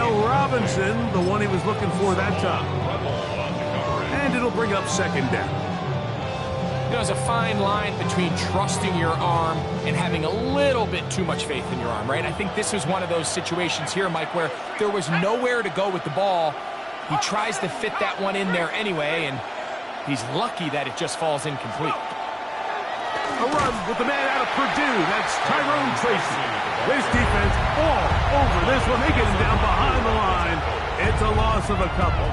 Now Robinson, the one he was looking for that time. And it'll bring up second down. You know, there's a fine line between trusting your arm and having a little bit too much faith in your arm, right? I think this was one of those situations here, Mike, where there was nowhere to go with the ball. He tries to fit that one in there anyway, and he's lucky that it just falls incomplete. A run with the man out of Purdue. That's Tyrone Tracy. This defense all over this one. They get him down behind the line. It's a loss of a couple.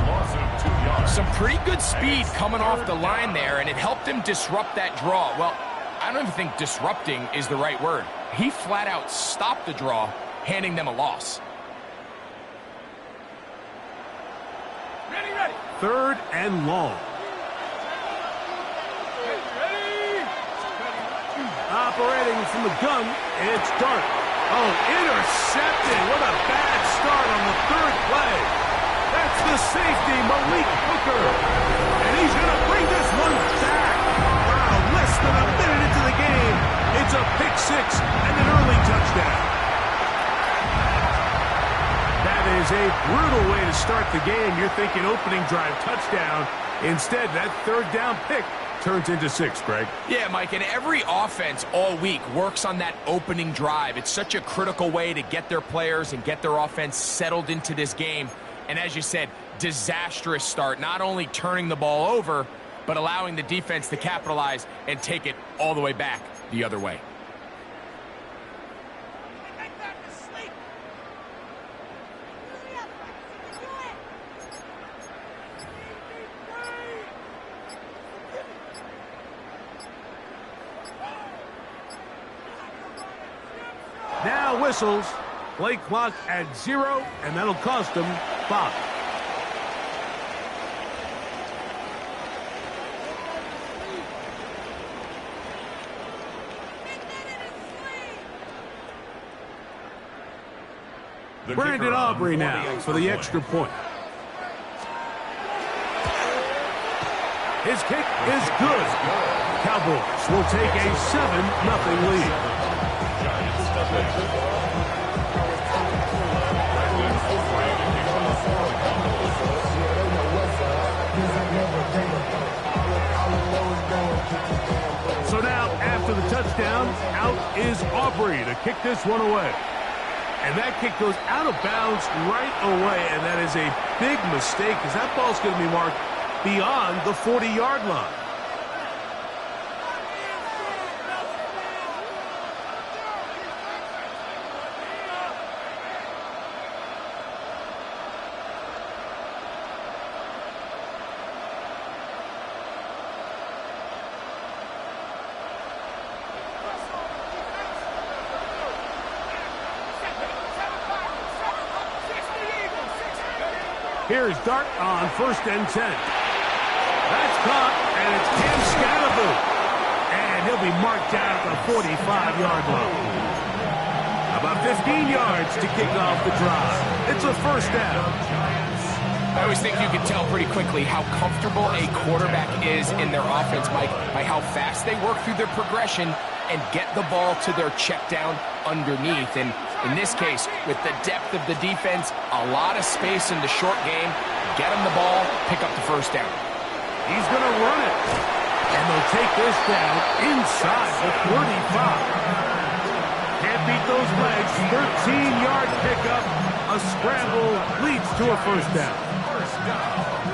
Some pretty good speed coming off the line there, and it helped him disrupt that draw. Well, I don't even think disrupting is the right word. He flat out stopped the draw, handing them a loss. Ready. Third and long. Operating from the gun, it's Dart. Oh, intercepted. What a bad start on the third play. That's the safety, Malik Hooker. And he's going to bring this one back. Wow, less than a minute into the game. It's a pick six and an early touchdown. That is a brutal way to start the game. You're thinking opening drive touchdown. Instead, that third down pick turns into six, Greg. Yeah, Mike, and every offense all week works on that opening drive. It's such a critical way to get their players and get their offense settled into this game. And as you said, disastrous start, not only turning the ball over, but allowing the defense to capitalize and take it all the way back the other way. Now whistles. Play clock at 0, and that'll cost them 5. Brandon Aubrey now for the extra point. His kick is good. Cowboys will take a 7-0 lead. So now, after the touchdown, out is Aubrey to kick this one away. And that kick goes out of bounds right away, and that is a big mistake because that ball's going to be marked beyond the 40-yard line. Here's Dart on 1st and 10. That's caught, and it's Cam Scanaboo. And he'll be marked down at the 45-yard line. About 15 yards to kick off the drive. It's a first down. I always think you can tell pretty quickly how comfortable a quarterback is in their offense, Mike, by how fast they work through their progression and get the ball to their check down underneath. And in this case, with the depth of the defense, a lot of space in the short game, get him the ball, pick up the first down. He's going to run it. And they'll take this down inside the 35. Can't beat those legs. 13-yard pickup. A scramble leads to a first down.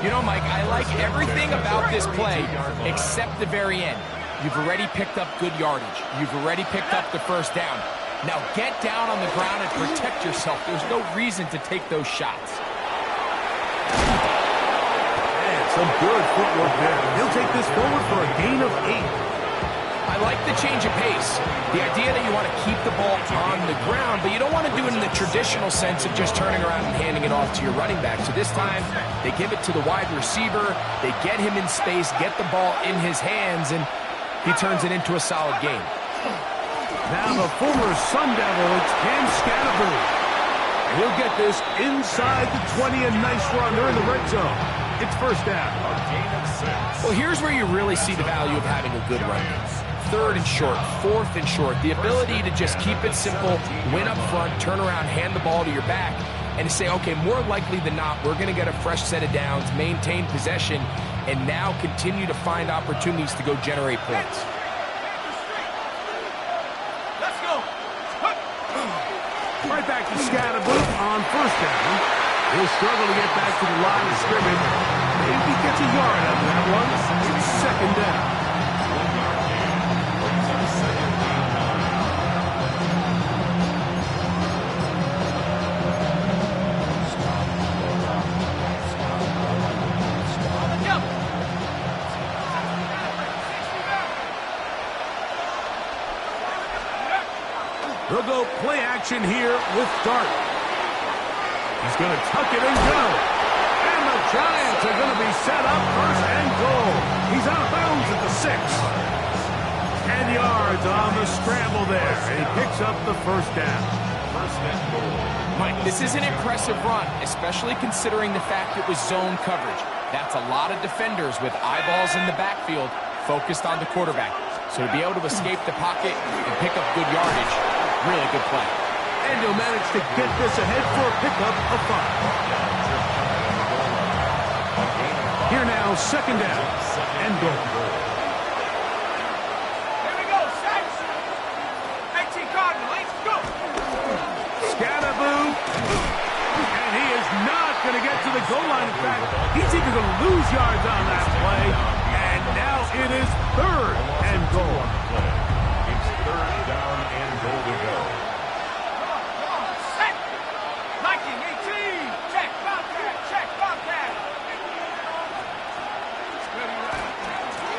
You know, Mike, I like everything about this play except the very end. You've already picked up good yardage. You've already picked up the first down. Now get down on the ground and protect yourself. There's no reason to take those shots. Man, some good footwork there. He'll take this forward for a gain of 8. I like the change of pace. The idea that you want to keep the ball on the ground, but you don't want to do it in the traditional sense of just turning around and handing it off to your running back. So this time, they give it to the wide receiver. They get him in space, get the ball in his hands, and he turns it into a solid game. Now the former Sun Devil, it's Cam Scanaboo. And he'll get this inside the 20, a nice run. They're in the red zone. It's first down. Well, here's where you really see the value of having a good run game. 3rd and short, 4th and short. The ability to just keep it simple, win up front, turn around, hand the ball to your back. and to say, okay, more likely than not, we're going to get a fresh set of downs, maintain possession, and now continue to find opportunities to go generate points. Let's go. Right back to Scatterboot on first down. He'll struggle to get back to the line of scrimmage. Maybe he gets a yard out of that one. It's second down. They'll go play action here with Dart. He's going to tuck it and go. And the Giants are going to be set up first and goal. He's out of bounds at the 6. 10 yards on the scramble there. And he picks up the first down. First and goal. Mike, this is an impressive run, especially considering the fact it was zone coverage. That's a lot of defenders with eyeballs in the backfield focused on the quarterback. So to be able to escape the pocket and pick up good yardage, really good play. And he'll manage to get this ahead for a pickup of 5. Here now, second down and goal. Here we go, set. 18 Cardinal, let's go. Scatterboo. And he is not going to get to the goal line. In fact, he's even going to lose yards on that play. And now it is third and goal. It's third down and goal to go. Set. 19, 18. Check, Bobcat, check, Bobcat.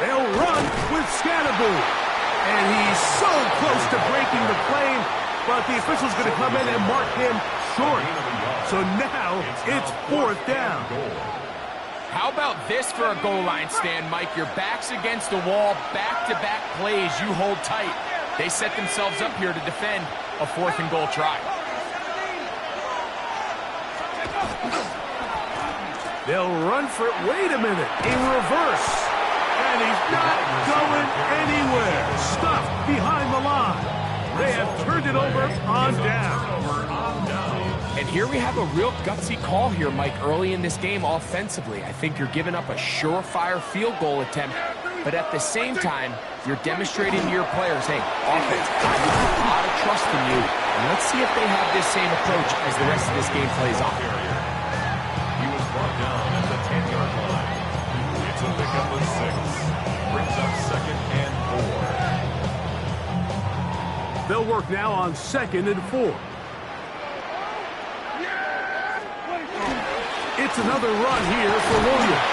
They'll run with Scatterboo. And he's so close to breaking the plane, but the official's going to come in and mark him short. So now it's fourth down. How about this for a goal line stand, Mike? Your back's against the wall, back-to-back plays you hold tight. They set themselves up here to defend a fourth and goal try. They'll run for it. Wait a minute. In reverse. And he's not going anywhere. Stuffed behind the line. They have turned it over on down. And here we have a real gutsy call here, Mike, early in this game offensively. I think you're giving up a surefire field goal attempt, but at the same time, you're demonstrating to your players, hey, offense, I have a lot of trust in you, and let's see if they have this same approach as the rest of this game plays on. He was brought down at the 10-yard line. It's a pickup of 6. Brings up second and 4. They'll work now on second and 4. It's another run here for Williams.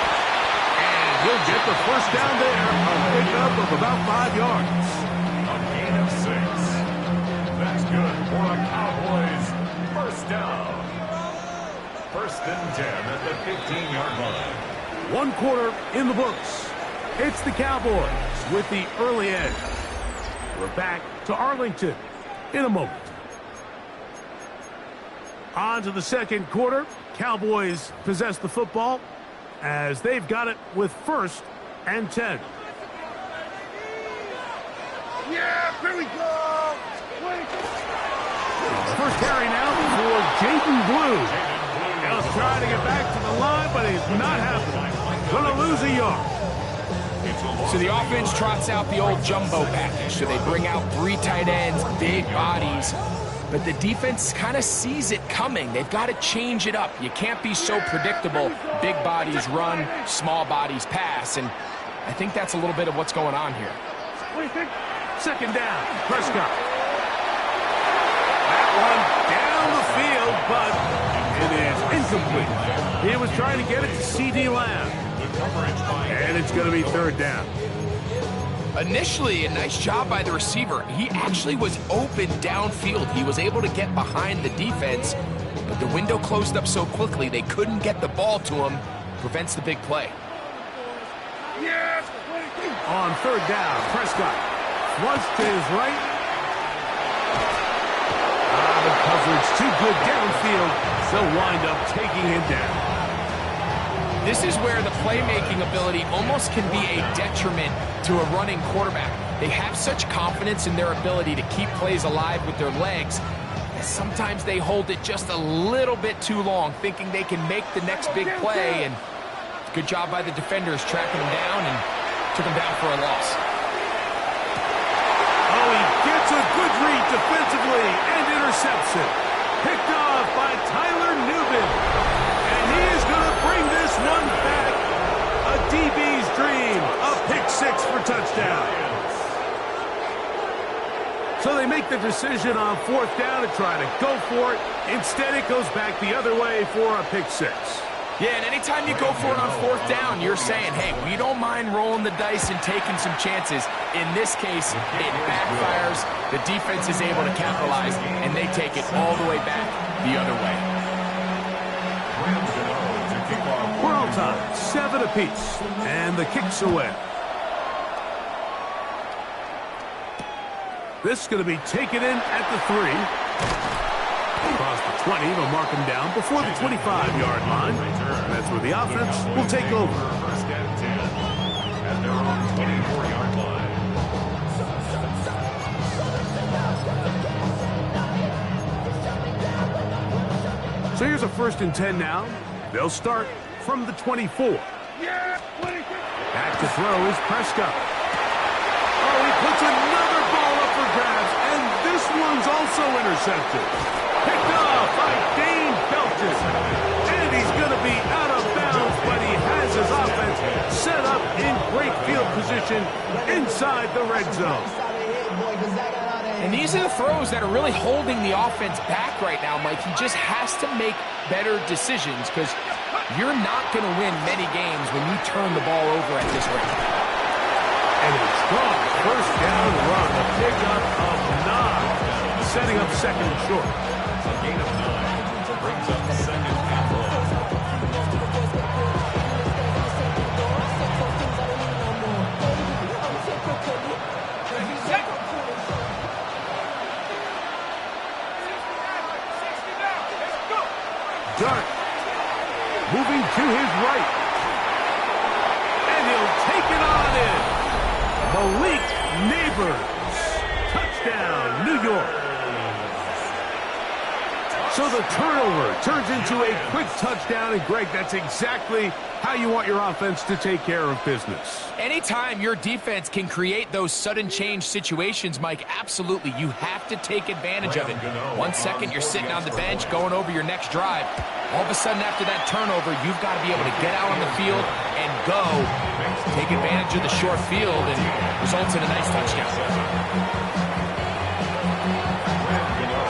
And he'll get the first down there, a pickup of about 5 yards. A gain of 6. That's good for a Cowboys first down. First and 10 at the 15-yard line. 1 quarter in the books. It's the Cowboys with the early edge. We're back to Arlington in a moment. On to the second quarter. Cowboys possess the football as they've got it with first and 10. Yeah, here we go. First carry now for Jaden Blue. He'll try to get back to the line, but it's not happening. Going to lose a yard. So the offense trots out the old jumbo package. So they bring out 3 tight ends, big bodies. But the defense kind of sees it coming. They've got to change it up. You can't be so predictable. Big bodies run, small bodies pass. And I think that's a little bit of what's going on here. Second down, Prescott. That one down the field, but it is incomplete. He was trying to get it to C.D. Lamb. And it's going to be third down. Initially, a nice job by the receiver. He actually was open downfield. He was able to get behind the defense, but the window closed up so quickly they couldn't get the ball to him. Prevents the big play. Yes. On third down, Prescott flush to his right. The coverage too good downfield. They'll wind up taking him down. This is where the playmaking ability almost can be a detriment to a running quarterback. They have such confidence in their ability to keep plays alive with their legs. I sometimes they hold it just a little bit too long, thinking they can make the next big play, and good job by the defenders tracking him down and took him down for a loss. Oh, he gets a good read defensively and intercepts it. Picked off by Tyler Newman. And he is going to bring this one back. A DB's dream. A pick six for touchdown. So they make the decision on fourth down to try to go for it. Instead, it goes back the other way for a pick six. Yeah, and anytime you go for it on fourth down, you're saying, hey, we don't mind rolling the dice and taking some chances. In this case, it backfires. The defense is able to capitalize, and they take it all the way back the other way. We're on time, 7 apiece, and the kick's away. This is going to be taken in at the 3. Across the 20, they'll mark him down before the 25-yard line. That's where the offense will take over. First and 10 at their own 24-yard line. So here's a 1st and 10 now. They'll start from the 24. Back to throw is Prescott. Oh, he puts another ball up for grabs, and this one's also intercepted. Picked off by Dane Belton. And he's going to be out of bounds, but he has his offense set up in great field position inside the red zone. And these are the throws that are really holding the offense back right now, Mike. He just has to make better decisions because you're not going to win many games when you turn the ball over at this rate. And a strong first down run. A pickup of 9. Setting up second and short. A gain of 9 brings up second and goal. Dart moving to his right. And he'll take it on in. Malik Neighbors. Touchdown, New York. So the turnover turns into a quick touchdown. And, Greg, that's exactly how you want your offense to take care of business. Anytime your defense can create those sudden change situations, Mike, absolutely, you have to take advantage of it. 1 second, you're sitting on the bench going over your next drive. All of a sudden, after that turnover, you've got to be able to get out on the field and go. Take advantage of the short field and results in a nice touchdown.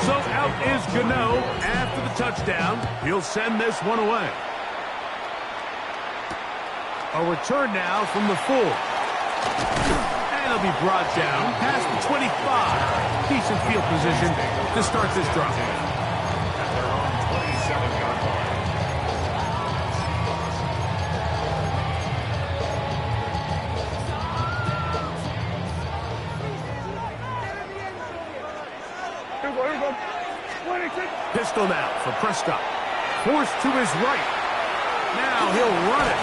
So out is Gano after the touchdown. He'll send this one away. A return now from the 4. And he'll be brought down past the 25. Decent field position to start this drive. At their own 27-yard line. Pistol now for Prescott. Forced to his right. Now he'll run it.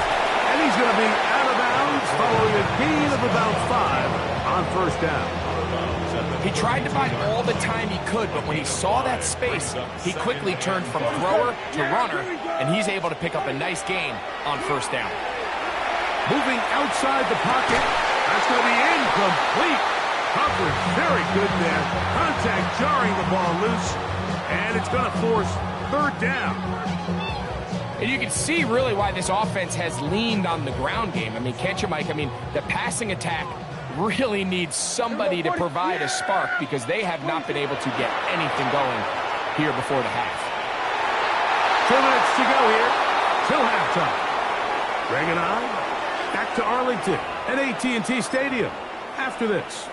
And he's going to be out of bounds following a gain of about 5 on first down. He tried to buy all the time he could, but when he saw that space, he quickly turned from thrower to runner, and he's able to pick up a nice gain on first down. Moving outside the pocket. That's going to be incomplete. Coverage very good there. Contact jarring the ball loose. And it's going to force third down. And you can see really why this offense has leaned on the ground game. I mean, can't you, Mike? I mean, the passing attack really needs somebody to provide a spark because they have not been able to get anything going here before the half. 2 minutes to go here till halftime. Greg and I back to Arlington at AT&T Stadium after this.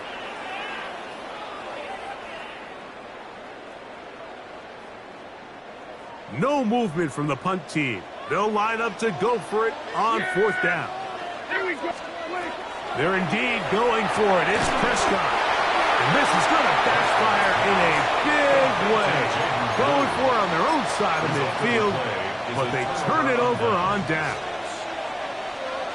No movement from the punt team. They'll line up to go for it on fourth down. They're indeed going for it. It's Prescott. And this is going to backfire in a big way. Going for it on their own side of midfield, but they turn it over on downs.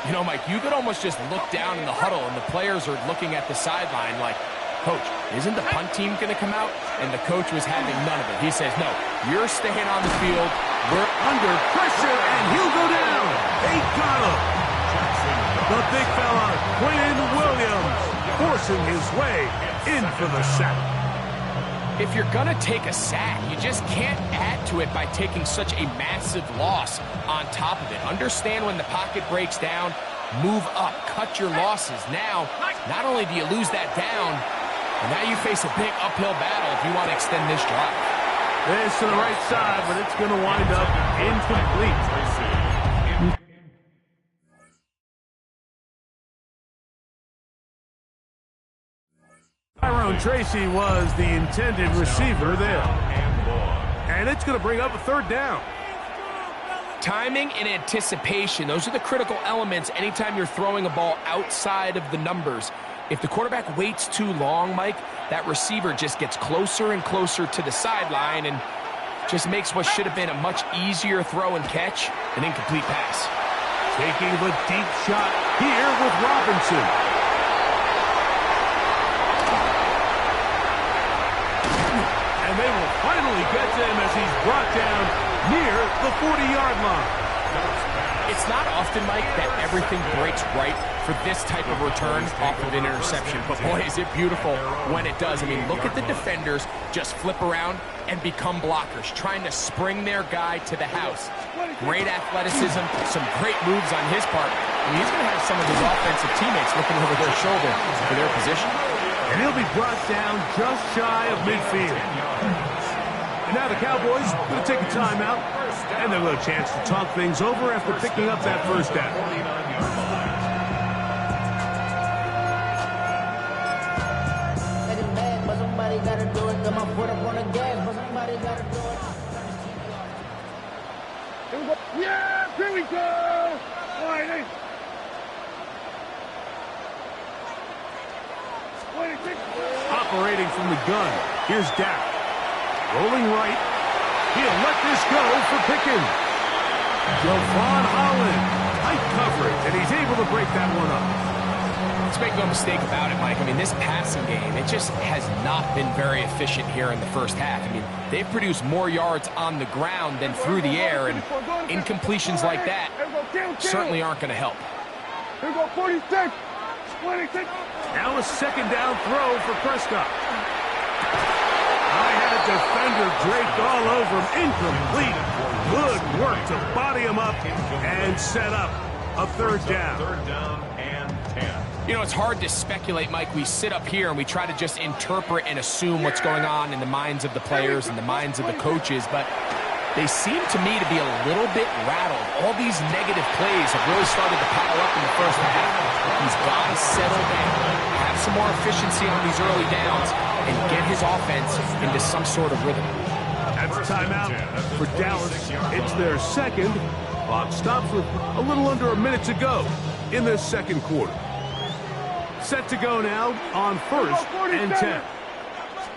You know, Mike, you could almost just look down in the huddle, and the players are looking at the sideline like, Coach, isn't the punt team going to come out? And the coach was having none of it. He says, no, you're staying on the field. We're under pressure, and he'll go down. They got him. The big fella, Quinn Williams, forcing his way in for the sack. If you're going to take a sack, you just can't add to it by taking such a massive loss on top of it. Understand when the pocket breaks down, move up, cut your losses. Now, not only do you lose that down, but now you face a big uphill battle if you want to extend this drive. This to the right side, but it's going to wind up incomplete. Tyrone Tracy was the intended receiver there. And it's going to bring up a third down. Timing and anticipation, those are the critical elements anytime you're throwing a ball outside of the numbers. If the quarterback waits too long, Mike, that receiver just gets closer and closer to the sideline and just makes what should have been a much easier throw and catch an incomplete pass. Taking the deep shot here with Robinson. And they will finally get to him as he's brought down near the 40-yard line. It's not often, Mike, that everything breaks right for this type of return off of an interception. But boy, is it beautiful when it does. I mean, look at the defenders just flip around and become blockers, trying to spring their guy to the house. Great athleticism, some great moves on his part. I mean, he's going to have some of his offensive teammates looking over their shoulder for their position. And he'll be brought down just shy of midfield. And now the Cowboys are going to take a timeout, and they'll have a chance to talk things over after picking up that first down. Yeah, here we go! Operating from the gun, here's Dak. Rolling right. He'll let this go for Pickens. Javon Holland. Tight coverage, and he's able to break that one up. Let's make no mistake about it, Mike. I mean, this passing game, it just has not been very efficient here in the first half. I mean, they've produced more yards on the ground than through the air, and incompletions like that certainly aren't going to help. Here we go, 46. 26. Now a second down throw for Prescott. I had a defender draped all over him. Incomplete. Good work to body him up and set up a third down. Third down and 10. You know, it's hard to speculate, Mike. We sit up here and we try to just interpret and assume what's going on in the minds of the players and the minds of the coaches, but they seem to me to be a little bit rattled. All these negative plays have really started to pile up in the first half. He's got to settle down, have some more efficiency on these early downs, and get his offense into some sort of rhythm. That's a timeout for Dallas. It's their second. Clock stops with a little under a minute to go in this second quarter. Set to go now on first and 10.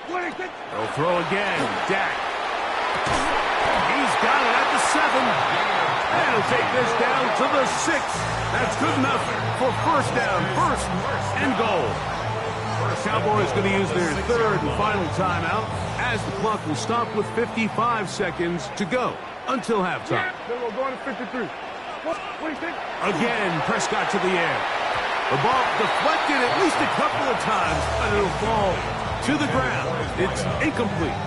They'll throw again. Dak. He's got it at the 7. And he'll take this down to the 6. That's good enough for first down, first and goal. The Cowboys going to use their third and final timeout as the clock will stop with 55 seconds to go until halftime. Then we're going to 53. Again, Prescott to the air. The ball deflected at least a couple of times, but it'll fall to the ground. It's incomplete.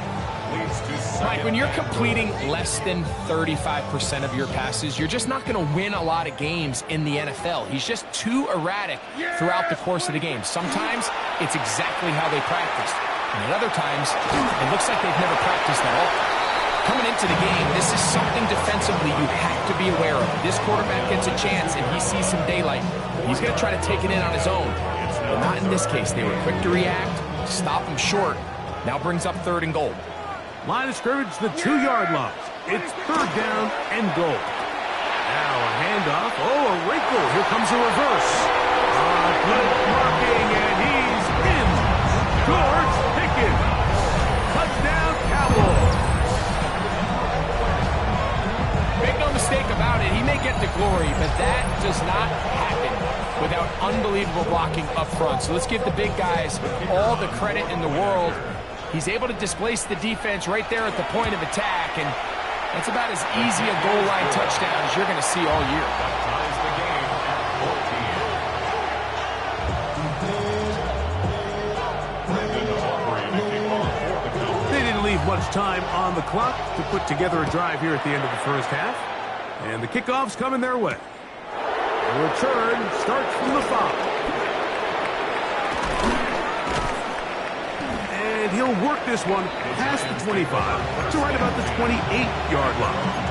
Mike, when you're completing less than 35% of your passes, you're just not going to win a lot of games in the NFL. He's just too erratic throughout the course of the game. Sometimes it's exactly how they practiced, and at other times it looks like they've never practiced at all. Coming into the game, this is something defensively you have to be aware of. This quarterback gets a chance and he sees some daylight. He's going to try to take it in on his own, but not in this case. They were quick to react, stop him short. Now brings up third and goal. Line of scrimmage, the 2-yard line. It's third down and goal. Now a handoff. Oh, a wrinkle. Here comes a reverse. Good blocking, and he's in. George Pickens. Touchdown, Cowboys. Make no mistake about it, he may get the glory, but that does not happen without unbelievable blocking up front. So let's give the big guys all the credit in the world. He's able to displace the defense right there at the point of attack, and that's about as easy a goal line touchdown as you're going to see all year. That ties the game at 14. They didn't leave much time on the clock to put together a drive here at the end of the first half. And the kickoff's coming their way. The return starts from the 5. And he'll work this one past the 25 to right about the 28-yard line.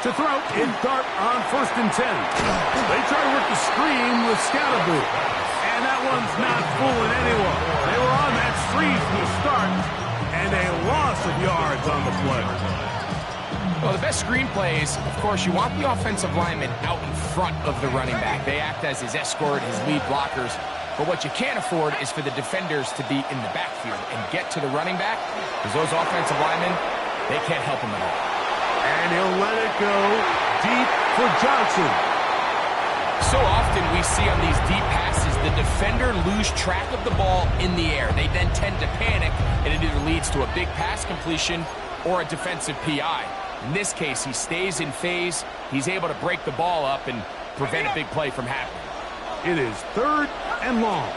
To throw in Dart on 1st and 10. They try to work the screen with Scatterboo. And that one's not fooling anyone. They were on that screen from the start, and a loss of yards on the play. Well, the best screen plays, of course, you want the offensive lineman out in front of the running back. They act as his escort, his lead blockers. But what you can't afford is for the defenders to be in the backfield and get to the running back, because those offensive linemen, they can't help him at all. And he'll let it go deep for Johnson. So often we see on these deep passes, the defender lose track of the ball in the air. They then tend to panic, and it either leads to a big pass completion or a defensive PI. In this case, he stays in phase. He's able to break the ball up and prevent a big play from happening. It is 3rd and long.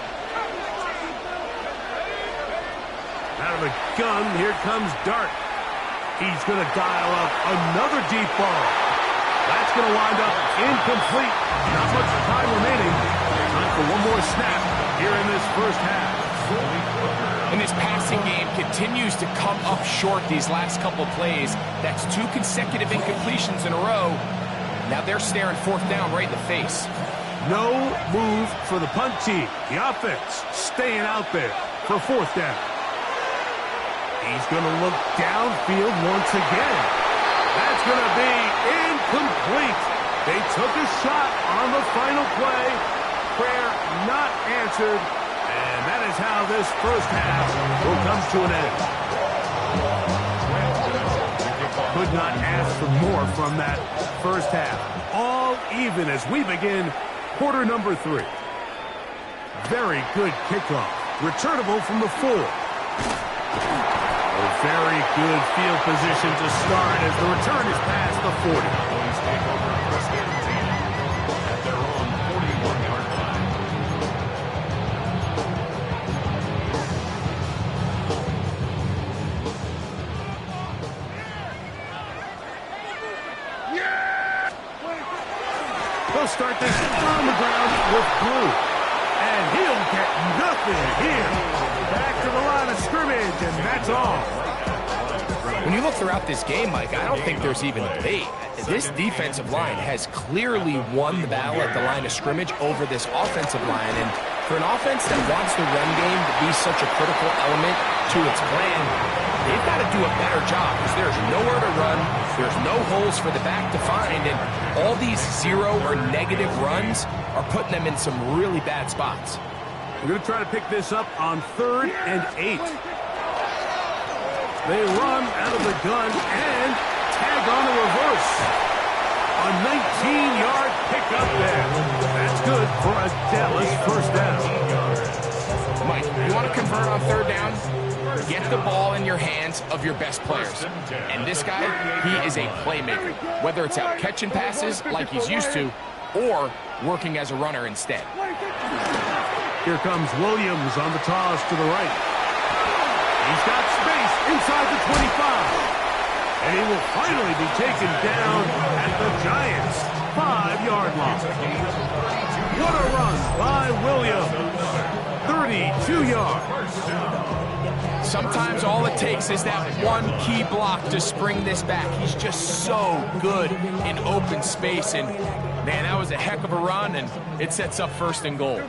Out of the gun, here comes Dart. He's going to dial up another deep ball. That's going to wind up incomplete. Not much time remaining. Time for one more snap here in this first half. And this passing game continues to come up short these last couple plays. That's 2 consecutive incompletions in a row. Now they're staring 4th down right in the face. No move for the punt team. The offense staying out there for 4th down. He's going to look downfield once again. That's going to be incomplete. They took a shot on the final play. Prayer not answered. And that is how this first half will come to an end. Could not ask for more from that first half. All even as we begin quarter number 3. Very good kickoff. Returnable from the 4. A very good field position to start as the return is past the 40. Please take over first and 10 at their own 41-yard line. They'll start this on the ground with Blue. And he'll get nothing here. Back to the line of scrimmage, and that's all. When you look throughout this game, Mike, I don't think there's even a debate. This defensive line has clearly won the battle at the line of scrimmage over this offensive line. And for an offense that wants the run game to be such a critical element to its plan, they've got to do a better job because there's nowhere to run. There's no holes for the back to find. And all these 0 or negative runs are putting them in some really bad spots. We're going to try to pick this up on 3rd and 8. They run out of the gun and tag on the reverse. A 19-yard pickup there. That's good for a Dallas first down. Mike, you want to convert on 3rd down? Get the ball in your hands of your best players. And this guy, he is a playmaker. Whether it's out catching passes like he's used to or working as a runner instead. Here comes Williams on the toss to the right. He's got space inside the 25. And he will finally be taken down at the Giants' 5-yard line. What a run by Williams. 32 yards. Sometimes all it takes is that one key block to spring this back. He's just so good in open space. And, man, that was a heck of a run, and it sets up 1st and goal.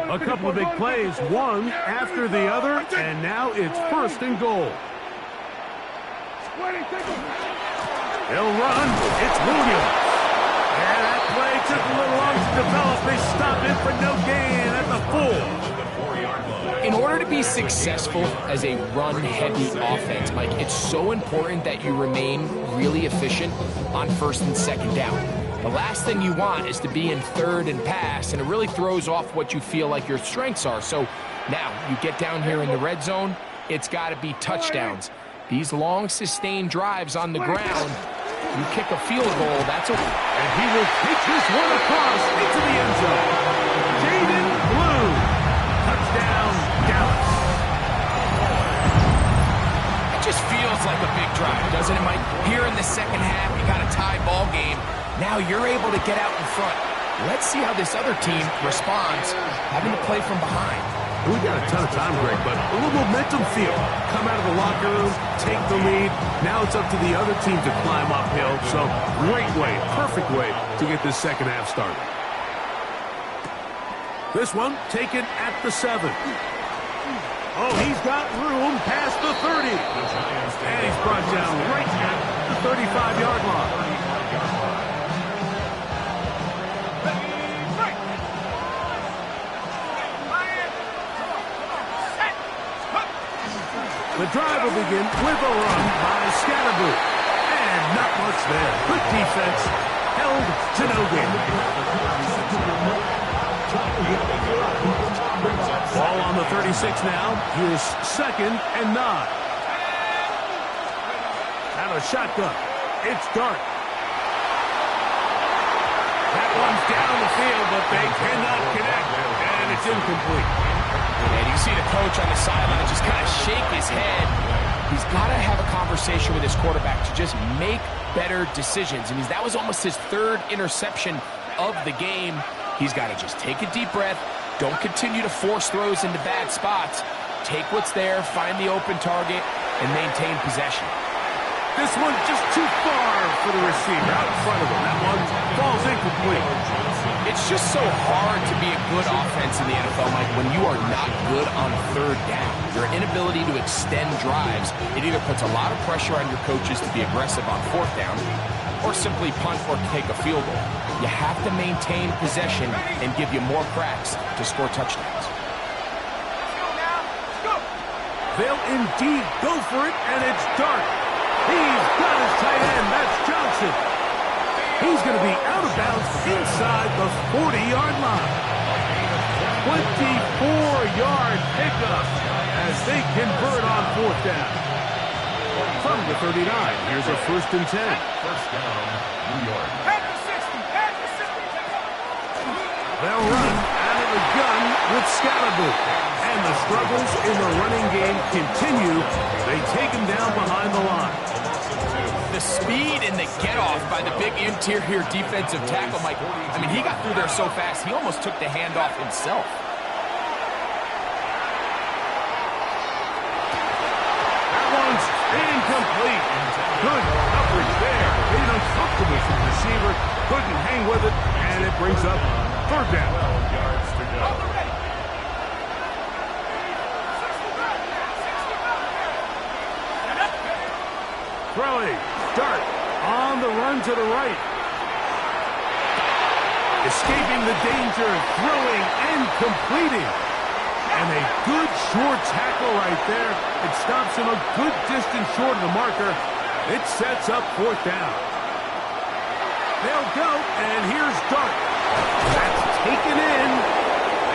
A couple of big plays, one after the other, and now it's 1st and goal. They'll run. It's Williams. And that play took a little long to develop. They stop it for no gain at the 4. In order to be successful as a run-heavy offense, Mike, it's so important that you remain really efficient on first and second down. The last thing you want is to be in third and pass, and it really throws off what you feel like your strengths are. So now you get down here in the red zone, it's got to be touchdowns. These long, sustained drives on the ground, you kick a field goal, that's a... And he will take this one across into the end zone. Jaden Blue. Touchdown, Dallas. It just feels like a big drive, doesn't it, Mike? Here in the second half, you got a tie ball game. Now you're able to get out in front. Let's see how this other team responds, having to play from behind. We got a ton of time, Greg, but a little momentum feel. Come out of the locker room, take the lead. Now it's up to the other team to climb uphill. So great way, perfect way to get this second half started. This one taken at the 7. Oh, he's got room past the 30. And he's brought down right at the 35-yard line. The drive will begin with a run by Scatterboo. And not much there. Good defense. Held to no gain. Ball on the 36 now. Here's 2nd and 9. Out of shotgun. It's Dart. That one's down the field, but they cannot connect. And it's incomplete. And you see the coach on the sideline just kind of shake his head. He's got to have a conversation with his quarterback to just make better decisions. I mean, that was almost his 3rd interception of the game. He's got to just take a deep breath. Don't continue to force throws into bad spots. Take what's there, find the open target, and maintain possession. This one just too far for the receiver out in front of him. That one falls incomplete. It's just so hard to be a good offense in the NFL, Mike, when you are not good on 3rd down. Your inability to extend drives, it either puts a lot of pressure on your coaches to be aggressive on 4th down or simply punt or take a field goal. You have to maintain possession and give you more cracks to score touchdowns. They'll indeed go for it, and it's Dart. He's got his tight end. That's Johnson. He's going to be out of bounds inside the 40-yard line. 24-yard pickup as they convert on 4th down. From the 39, here's a 1st and 10. First down, New York. They'll run out of the gun with Scalaboo. And the struggles in the running game continue. They take him down behind the line. The speed and the get-off by the big interior defensive tackle, Mike. I mean, he got through there so fast, he almost took the handoff himself. That one's incomplete. Good coverage there. Made it uncomfortable for the receiver. Couldn't hang with it, and it brings up 3rd down. 12 yards to go. Throwing. Dart on the run to the right. Escaping the danger, throwing and completing. And a good short tackle right there. It stops him a good distance short of the marker. It sets up 4th down. They'll go, and here's Dart. That's taken in,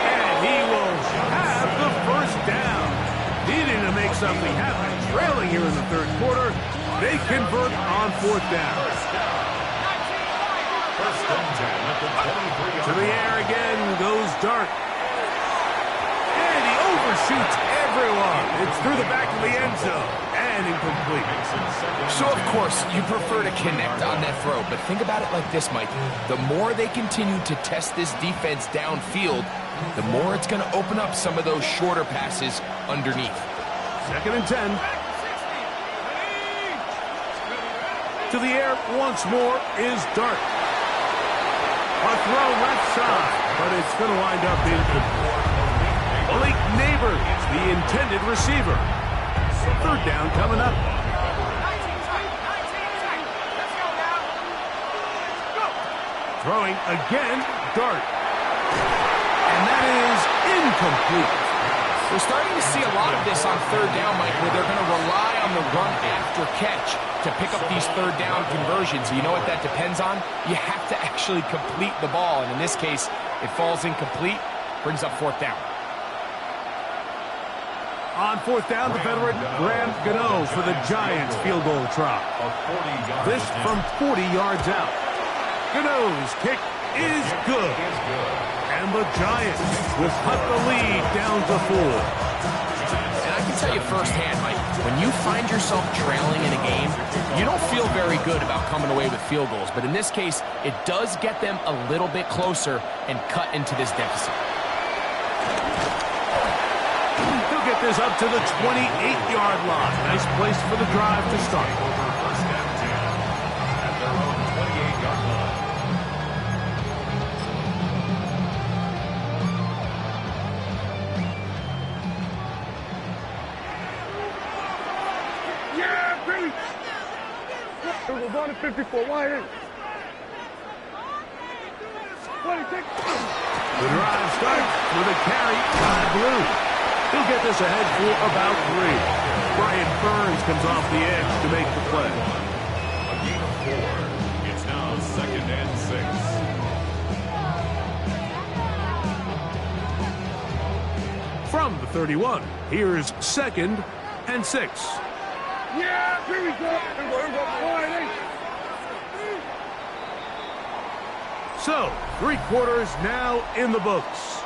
and he will have the 1st down. Needing to make something happen. Trailing here in the 3rd quarter. They convert on 4th down. First and 10 at the 23-yard To the air again goes Dart. And he overshoots everyone. It's through the back of the end zone. And incomplete. So, of course, you prefer to connect on that throw, but think about it like this, Mike. The more they continue to test this defense downfield, the more it's going to open up some of those shorter passes underneath. 2nd and 10. To the air once more is Dart. A throw left side, but it's going to wind up incomplete. Malik Neighbors, the intended receiver. 3rd down coming up. Throwing again, Dart. And that is incomplete. We're starting to see a lot of this on third down, Mike, where they're going to rely on the run after catch to pick up these third down conversions. You know what that depends on? You have to actually complete the ball, and in this case, it falls incomplete, brings up fourth down. On fourth down, the veteran Graham Gano for the Giants field goal try. This from 40 yards out. Gano's kick is good. And the Giants will cut the lead down to 4. And I can tell you firsthand, Mike, when you find yourself trailing in a game, you don't feel very good about coming away with field goals. But in this case, it does get them a little bit closer and cut into this deficit. He'll get this up to the 28-yard line. Nice place for the drive to start. First and 10 at their own 28-yard line. Yeah, Billy! We're going to 54. Wide in. 26. The drive starts with a carry by Blue. He'll get this ahead for about 3. Brian Burns comes off the edge to make the play. A gain of 4. It's now 2nd and 6. From the 31, here's 2nd and 6. Yeah, here we go. Here we go. Wide in. So, 3 quarters now in the books.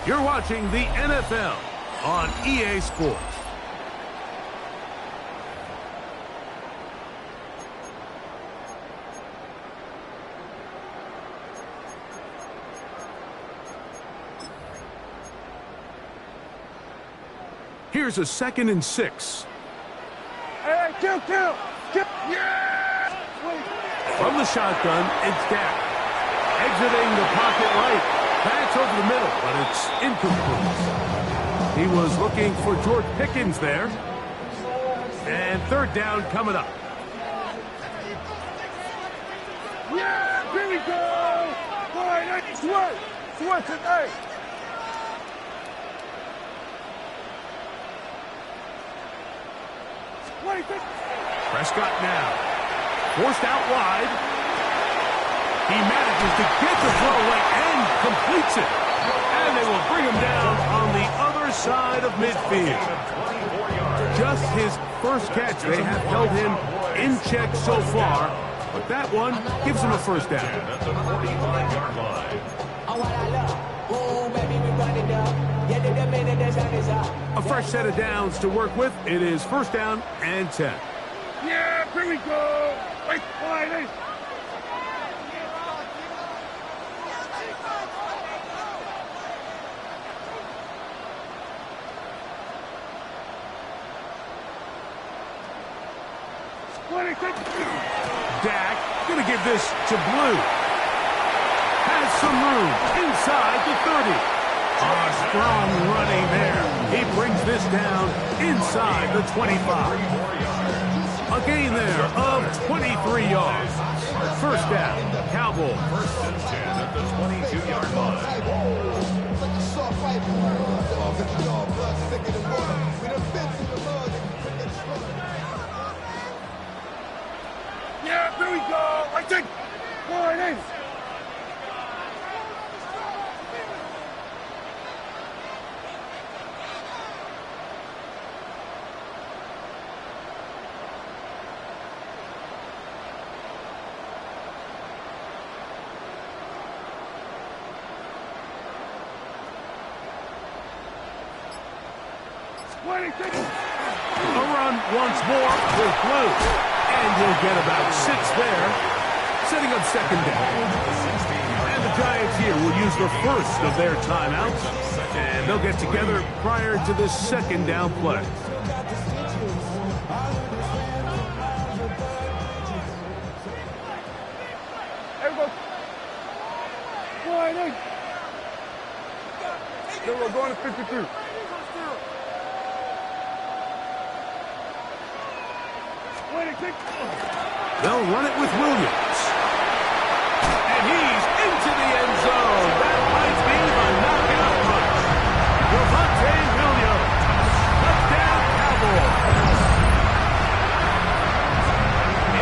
You're watching the NFL on EA Sports. Here's a 2nd and 6. Hey, kill. Yeah! From the shotgun, it's Dak. Exiting the pocket right. That's over the middle, but it's incomplete. He was looking for George Pickens there. And third down coming up. Yeah, here we go. Wide in. Sweat it, 8. Prescott now. Forced out wide. He manages to get the throw away and completes it. And they will bring him down on the other side of midfield. Just his first catch. They have held him in check so far, but that one gives him a first down. At the 45-yard line. A fresh set of downs to work with. It is first down and 10. Yeah, here we go. Wide in. Dak gonna give this to Blue. Has some room inside the 30. Strong running there. He brings this down inside the 25. A gain there of 23 yards. First down, Cowboys. First and 10 at the 22-yard line. Yeah, here we go. I think. Wide in. A run once more with Blue. And he'll get about 6 there, setting up second down. And the Giants here will use the first of their timeouts. And they'll get together prior to this second down play. Everybody. Wide in. Then we're going to 52. They'll run it with Williams. And he's into the end zone. That might be the knockout punch. Javonte Williams. Touchdown, Cowboys.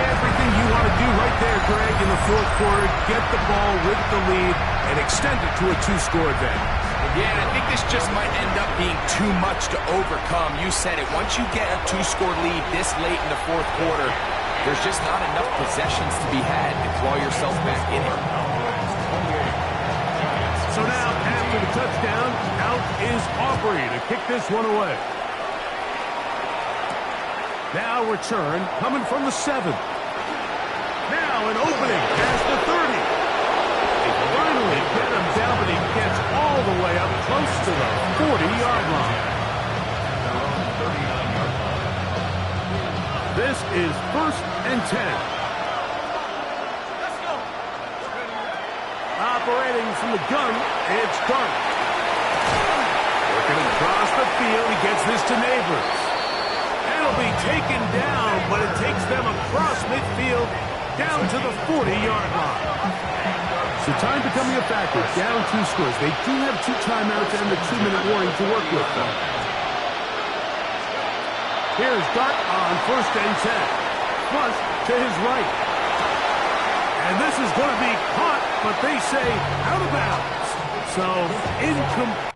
Everything you want to do right there, Greg, in the fourth quarter. Get the ball with the lead and extend it to a two-score advantage. Yeah, and I think this just might end up being too much to overcome. You said it. Once you get a two-score lead this late in the fourth quarter, there's just not enough possessions to be had to claw yourself back in it. So now, after the touchdown, out is Aubrey to kick this one away. Now return coming from the 7. Now an opening past the 30. They finally get him down, but he gets all the way up close to the 40-yard line. This is 1st and 10. Operating from the gun, it's Dart. Working across the field, he gets this to Neighbors. It'll be taken down, but it takes them across midfield down to the 40-yard line. So time becoming a factor, down 2 scores. They do have 2 timeouts and the 2-minute warning to work with them. Here's Dart on 1st and 10. Flush to his right. And this is going to be caught, but they say out of bounds. So incomplete.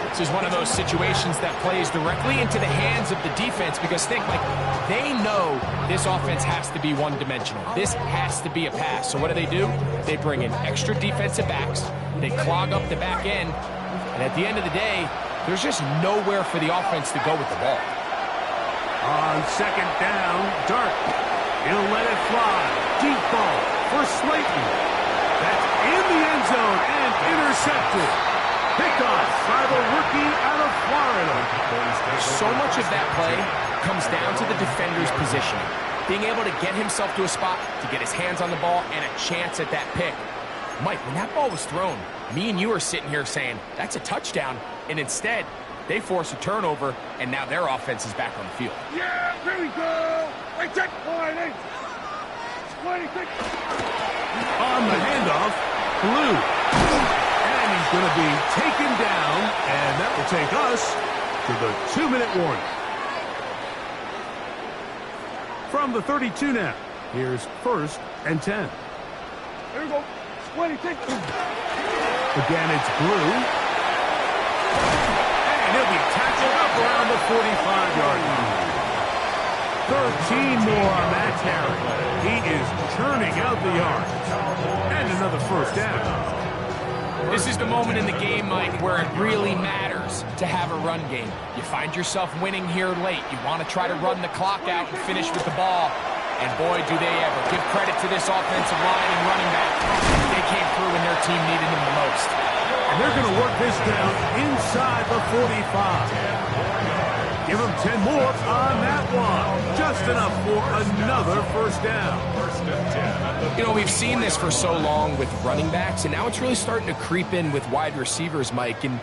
This is one of those situations that plays directly into the hands of the defense because think, like, they know this offense has to be one-dimensional. This has to be a pass. So what do? They bring in extra defensive backs. They clog up the back end. And at the end of the day, there's just nowhere for the offense to go with the ball. On 2nd down, Dart. He'll let it fly. Deep ball for Slayton. That's in the end zone and intercepted. Pickoff by the rookie out of Florida. So much of that play comes down to the defender's positioning. Being able to get himself to a spot, to get his hands on the ball, and a chance at that pick. Mike, when that ball was thrown, me and you are sitting here saying, that's a touchdown. And instead, they force a turnover, and now their offense is back on the field. Yeah, here we go. Right, check. Line 8. 26. On the handoff, Blue. And he's going to be taken down, and that will take us to the 2-minute warning. From the 32 now, here's 1st and 10. Here we go. 26. Again, it's Blue. And he'll be tackled up around the 45-yard line. 13 more on that carry. He is churning out the yards. And another 1st down. This is the moment in the game, Mike, where it really matters to have a run game. You find yourself winning here late. You want to try to run the clock out and finish with the ball. And boy, do they ever. Give credit to this offensive line and running back. They came through when their team needed them the most. And they're going to work this down inside the 45. Give them 10 more on that one. Just enough for another 1st down. You know, we've seen this for so long with running backs, and now it's really starting to creep in with wide receivers, Mike. And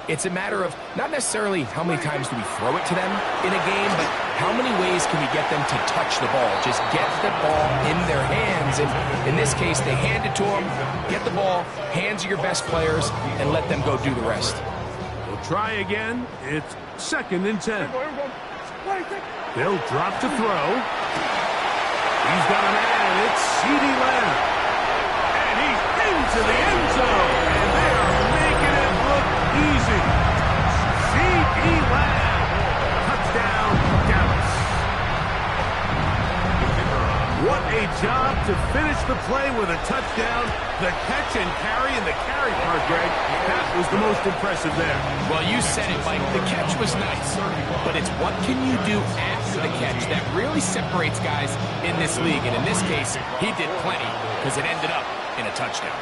it's a matter of not necessarily how many times do we throw it to them in a game, but how many ways can we get them to touch the ball? Just get the ball in their hands. And in this case, they hand it to them, get the ball, hands of your best players, and let them go do the rest. We'll try again. It's 2nd and 10. They'll drop to throw. He's got a man. It's CeeDee Lamb. And he's into the end zone. And they are making it look easy. CeeDee Lamb. Touchdown, Dallas. What a job to finish the play with a touchdown. The catch and carry, and the carry part, Greg, that was the most impressive there. Well, you said it, Mike. The catch was nice, but it's what can you do after the catch that really separates guys in this league. And in this case, he did plenty because it ended up in a touchdown.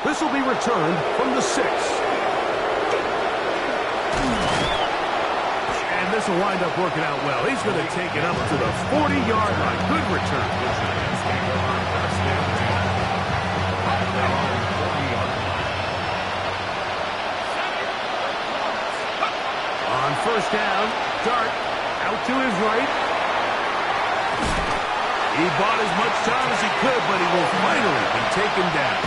This will be returned from the 6. And this will wind up working out well. He's going to take it up to the 40-yard line. Good return. On 1st down, Dart out to his right. He bought as much time as he could, but he will finally be taken down.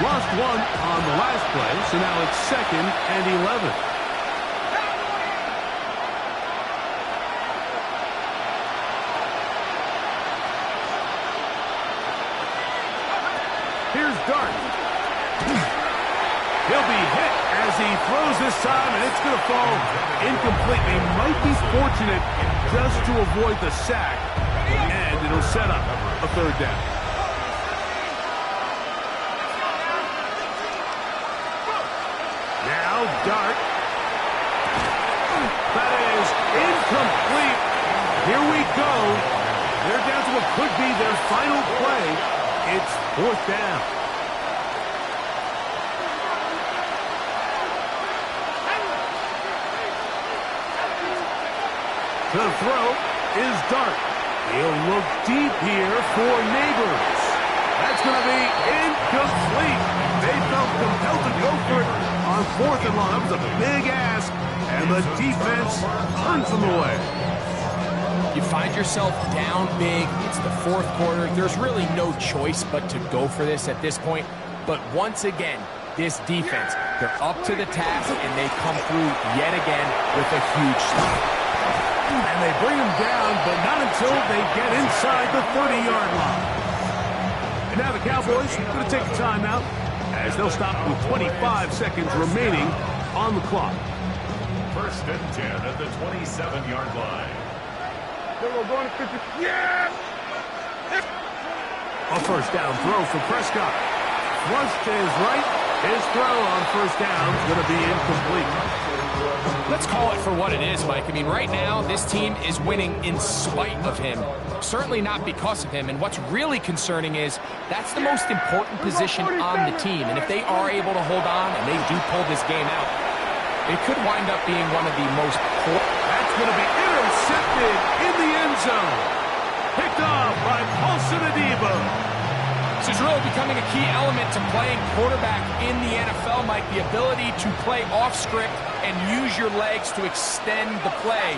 Lost one on the last play, so now it's 2nd and 11. Here's Dart. He'll be hit as he throws this time, and it's going to fall incomplete. He might be fortunate just to avoid the sack, and it'll set up a 3rd down. Now Dart. That is incomplete. Here we go. They're down to what could be their final play. It's 4th down. The throw is Dart. He'll look deep here for Neighbors. That's going to be incomplete. They felt compelled to go for it on 4th and long. That was a big ask, and the defense turns them away. You find yourself down big. It's the 4th quarter. There's really no choice but to go for this at this point. But once again, this defense, they're up to the task, and they come through yet again with a huge stop. And they bring him down, but not until they get inside the 30-yard line. And now the Cowboys are going to take a timeout as they'll stop with 25 seconds remaining on the clock. 1st and 10 at the 27-yard line. Going to 50. Yeah! A 1st down throw for Prescott. Flushed to his right. His throw on 1st down is going to be incomplete. Let's call it for what it is, Mike. I mean, right now, this team is winning in spite of him. Certainly not because of him. And what's really concerning is that's the most important position on the team. And if they are able to hold on and they do pull this game out, it could wind up being one of the most... That's going to be intercepted in the end zone. Picked off by Paulson Adebo. This is really becoming a key element to playing quarterback in the NFL, Mike. The ability to play off script and use your legs to extend the play.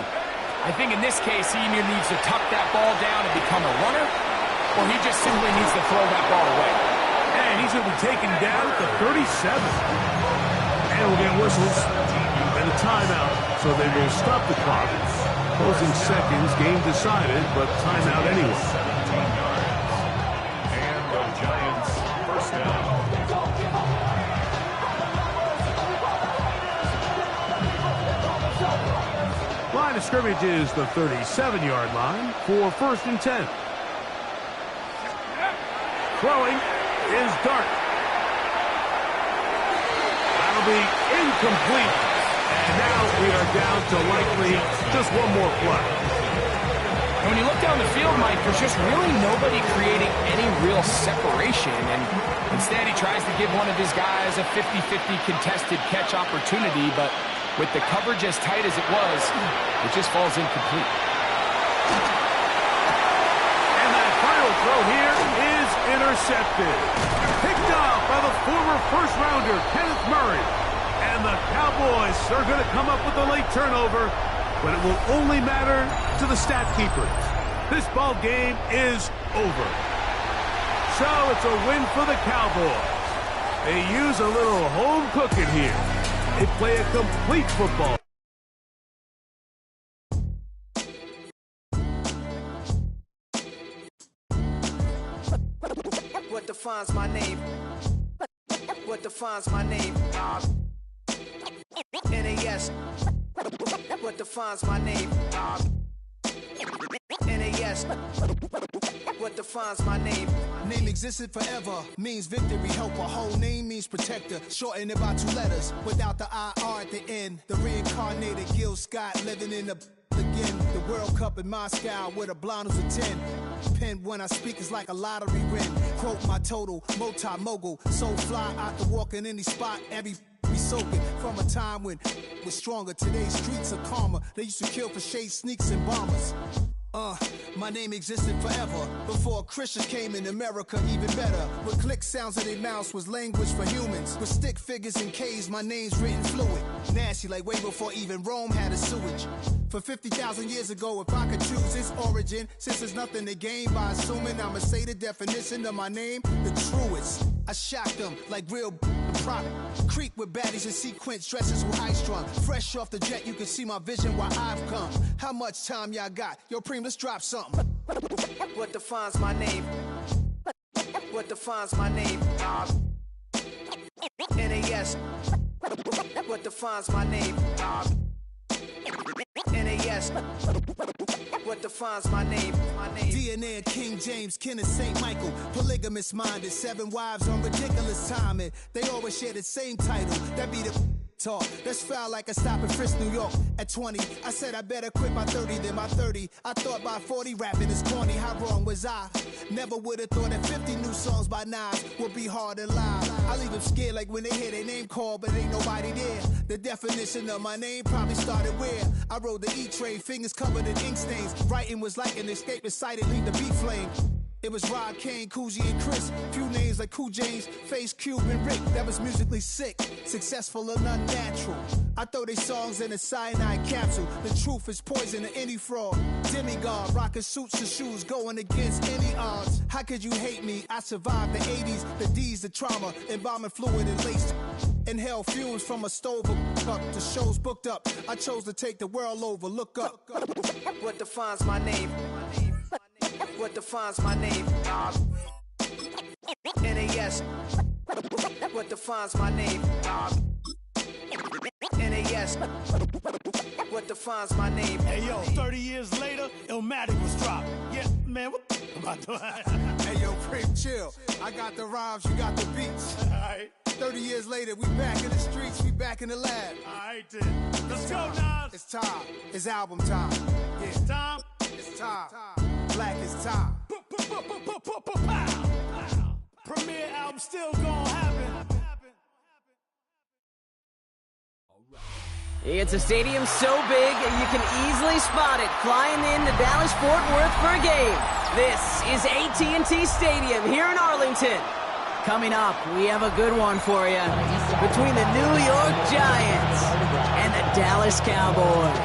I think in this case, he either needs to tuck that ball down and become a runner, or he just simply needs to throw that ball away. And he's going to be taken down at the 37. And we'll get whistles and a timeout, so they will stop the clock. Closing seconds, game decided, but timeout anyway. And the Giants 1st down. Line of scrimmage is the 37-yard line for 1st and 10. Throwing is Dart. That'll be incomplete. And now we are down to likely just one more play. And when you look down the field, Mike, there's just really nobody creating any real separation. And instead, he tries to give one of his guys a 50-50 contested catch opportunity. But with the coverage as tight as it was, it just falls incomplete. And that final throw here is intercepted. Picked off by the former first-rounder, Kenneth Murray. And the Cowboys are going to come up with a late turnover, but it will only matter to the stat keepers. This ball game is over. So it's a win for the Cowboys. They use a little home cooking here. They play a complete football. What defines my name? What defines my name? NAS. What defines my name? NAS. What defines my name? Name existed forever, means victory, helper. Whole name means protector, shortened it by 2 letters, without the IR at the end. The reincarnated Gil Scott living in the again. The World Cup in Moscow with a blind who's a 10. Pen when I speak is like a lottery win. Quote my total, multi-mogul, so fly I can walk in any spot, every be soaking from a time when was stronger. Today's streets are calmer. They used to kill for shade sneaks and bombers. My name existed forever before Christians came in America, even better. With click sounds in their mouths was language for humans. With stick figures and K's, my name's written fluid. Nash fancy like way before even Rome had a sewage. For 50,000 years ago, if I could choose its origin, since there's nothing to gain by assuming, I'ma say the definition of my name, the truest. I shocked them like real prop. Creep with baddies in sequence, dresses with high strung. Fresh off the jet, you can see my vision where I've come. How much time y'all got? Yo, Preem, let's drop something. What defines my name? What defines my name? NAS. What defines my name? NAS. What defines my name? DNA of King James, kin of St. Michael. Polygamous minded, 7 wives on ridiculous timing. They always share the same title. That be the talk. That's foul like a stop in Frisk, New York. At 20, I said I better quit by 30 than by 30. I thought by 40 rapping is corny. How wrong was I? Never would have thought that 50 new songs by Nas would be hard to live. I leave them scared like when they hear their name called, but ain't nobody there. The definition of my name probably started where I rode the E-train, fingers covered in ink stains. Writing was like an escape excited, leave the beat flame. It was Rod, Kane, Coogee, and Chris. Few names like Cool James, Face, Cube, and Rick. That was musically sick, successful and unnatural. I throw they songs in a cyanide capsule. The truth is poison to any fraud. Demigod, rocking suits and shoes, going against any odds. How could you hate me? I survived the 80s, the D's, the trauma, embalming fluid and lace. Inhale fumes from a stove up to shows booked up. I chose to take the world over. Look up. What defines my name? What defines my name? NAS. What defines my name? NAS. What defines my name? Hey yo, 30 years later, Illmatic was dropped. Yeah, man, what the about to Hey yo, Preem, chill. I got the rhymes, you got the beats. Alright. 30 years later, we back in the streets, we back in the lab. Alright then. Let's go, Nas. It's time. It's album time. Yeah. It's time. It's time. Black is time. Premiere album still gonna happen. It's a stadium so big you can easily spot it flying into Dallas-Fort Worth for a game. This is AT&T Stadium here in Arlington. Coming up, we have a good one for you between the New York Giants and the Dallas Cowboys.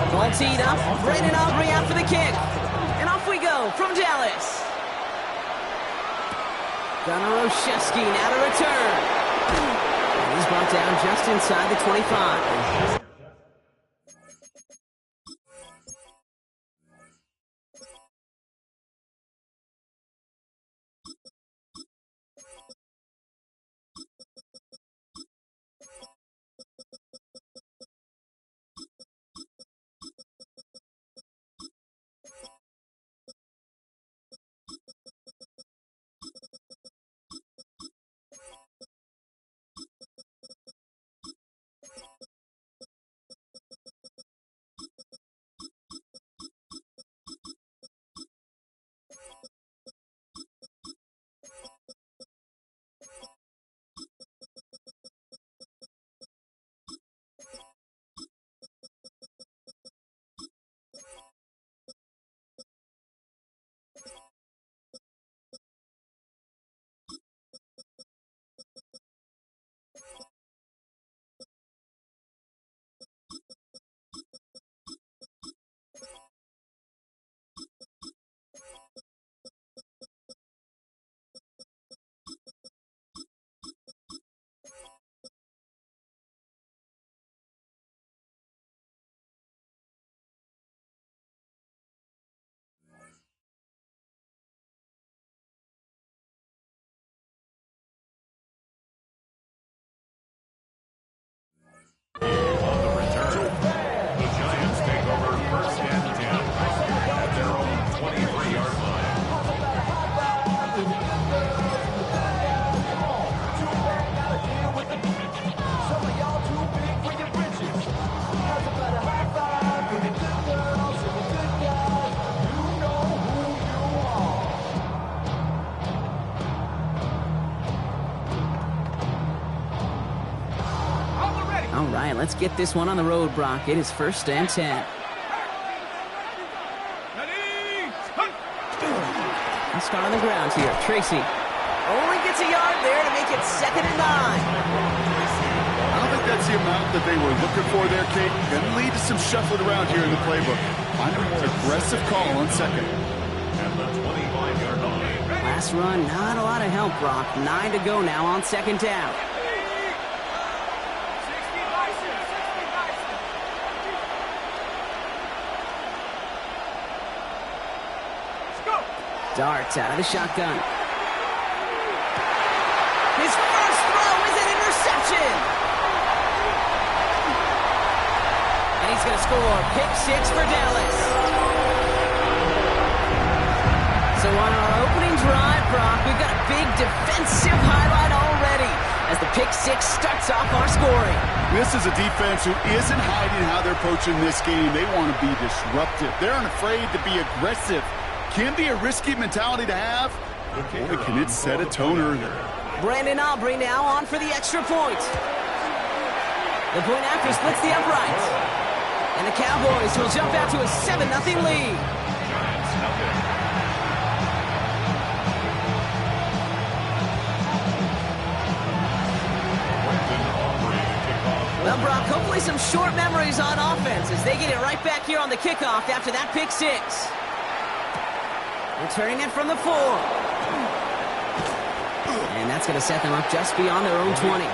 Ball teed up, Brandon Aubrey out for the kick. And off we go from Dallas. Gunnar Olszewski now to return. He's brought down just inside the 25. On the return, the Giants take over first and 10 at their own 23-yard line. All right, let's get this one on the road, Brock. It is first and 10. Let's start on the ground here. Tracy only gets a yard there to make it 2nd and 9. amount that they were looking for there, Kate. Going to lead to some shuffling around here in the playbook. Find a more aggressive call on second. At the 25-yard line. Last run, not a lot of help, Brock. 9 to go now on second down. Darts out of the shotgun. His first throw is an interception. And he's going to score. Pick 6 for Dallas. So on our opening drive, Brock, we've got a big defensive highlight already as the pick 6 starts off our scoring. This is a defense who isn't hiding how they're approaching this game. They want to be disruptive. They aren't afraid to be aggressive. Can be a risky mentality to have. Boy, can it set a tone early. Brandon Aubrey now on for the extra point. The point after splits the uprights. And the Cowboys will jump out to a 7-0 lead. Well, Brock, hopefully some short memories on offense as they get it right back here on the kickoff after that pick 6. Returning it from the 4. And that's going to set them up just beyond their own 20.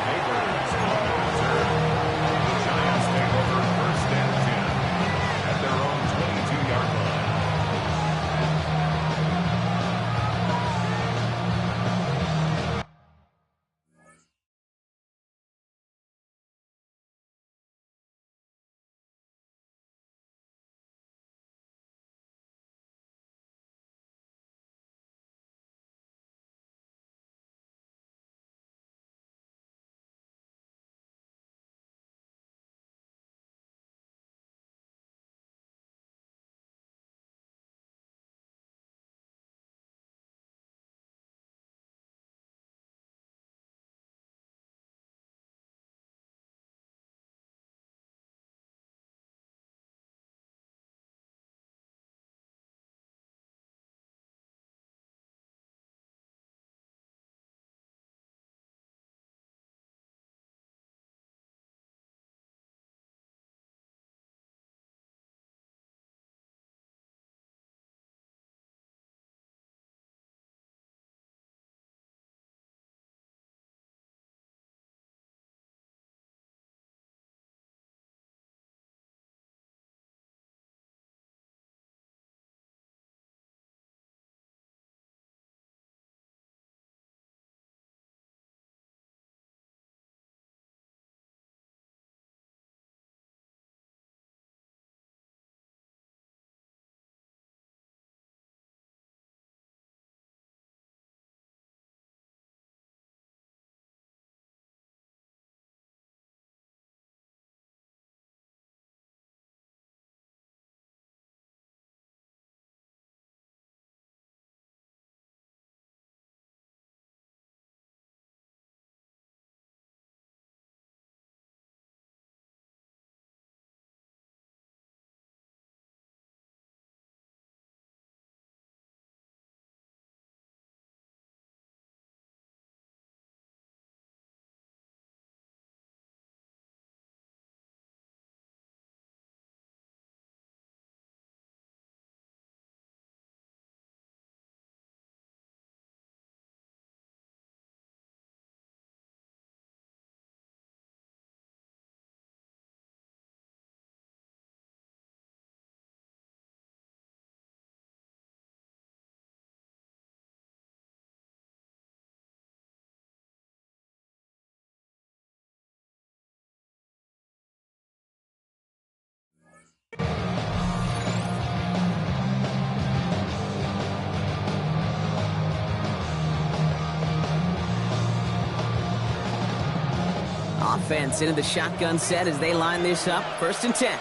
Offense into the shotgun set as they line this up. 1st and 10. 18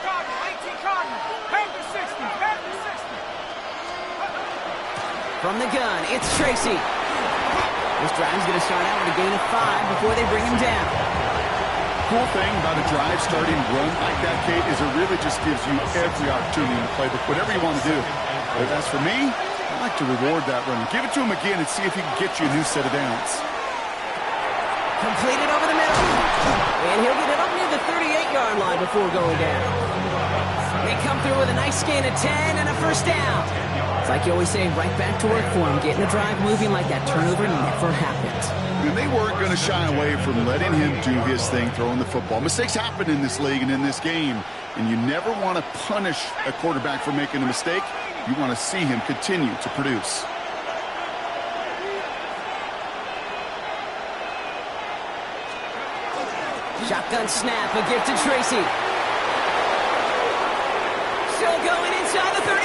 Cardinal, Panther 60, Panther 60. From the gun, it's Tracy. This drive's going to start out with a gain of 5 before they bring him down. Cool thing about a drive starting run like that, Kate, is it really just gives you every opportunity to play whatever you want to do. But as for me, I like to reward that run. Give it to him again and see if he can get you a new set of downs. Completed over the middle. And he'll before going down. They come through with a nice gain of 10 and a first down. It's like you always say, right back to work for him. Getting the drive moving like that turnover never happened. And they weren't going to shy away from letting him do his thing, throwing the football. Mistakes happen in this league and in this game, and you never want to punish a quarterback for making a mistake. You want to see him continue to produce. Shotgun snap, a gift to Tracy. Still going inside the 35.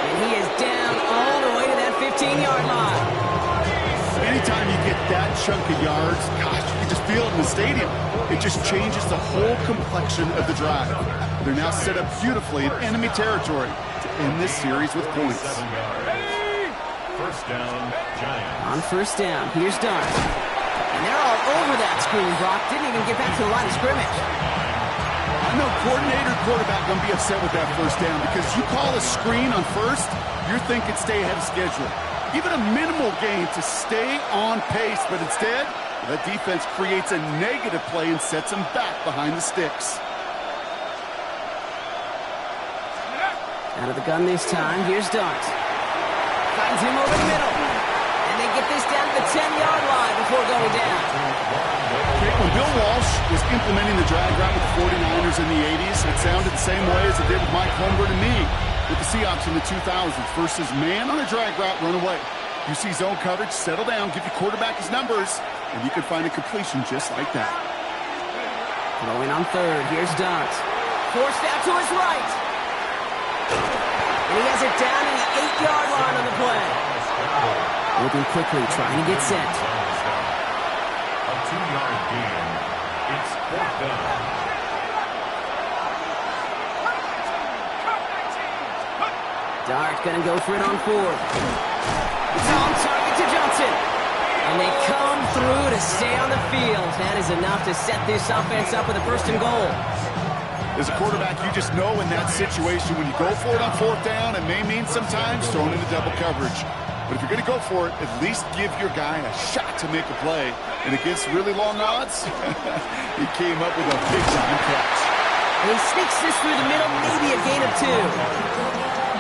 And he is down all the way to that 15-yard line. Anytime you get that chunk of yards, gosh, you can just feel it in the stadium. It just changes the whole complexion of the drive. They're now set up beautifully in enemy territory to end this series with points. First down, Giants. On first down, here's Dart. And they're all over that screen. Brock didn't even get back to the line of scrimmage. I know coordinator, quarterback going to be upset with that first down because you call a screen on first, you're thinking stay ahead of schedule. Even a minimal gain to stay on pace, but instead, that defense creates a negative play and sets them back behind the sticks. Out of the gun this time, here's Dart. Finds him over the middle. And they get this down to the 10-yard line before going down. Okay, when Bill Walsh was implementing the drag route with the 49ers in the 80s, it sounded the same way as it did with Mike Holmgren and me with the Seahawks in the 2000s versus man on a drag route, run away. You see zone coverage, settle down, give your quarterback his numbers, and you can find a completion just like that. Throwing on third, here's Dart. Forced out to his right. And he has it down in the 8-yard line on the play. Moving quickly, trying to get set. A 2-yard gain. It's fourth down. Dart gonna go for it on fourth. It's on target to Johnson. And they come through to stay on the field. That is enough to set this offense up with a first and goal. As a quarterback, you just know in that situation when you go for it on fourth down, it may mean sometimes throwing into double coverage. But if you're going to go for it, at least give your guy a shot to make a play. And against really long odds, he came up with a big-time catch. And he sneaks this through the middle, maybe a gain of 2.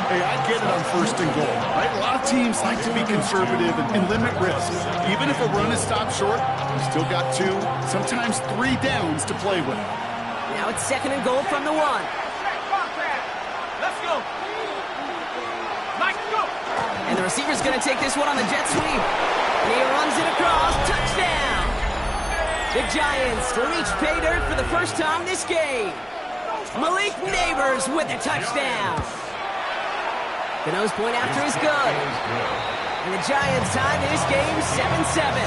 Hey, I get it on first and goal, right? A lot of teams like to be conservative and limit risk. Even if a run is stopped short, you still got 2, sometimes 3 downs to play with. Now it's second and goal from the 1. Let's go. Mike, go. And the receiver's going to take this one on the jet sweep. And he runs it across. Touchdown. The Giants reach pay dirt for the first time this game. Malik Neighbors with a touchdown. The nose point after is good. And the Giants tie this game 7-7.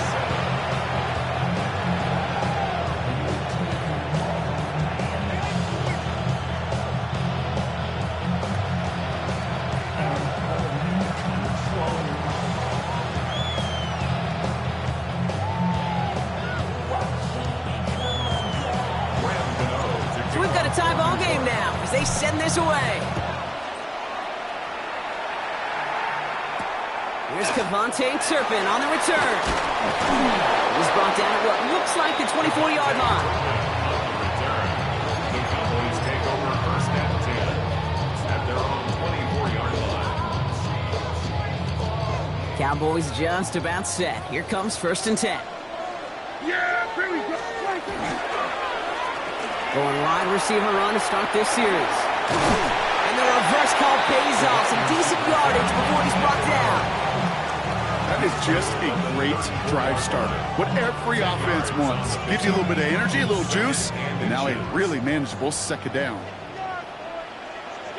So we've got a tie ball game now as they send this away. Here's Kevontae Turpin on the return. He's brought down at what looks like the 24-yard line. The Cowboys take over first and 10 at their own 24-yard line. Cowboys just about set. Here comes first and 10. Yeah, here we go. Going wide receiver run to start this series. And the reverse call pays off. Some decent yardage before he's brought down. That is just a great drive starter. What every offense wants. Gives you a little bit of energy, a little juice, and now a really manageable second down.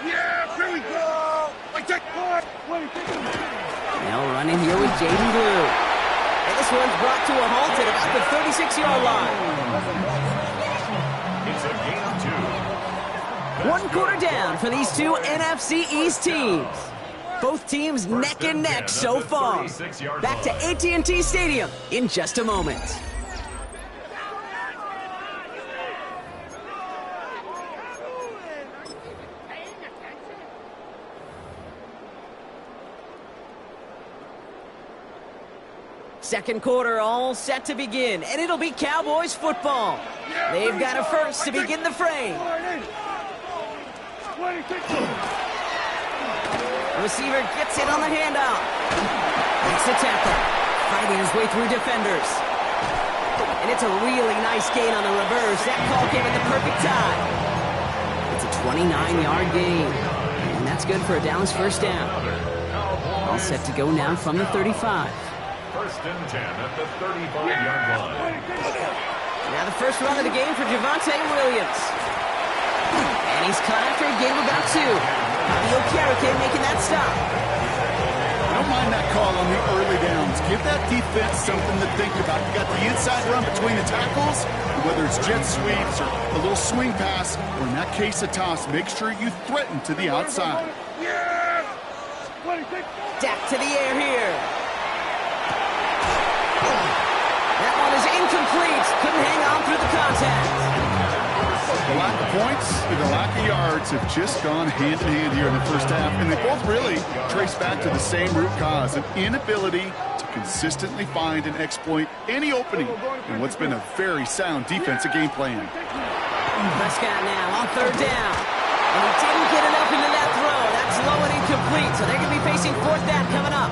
Yeah, here we go. Like that. Now running here with Jaden Blue. And this one's brought to a halt at about the 36-yard line. It's a gain of 2. One quarter down for these two NFC East teams. Both teams neck and neck so far. Back to AT&T Stadium in just a moment. Second quarter all set to begin, and it'll be Cowboys football. They've got a first to begin the frame. Receiver gets it on the handoff. Makes the tackle. Fighting his way through defenders. And it's a really nice gain on the reverse. That call came at the perfect time. It's a 29-yard gain. And that's good for a Dallas first down. All set to go now from the 35. First and 10 at the 35-yard line. Now the first run of the game for Javonte Williams. And he's caught after a gain of about 2. Bobby Okereke making that stop. I don't mind that call on the early downs. Give that defense something to think about. You got the inside run between the tackles, whether it's jet sweeps or a little swing pass, or in that case a toss, make sure you threaten to the outside. Dak to the air here. That one is incomplete. Couldn't hang on through the contact. The lack of points and the lack of yards have just gone hand in hand here in the first half, and they both really trace back to the same root cause, an inability to consistently find and exploit any opening in what's been a very sound defensive game plan. Prescott now on third down. And he didn't get enough into that throw. That's low and incomplete, so they're going to be facing fourth down coming up.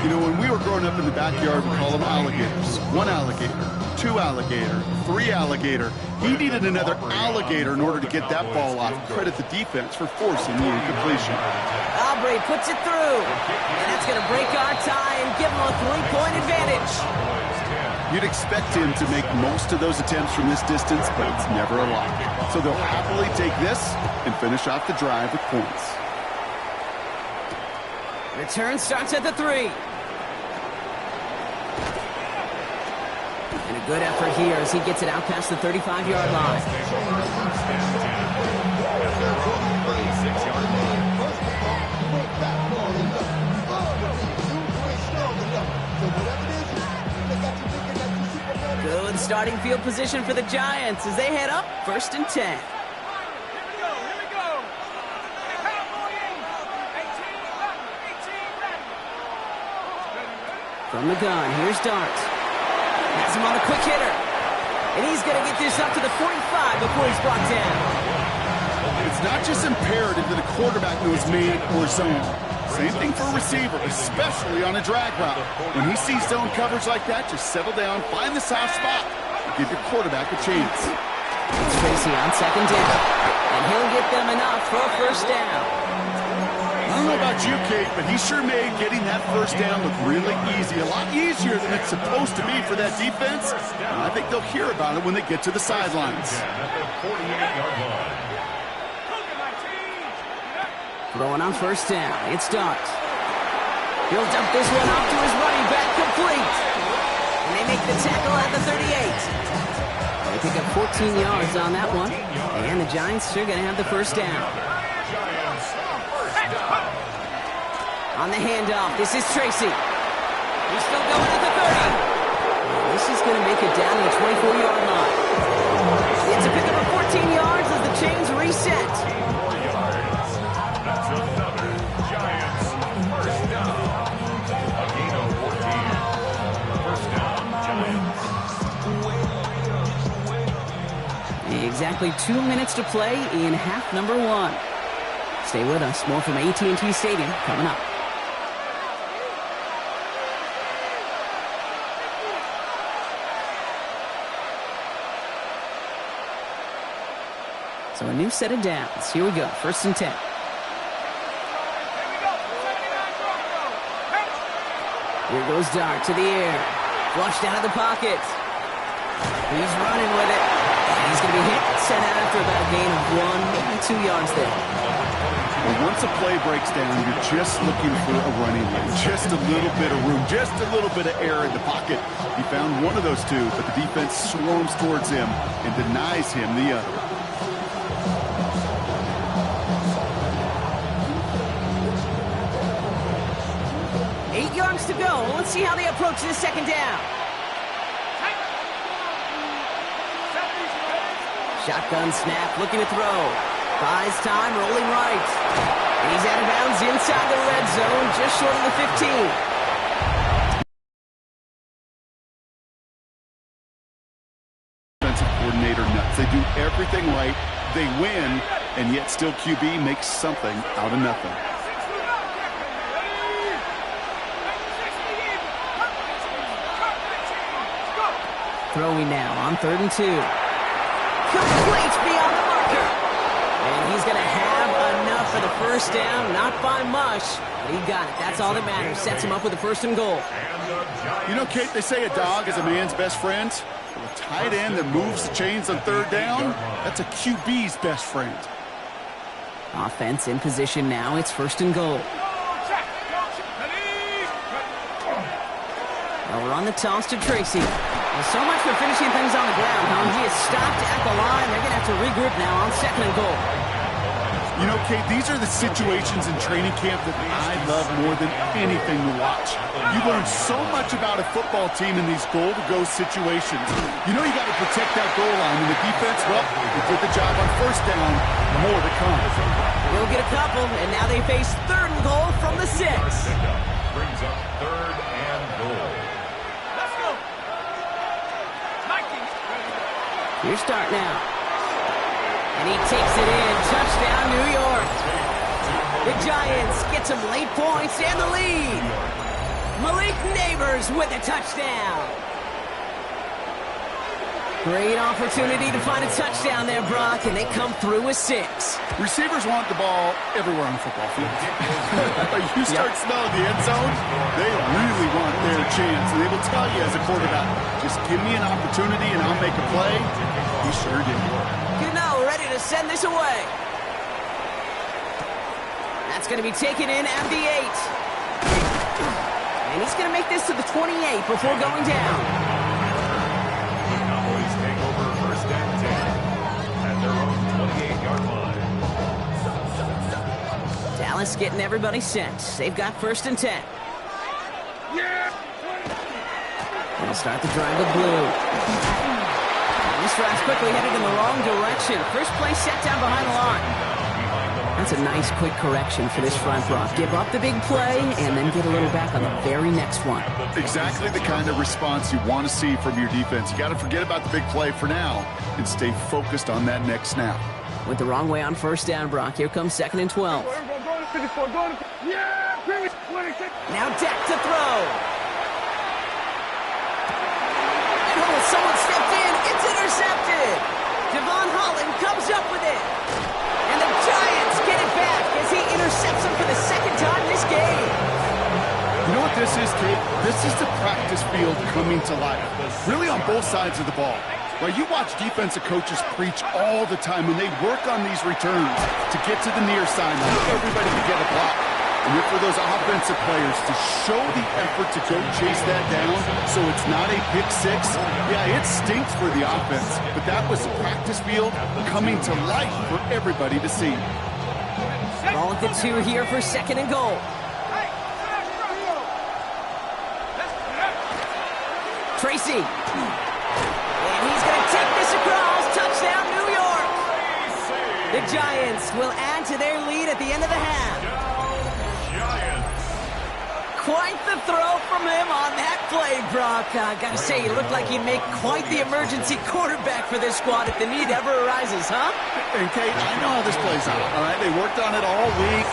You know, when we were growing up in the backyard, we call them alligators. 1 alligator, 2 alligator, 3 alligator. He needed another alligator in order to get that ball off. Credit the defense for forcing the incompletion. Aubrey puts it through. And that's going to break our tie and give him a 3-point advantage. You'd expect him to make most of those attempts from this distance, but it's never a lot. So they'll happily take this and finish off the drive with points. Return starts at the 3. And a good effort here as he gets it out past the 35-yard line. Good starting field position for the Giants as they head up first and 10. From the gun, here's Dart. Has him on a quick hitter. And he's going to get this up to the 45 before he's brought down. It's not just imperative that a quarterback knows man or zone. Same thing for a receiver, especially on a drag route. When he sees zone coverage like that, just settle down, find the soft spot, and give your quarterback a chance. It's Tracy on second down. And he'll get them enough for a first down. I don't know about you, Kate, but he sure made getting that first down look really easy. A lot easier than it's supposed to be for that defense. And I think they'll hear about it when they get to the sidelines. Throwing on first down, it's Dart. He'll dump this one off to his running back, complete. And they make the tackle at the 38. They pick up 14 yards on that one. And the Giants are going to have the first down. On the handoff, this is Tracy. He's still going at the 30. This is going to make it down to the 24-yard line. It's a pickup of 14 yards as the chains reset. That's another Giants first down. A gain of 14. First down, Giants. Exactly 2 minutes to play in half number 1. Stay with us. More from AT&T Stadium coming up. So a new set of downs. Here we go. First and 10. Here goes Dart to the air. Flushed out of the pocket. He's running with it. And he's going to be hit. Sent out after about a gain of 1, maybe 2 yards there. Well, once a play breaks down, you're just looking for a running lane. Just a little bit of room. Just a little bit of air in the pocket. He found one of those two, but the defense swarms towards him and denies him the other. To go. Let's see how they approach this second down. Shotgun snap, looking to throw. Buys time, rolling right. And he's out of bounds inside the red zone, just short of the 15. coordinator nuts. They do everything right. They win, and yet still QB makes something out of nothing. Throwing now on 3rd and 2. Complete beyond the marker. And he's going to have enough for the first down. Not by much, but he got it. That's all that matters. Sets him up with a 1st and goal. You know, Kate, they say a dog is a man's best friend. Well, a tight end that moves the chains on 3rd down, that's a QB's best friend. Offense in position now. It's 1st and goal. Well, we're on the toss to Tracy. Well, so much for finishing things on the ground, huh? He is stopped at the line. They're going to have to regroup now on 2nd and goal. You know, Kate, these are the situations in training camp that I love more than anything to watch. You learn so much about a football team in these goal-to-go situations. You know you got to protect that goal line. And the defense, well, they did the job on 1st down. More to come. We'll get a couple, and now they face 3rd and goal from the 6. Brings up 3rd and goal. Here's start now. And he takes it in. Touchdown, New York. The Giants get some late points and the lead. Malik Neighbors with a touchdown. Great opportunity to find a touchdown there, Brock, and they come through with 6. Receivers want the ball everywhere on the football field. You start smelling the end zone, they really want their chance. And they will tell you as a quarterback, just give me an opportunity and I'll make a play. He sure did. Cano ready to send this away. That's going to be taken in at the 8. And he's going to make this to the 28 before going down. Cowboys take over 1st and 10 at their own 28-yard line. Dallas getting everybody set. They've got 1st and 10. They'll start the drive with blue. This drive's quickly headed in the wrong direction. First play set down behind the line. That's a nice quick correction for this front, Brock. Give up the big play and then get a little back on the very next one. Exactly the kind of response you want to see from your defense. You got to forget about the big play for now and stay focused on that next snap. Went the wrong way on 1st down, Brock. Here comes 2nd and 12. Now Dak to throw. And someone stepped in. It's intercepted. Devon Holland comes up with it. And the Giants get it back as he intercepts him for the 2nd time this game. You know what this is, Kate? This is the practice field coming to life. Really on both sides of the ball. Right, you watch defensive coaches preach all the time when they work on these returns to get to the near sideline, everybody to get a block. And for those offensive players to show the effort to go chase that down so it's not a pick 6, yeah, it stinks for the offense. But that was the practice field coming to life for everybody to see. Ball at the 2 here for 2nd and goal. Tracy. And he's going to take this across. Touchdown, New York. The Giants will add to their lead at the end of the half. Quite the throw from him on that play, Brock. Gotta say, he looked like he'd make quite the emergency quarterback for this squad if the need ever arises, huh? And Kate, I know how this plays out, all right? They worked on it all week.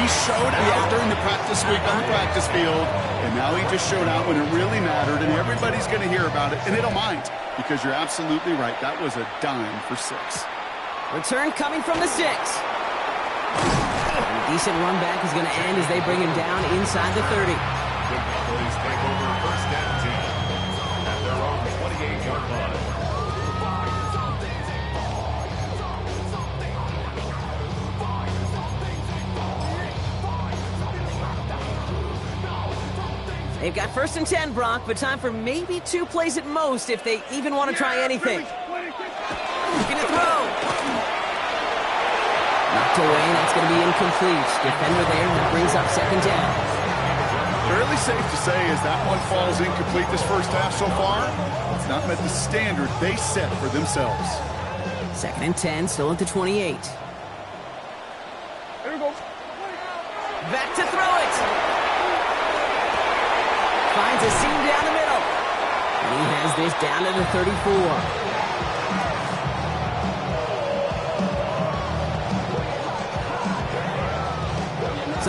He showed out during the practice week on the practice field, and now he just showed out when it really mattered, and everybody's going to hear about it, and they don't mind, because you're absolutely right. That was a dime for 6. Return coming from the 6. A decent run back is going to end as they bring him down inside the 30. The Cowboys take over 1st and 10 at their own 28-yard line. They've got 1st and 10, Brock, but time for maybe 2 plays at most if they even want to try anything. Looking to throw. Knocked away, and that's going to be incomplete. Defender there, that brings up 2nd down. Fairly safe to say as that one falls incomplete this first half so far, it's not met the standard they set for themselves. 2nd and 10, still at the 28. Back to throw it. Finds a seam down the middle. And he has this down to the 34.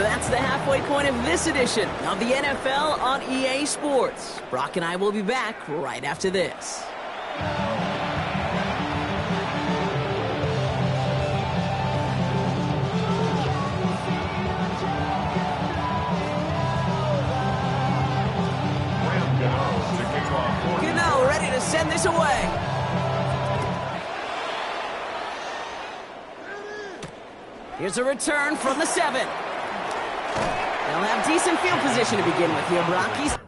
So that's the halfway point of this edition of the NFL on EA Sports. Brock and I will be back right after this. Gano ready to send this away. Here's a return from the 7. They'll have decent field position to begin with here, Brockies.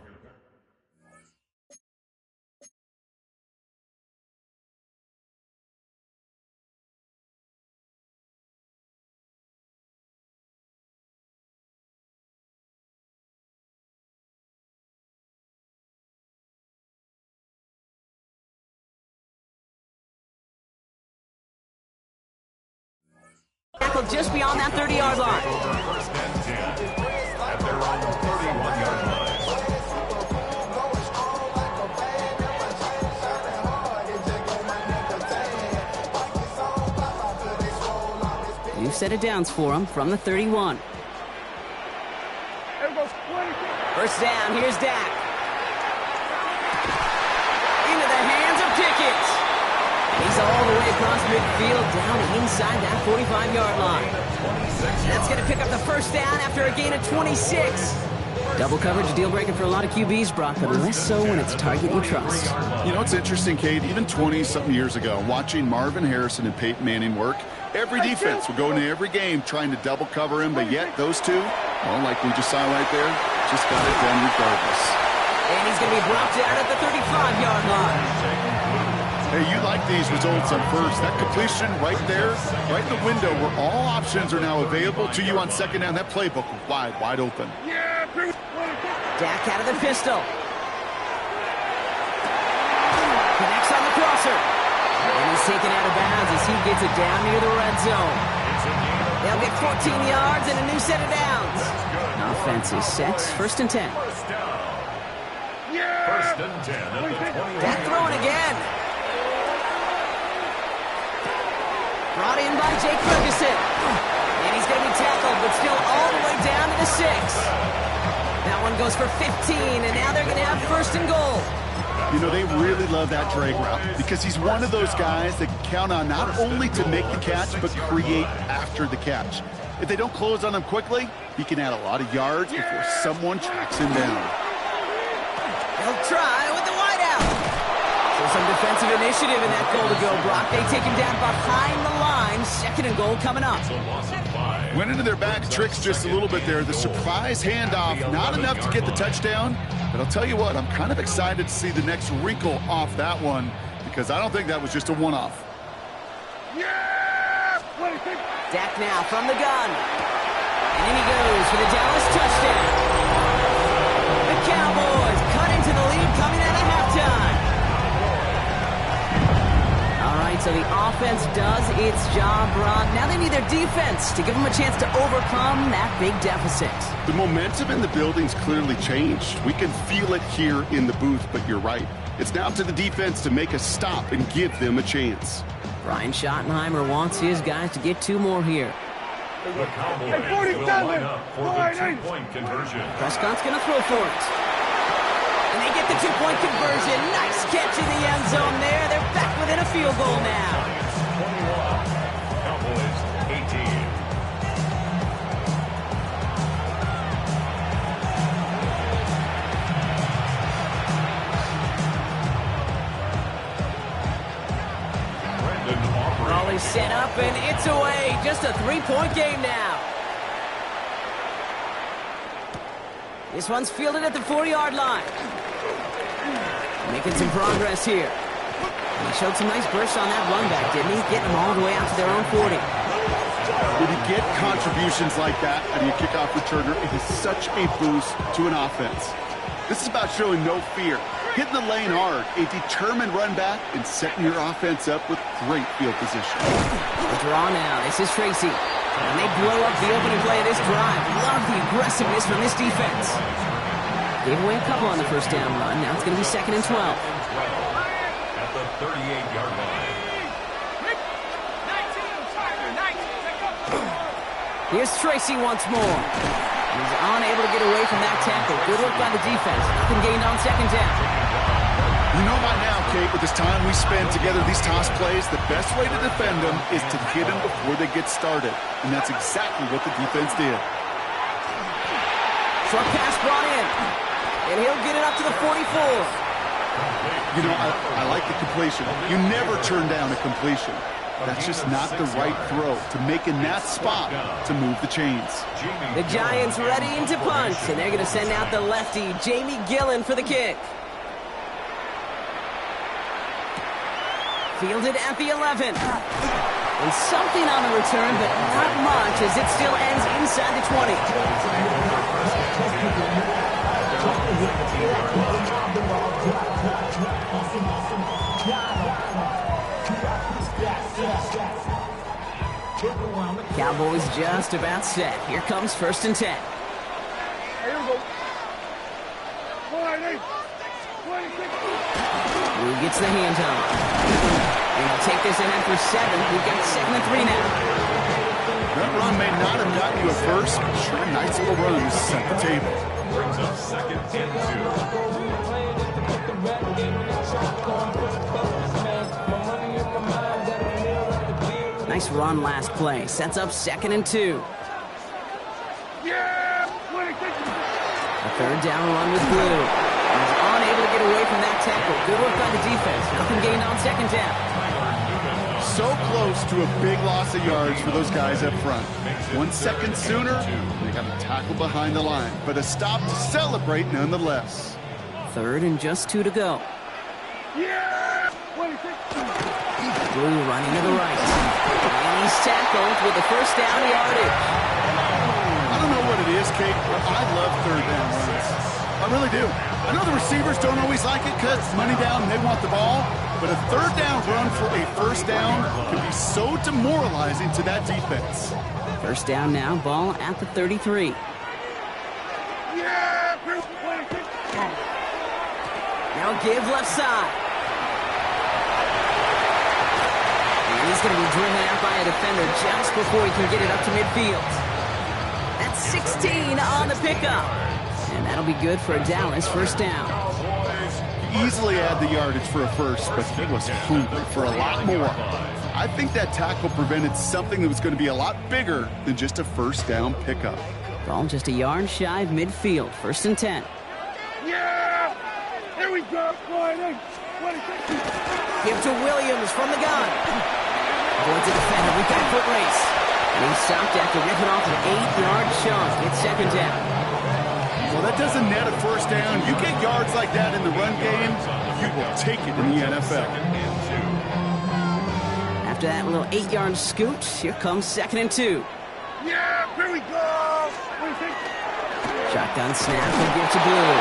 Tackle just beyond that 30-yard line. First and 10 at their own 31-yard line. New set of downs for him from the 31. First down, here's Dak. Into the hands of Pickett. He's all the way across midfield, down inside that 45-yard line. That's going to pick up the first down after a gain of 26. Double coverage, deal breaker for a lot of QBs, Brock, but less so when it's a target you trust. You know, it's interesting, Kate, even 20-something years ago, watching Marvin Harrison and Peyton Manning work, every defense would go into every game trying to double cover him, but yet those two, well, like we just saw right there, just got it done regardless. And he's going to be brought down at the 35-yard line. Hey, you like these results on first. That completion right there, right in the window where all options are now available to you on second down. That playbook wide open. Dak out of the pistol. Connects on the crosser. And he's taken out of bounds as he gets it down near the red zone. They'll get 14 yards and a new set of downs. Offense is set. First and 10. First and 10 at the 20. Dak throwing again. Brought in by Jake Ferguson. And he's going to be tackled, but still all the way down to the 6. That one goes for 15, and now they're going to have first and goal. You know, they really love that drag route because he's one of those guys that can count on not only to make the catch, but create after the catch. If they don't close on him quickly, he can add a lot of yards before someone tracks him down. They'll try with the wideout. So some defensive initiative in that goal to go, Brock. They take him down behind the line. Second and goal coming up. Went into their back tricks just a little bit there. The surprise handoff, not enough to get the touchdown. But I'll tell you what, I'm kind of excited to see the next wrinkle off that one because I don't think that was just a one-off. Dak now from the gun. And in he goes for the Dallas touchdown. The Cowboys cut into the lead coming out of halftime. All right, so the offense does its job, Ron. Now they need their defense to give them a chance to overcome that big deficit. The momentum in the building's clearly changed. We can feel it here in the booth, but you're right. It's now up to the defense to make a stop and give them a chance. Brian Schottenheimer wants his guys to get 2 more here. The Cowboys will line up for the 2-point conversion. Prescott's going to throw for it. And they get the 2-point conversion. Nice catch in the end zone there. They're back within a field goal now. Giants 21, Cowboys 18. Raleigh set up and it's away. Just a 3-point game now. This one's fielded at the 4-yard line. Making some progress here. He showed some nice bursts on that run back, didn't he? Getting them all the way out to their own 40. When you get contributions like that out of your kickoff returner, it is such a boost to an offense. This is about showing no fear, hitting the lane hard, a determined run back, and setting your offense up with great field position. The draw now. This is Tracy. And they blow up the opening play of this drive. Love the aggressiveness from this defense. Gave away a couple on the first down run. Now it's going to be 2nd and 12. At the 38-yard line. Here's Tracy once more. He's unable to get away from that tackle. Good work by the defense. Nothing gained on second down. You know by now, Kate, with this time we spend together, these toss plays, the best way to defend them is to hit them before they get started. And that's exactly what the defense did. Short pass brought in. And he'll get it up to the 44. You know, I like the completion. You never turn down a completion. That's just not the right throw to make in that spot to move the chains. The Giants ready to punt, and they're going to send out the lefty, Jamie Gillen, for the kick. Fielded at the 11. And something on the return, but not much, as it still ends inside the 20. Cowboys just about set. Here comes 1st and 10. Here we go. 26. Who gets the hand on? And they'll take this ahead for 7. We've got 2nd and 3 now. That run may not have gotten you a first, but sure, nice little run to set the table. Brings up 2nd and 2. Nice run last play. Sets up 2nd and 2. Yeah! 26. A 3rd down run with Blue. He's unable to get away from that tackle. Good work by the defense. Nothing gained on 2nd down. So close to a big loss of yards for those guys up front. 1 second sooner, they got a tackle behind the line, but a stop to celebrate nonetheless. 3rd and just 2 to go. Yeah! 26. Blue running to the right. And he's tackled with the 1st down yardage. I don't know what it is, Kate, but I love 3rd down runs. I really do. I know the receivers don't always like it because money down and they want the ball, but a 3rd down run for a 1st down can be so demoralizing to that defense. 1st down now, ball at the 33. Yeah! 26. Now give left side. And he's going to be driven out by a defender just before he can get it up to midfield. That's 16 on the pickup. And that'll be good for a Dallas 1st down. Easily add the yardage for a first, but he was hungry for a lot more. I think that tackle prevented something that was going to be a lot bigger than just a 1st down pickup. Ball just a yard shy of midfield. 1st and 10. Yeah! Here we go. 26. Give to Williams from the gun. Avoids a defender with that foot race. And he's stopped after ripping off an 8-yard chunk. It's 2nd down. Well, that doesn't net a 1st down. You get yards like that in the run game, you will take it in the NFL. After that little 8-yard scoot, here comes 2nd and 2. Yeah! Here we go. 26. Shotgun snap and give to Blue.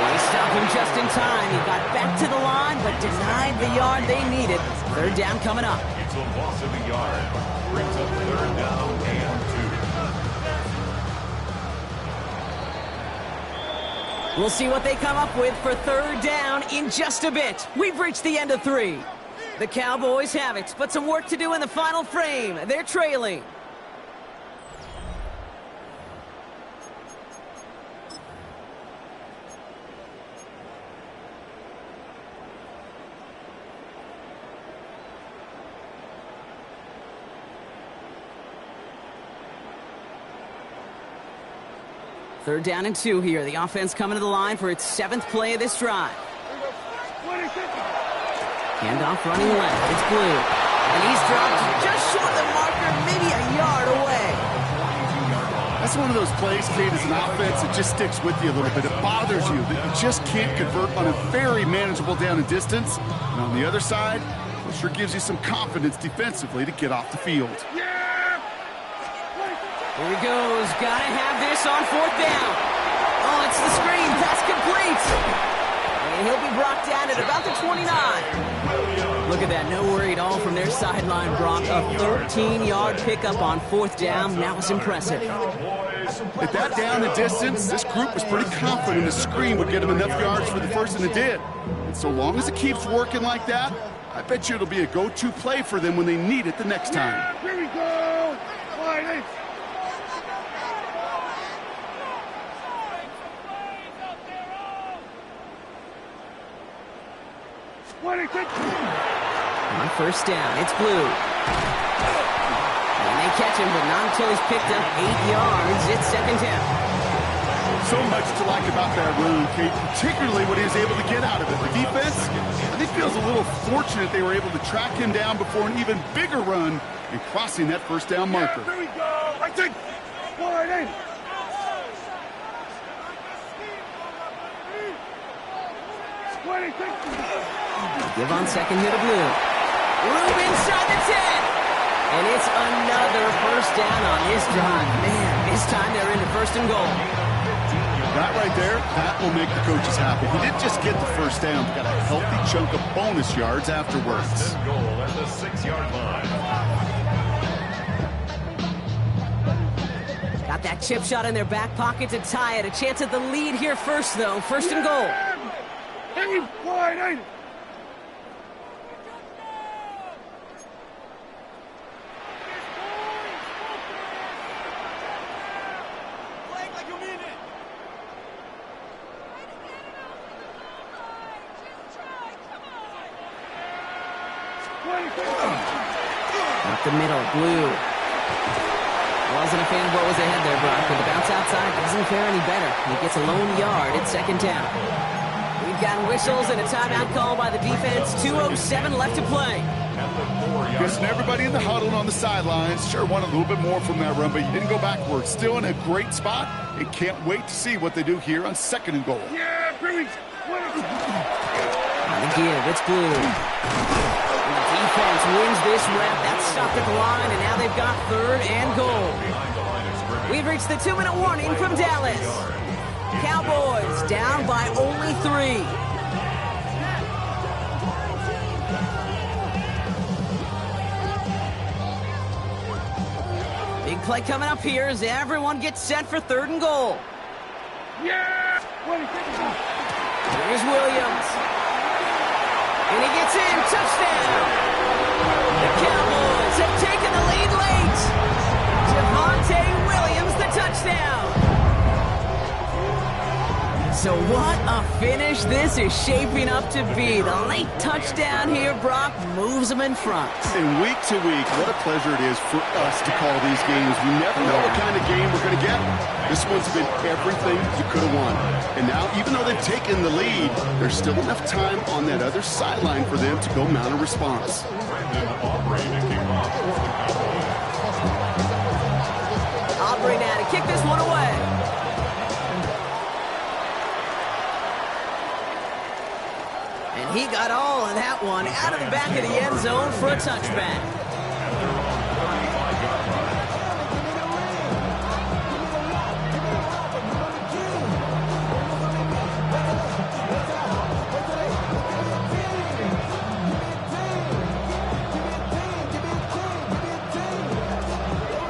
They stop him just in time. He got back to the line, but denied the yard they needed. 3rd down coming up. It's a loss of a yard. Brings up 3rd down and 2. We'll see what they come up with for 3rd down in just a bit. We've reached the end of 3. The Cowboys have it, but some work to do in the final frame. They're trailing. Third down and 2 here. The offense coming to the line for its 7th play of this drive. Handoff running left. It's Blue. And he's dropped just short of the marker, maybe a yard away. That's one of those plays, Kate, as an offense, it just sticks with you a little bit. It bothers you that you just can't convert on a very manageable down and distance. And on the other side, it sure gives you some confidence defensively to get off the field. Here he goes. Gotta have this on 4th down. Oh, it's the screen. Pass complete. And he'll be brought down at about the 29. Look at that. No worry at all from their sideline, Brock. A 13-yard pickup on 4th down. That was impressive. At that down and distance, this group was pretty confident the screen would get them enough yards for the first, and it did. And so long as it keeps working like that, I bet you it'll be a go-to play for them when they need it the next time. Here we go. 5-8. On first down, it's Blue. And they catch him, but not until he's picked up 8 yards. It's second down. So much to like about that run, Kate, particularly what he was able to get out of it. The defense, I think, feels a little fortunate they were able to track him down before an even bigger run and crossing that first down marker. Here we go. I think. Wide in. Give on second here to Blue. Blue inside the 10. And it's another first down on this drive. Man, this time they're into first and goal. That right there, that will make the coaches happy. He didn't just get the first down, he got a healthy chunk of bonus yards afterwards. First and goal at the 6-yard line. Got that chip shot in their back pocket to tie it. A chance at the lead here first, though. First and goal. Hey, wide in. Up the middle, Blue. Wasn't a fan of what was ahead there, Brock, but the bounce outside doesn't fare any better. He gets a lone yard at second down. We've got whistles and a timeout call by the defense. 2:07 left to play. Guessing everybody in the huddle on the sidelines sure wanted a little bit more from that run, but you didn't go backwards. Still in a great spot and can't wait to see what they do here on second and goal. Yeah, Billy. On the give, it's Blue. Defense wins this rep. That's stopped at the line, and now they've got third and goal. We've reached the 2-minute warning from Dallas. Cowboys down by only 3. Big play coming up here as everyone gets set for third and goal. Yeah! Here's Williams. And he gets in. Touchdown! The Cowboys have taken the lead late. Javonte Williams, the touchdown. So what a finish this is shaping up to be. The late touchdown here, Brock, moves them in front. And week to week, what a pleasure it is for us to call these games. We never know what kind of game we're going to get. This one's been everything you could have won. And now, even though they've taken the lead, there's still enough time on that other sideline for them to go mount a response. Aubrey now to kick this one away. And he got all of that one out of the back of the end zone for a touchback.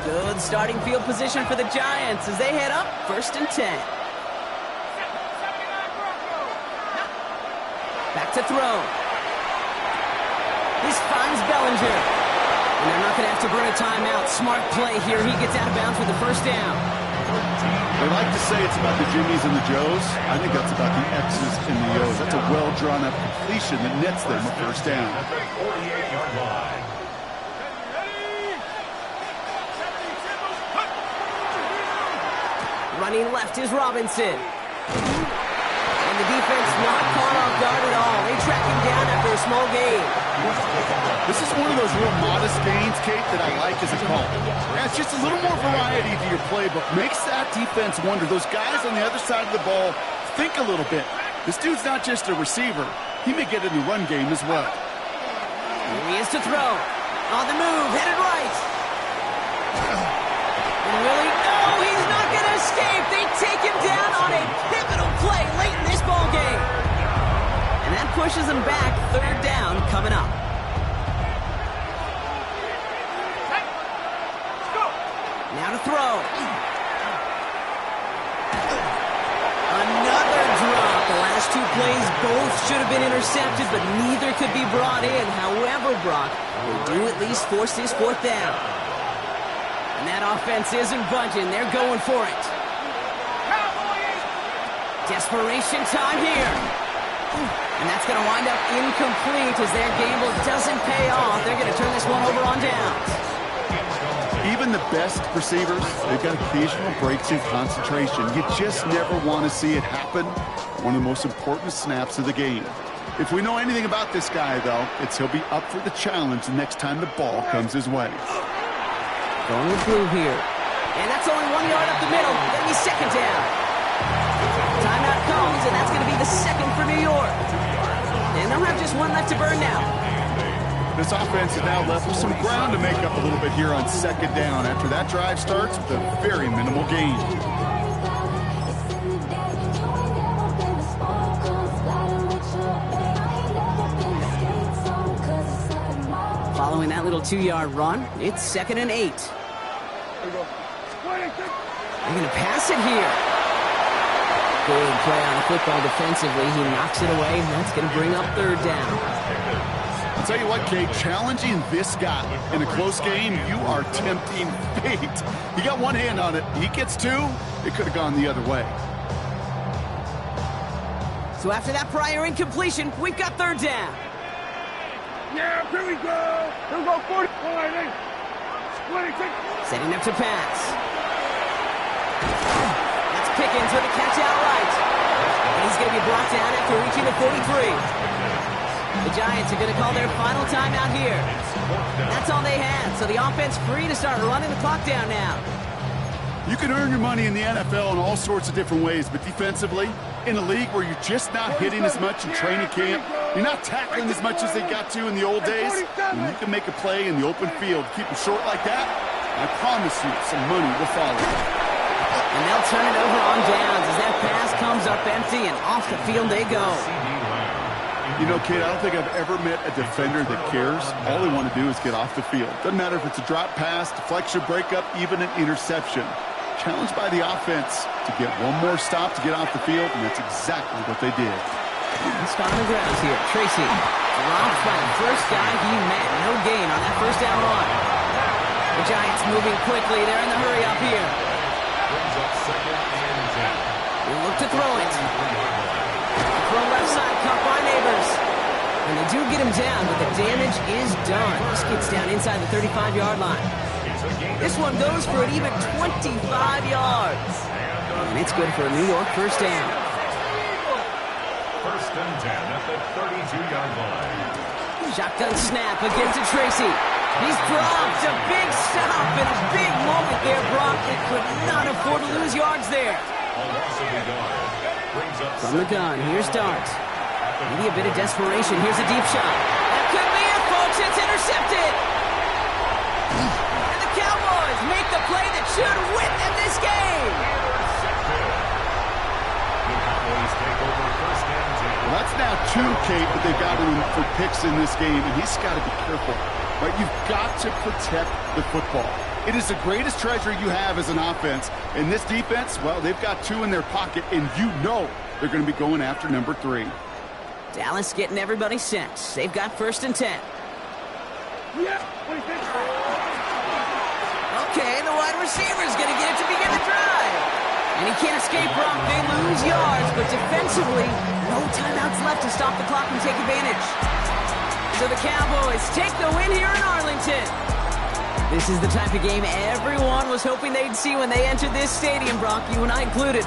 Good starting field position for the Giants as they head up first and 10. Back to throw. This finds Bellinger. And they're not going to have to burn a timeout. Smart play here. He gets out of bounds for the first down. They like to say it's about the Jimmies and the Joes. I think that's about the X's and the O's. That's a well-drawn-up completion that nets them a first down. At the 48-yard line. Running left is Robinson. And the defense not caught off guard at all. They track him down after a small gain. This is one of those real modest gains, Kate, that I like as a call. Adds just a little more variety to your playbook. Makes that defense wonder. Those guys on the other side of the ball think a little bit. This dude's not just a receiver. He may get in the run game as well. Here he is to throw. On the move, headed right. And really, no, he's not going to escape. They take him down on a pivotal play late in this ball game. And that pushes him back. Third down coming up. Now to throw. Another drop. The last two plays both should have been intercepted, but neither could be brought in. However, Brock, they do at least force this fourth down. And that offense isn't budging. They're going for it. Desperation time here. And that's going to wind up incomplete as their gamble doesn't pay off. They're going to turn this one over on downs. Even the best receivers, they've got occasional breaks in concentration. You just never want to see it happen. One of the most important snaps of the game. If we know anything about this guy, though, it's he'll be up for the challenge the next time the ball comes his way. Going with blue here. And that's only 1 yard up the middle. Going to be second down. Timeout comes, and that's going to be the second for New York. And they'll have just one left to burn now. This offense is now left with some ground to make up a little bit here on second down after that drive starts with a very minimal gain. Following that little 2-yard run, it's 2nd and 8. They're going to pass it here. Good play on the football defensively. He knocks it away, and that's going to bring up 3rd down. I'll tell you what, Kate, challenging this guy in a close game, you are tempting fate. He got one hand on it. He gets two. It could have gone the other way. So after that prior incompletion, we've got 3rd down. Yeah, here we go. Here we go, 40. 26. Setting up to pass. That's Pickens with a catch outright. And he's going to be brought down after reaching the 43. The Giants are going to call their final timeout here. That's all they had, so the offense free to start running the clock down now. You can earn your money in the NFL in all sorts of different ways, but defensively, in a league where you're just not hitting as much in training camp, you're not tackling as much as they got to in the old days, when you can make a play in the open field, keep them short like that, I promise you some money will follow. And they'll turn it over on downs as that pass comes up empty, and off the field they go. You know, kid, I don't think I've ever met a defender that cares. All they want to do is get off the field. Doesn't matter if it's a drop pass, deflection, breakup, even an interception. Challenged by the offense to get one more stop to get off the field, and that's exactly what they did. Let's start on the ground here. Tracy dropped by the first guy he met. No gain on that 1st down run. The Giants moving quickly. They're in the hurry up here. We'll look to throw it. Throw left side, cut by Neighbors. And they do get him down, but the damage is done. This gets down inside the 35-yard line. This one goes for an even 25 yards. And it's good for a New York 1st down. 1st and 10 at the 32-yard line. Shotgun snap again to Tracy. He's dropped a big stop and a big moment there, Brock. They could not afford to lose yards there. From the gun, here's Dart. Maybe a bit of desperation. Here's a deep shot. That could be it, folks. It's intercepted. And the Cowboys make the play that should win them this game. Well, that's now 2, Kate, but they've got him for picks in this game, and he's got to be careful. Right? You've got to protect the football. It is the greatest treasure you have as an offense. And this defense, well, they've got 2 in their pocket, and you know they're going to be going after number 3. Dallas getting everybody set. They've got 1st and 10. Yeah, Okay, the wide receiver's going to get it to begin the drive. And he can't escape, Brock. They lose yards, but defensively, no timeouts left to stop the clock and take advantage. So the Cowboys take the win here in Arlington. This is the type of game everyone was hoping they'd see when they entered this stadium, Brock, you and I included.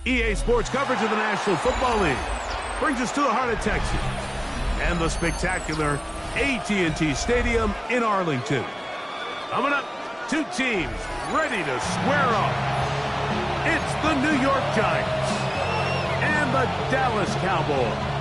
EA Sports coverage of the National Football League brings us to the heart of Texas and the spectacular AT&T Stadium in Arlington. Coming up, two teams ready to square off. It's the New York Giants and the Dallas Cowboys.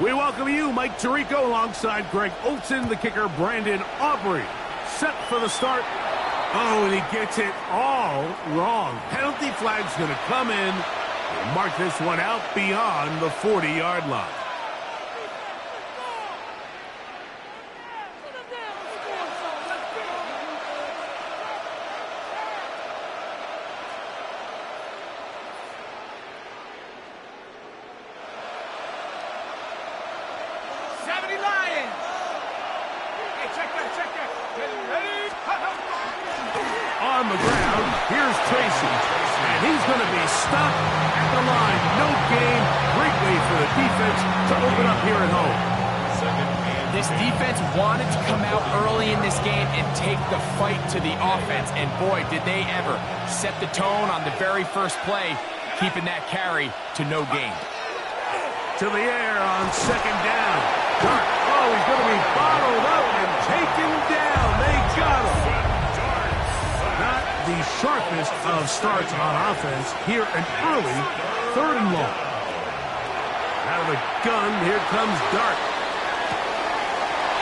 We welcome you, Mike Tirico, alongside Greg Olsen, the kicker, Brandon Aubrey. Set for the start. Oh, and he gets it all wrong. Penalty flag's going to come in and mark this one out beyond the 40-yard line. On the ground, here's Tracy, and he's going to be stopped at the line. No gain. Great way for the defense to open up here at home. This defense wanted to come out early in this game and take the fight to the offense, and boy, did they ever set the tone on the very first play, keeping that carry to no gain. To the air on second down. Dart, oh, he's going to be bottled up and taken down. They got him. Not the sharpest of starts on offense here, an early 3rd and long. Out of the gun, here comes Dart.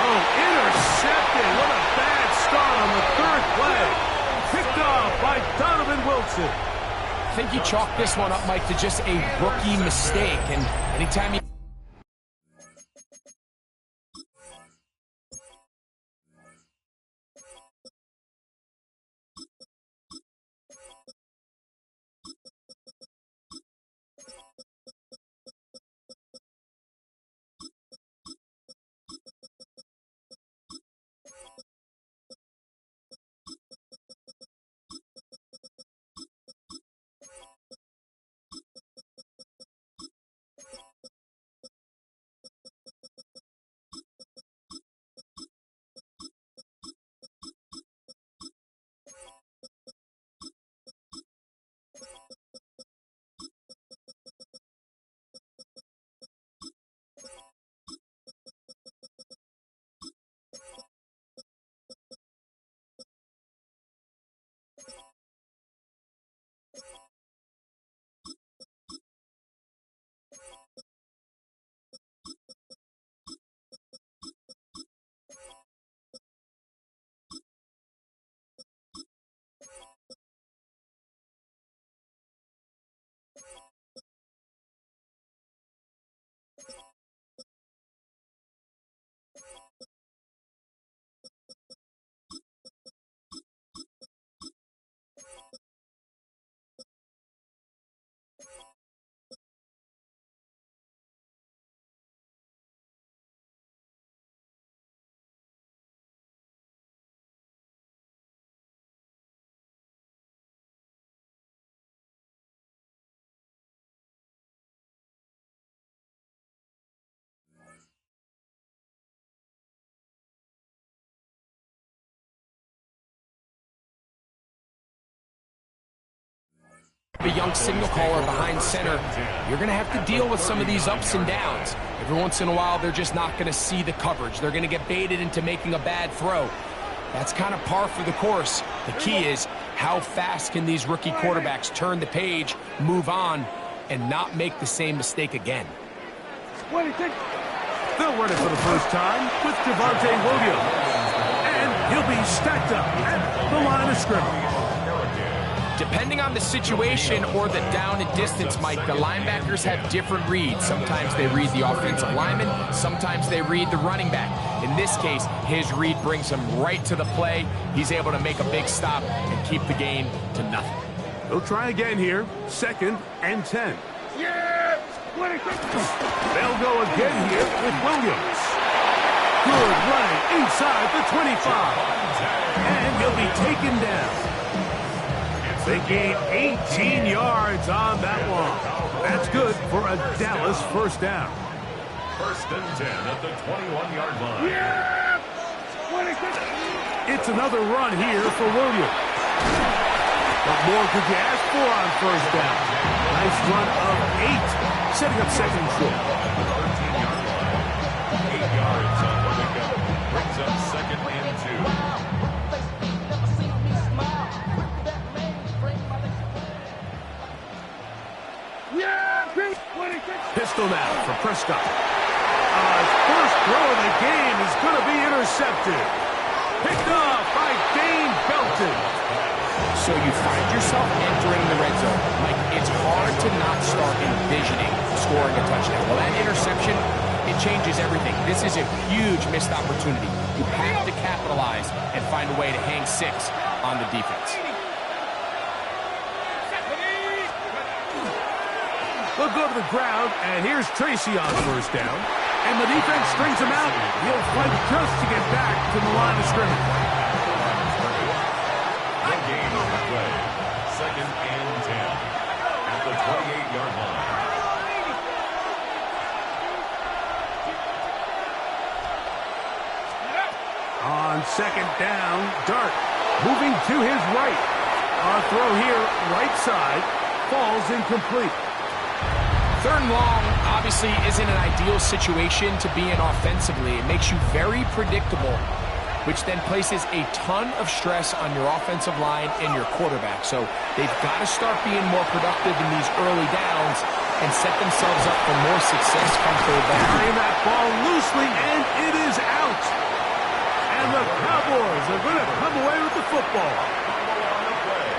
Oh, intercepted. What a bad start on the 3rd play. Picked off by Donovan Wilson. I think you chalk this one up, Mike, to just a rookie mistake, and anytime you a young signal caller behind center, you're going to have to deal with some of these ups and downs. Every once in a while, they're just not going to see the coverage. They're going to get baited into making a bad throw. That's kind of par for the course. The key is how fast can these rookie quarterbacks turn the page, move on, and not make the same mistake again. They'll run it for the first time with Javonte Williams. And he'll be stacked up at the line of scrimmage. Depending on the situation or the down and distance, Mike, the linebackers have different reads. Sometimes they read the offensive lineman, sometimes they read the running back. In this case, his read brings him right to the play. He's able to make a big stop and keep the gain to nothing. They'll try again here. 2nd and 10. They'll go again here with Williams. Good running inside the 25. And he'll be taken down. They gain 18 yards on that one. That's good for a Dallas first down. 1st and 10 at the 21-yard line. It's another run here for Williams. What more could you ask for on first down? Nice run of 8, setting up 2nd and short. 13-yard line. 8 yards on the pickup. Brings up 2nd and 2. Pistol now for Prescott. First throw of the game is going to be intercepted. Picked off by Dane Belton. So you find yourself entering the red zone. Like, it's hard to not start envisioning scoring a touchdown. Well, that interception, it changes everything. This is a huge missed opportunity. You have to capitalize and find a way to hang 6 on the defense. They'll go to the ground, and here's Tracy on first down. And the defense strings him out. He'll fight just to get back to the line of scrimmage. The game on the play. 2nd and 10 at the 28-yard line. On 2nd down, Dart moving to his right. A throw here, right side, falls incomplete. 3rd and long obviously isn't an ideal situation to be in offensively. It makes you very predictable, which then places a ton of stress on your offensive line and your quarterback. So they've got to start being more productive in these early downs and set themselves up for more success come 3rd down. Carrying that ball loosely, and it is out. And the Cowboys are going to come away with the football.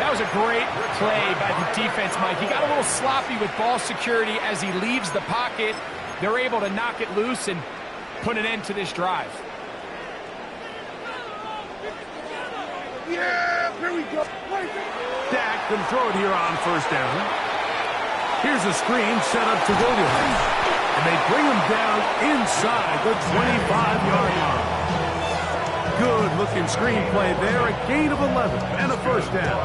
That was a great play by the defense, Mike. He got a little sloppy with ball security as he leaves the pocket. They're able to knock it loose and put an end to this drive. Yeah, here we go. Dak can throw it here on first down. Here's a screen set up to Williams. And they bring him down inside the 25-yard line. Good-looking screen play there. A gain of 11 and a first down.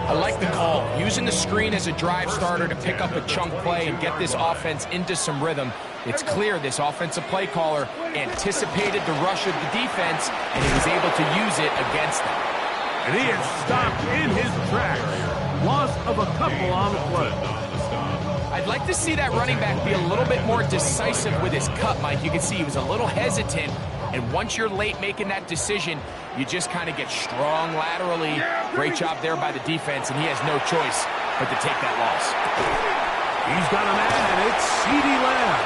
I like the call. Using the screen as a drive starter to pick up a chunk play and get this offense into some rhythm. It's clear this offensive play caller anticipated the rush of the defense, and he was able to use it against them. And he is stopped in his tracks. Loss of a couple on the play. I'd like to see that running back be a little bit more decisive with his cut, Mike. You can see he was a little hesitant, and once you're late making that decision, you just kind of get strong laterally. Great job there by the defense, and he has no choice but to take that loss. He's got a man, and it's CeeDee Lamb.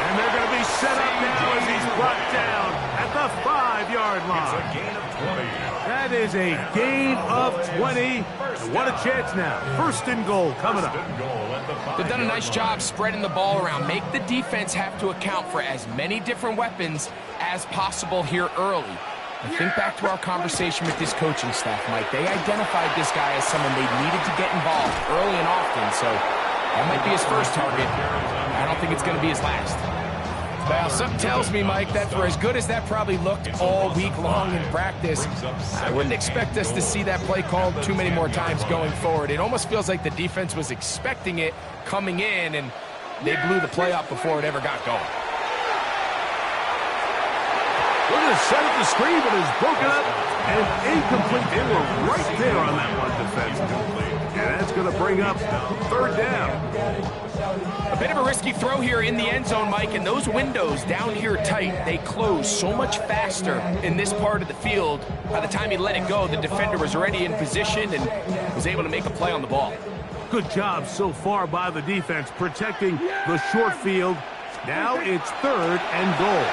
And they're going to be set up now as he's brought down at the 5-yard line. It's a gain of 20. That is a gain of 20. And what a chance now. 1st and goal coming up. They've done a nice job spreading the ball around. Make the defense have to account for as many different weapons as possible here early. And think back to our conversation with this coaching staff, Mike. They identified this guy as someone they needed to get involved early and often, so that might be his first target. I don't think it's going to be his last. Well, something tells me, Mike, that for as good as that probably looked all week long in practice, I wouldn't expect us to see that play called too many more times going forward. It almost feels like the defense was expecting it coming in, and they blew the play up before it ever got going. We're going to set up the screen, but it's broken up and incomplete. They were right there on that one defensively. And that's going to bring up 3rd down. A bit of a risky throw here in the end zone, Mike, and those windows down here tight, they close so much faster in this part of the field. By the time he let it go, the defender was already in position and was able to make a play on the ball. Good job so far by the defense protecting the short field. Now it's 3rd and goal.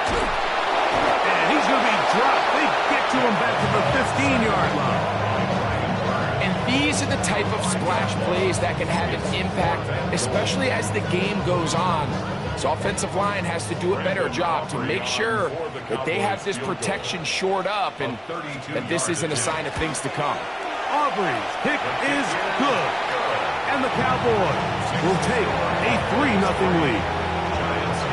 And he's going to be dropped. They get to him back to the 15-yard line. And These are the type of splash plays that can have an impact, especially as the game goes on. So offensive line has to do a better job to make sure that they have this protection shored up and that this isn't a sign of things to come. Aubrey's kick is good. And the Cowboys will take a 3-0 lead.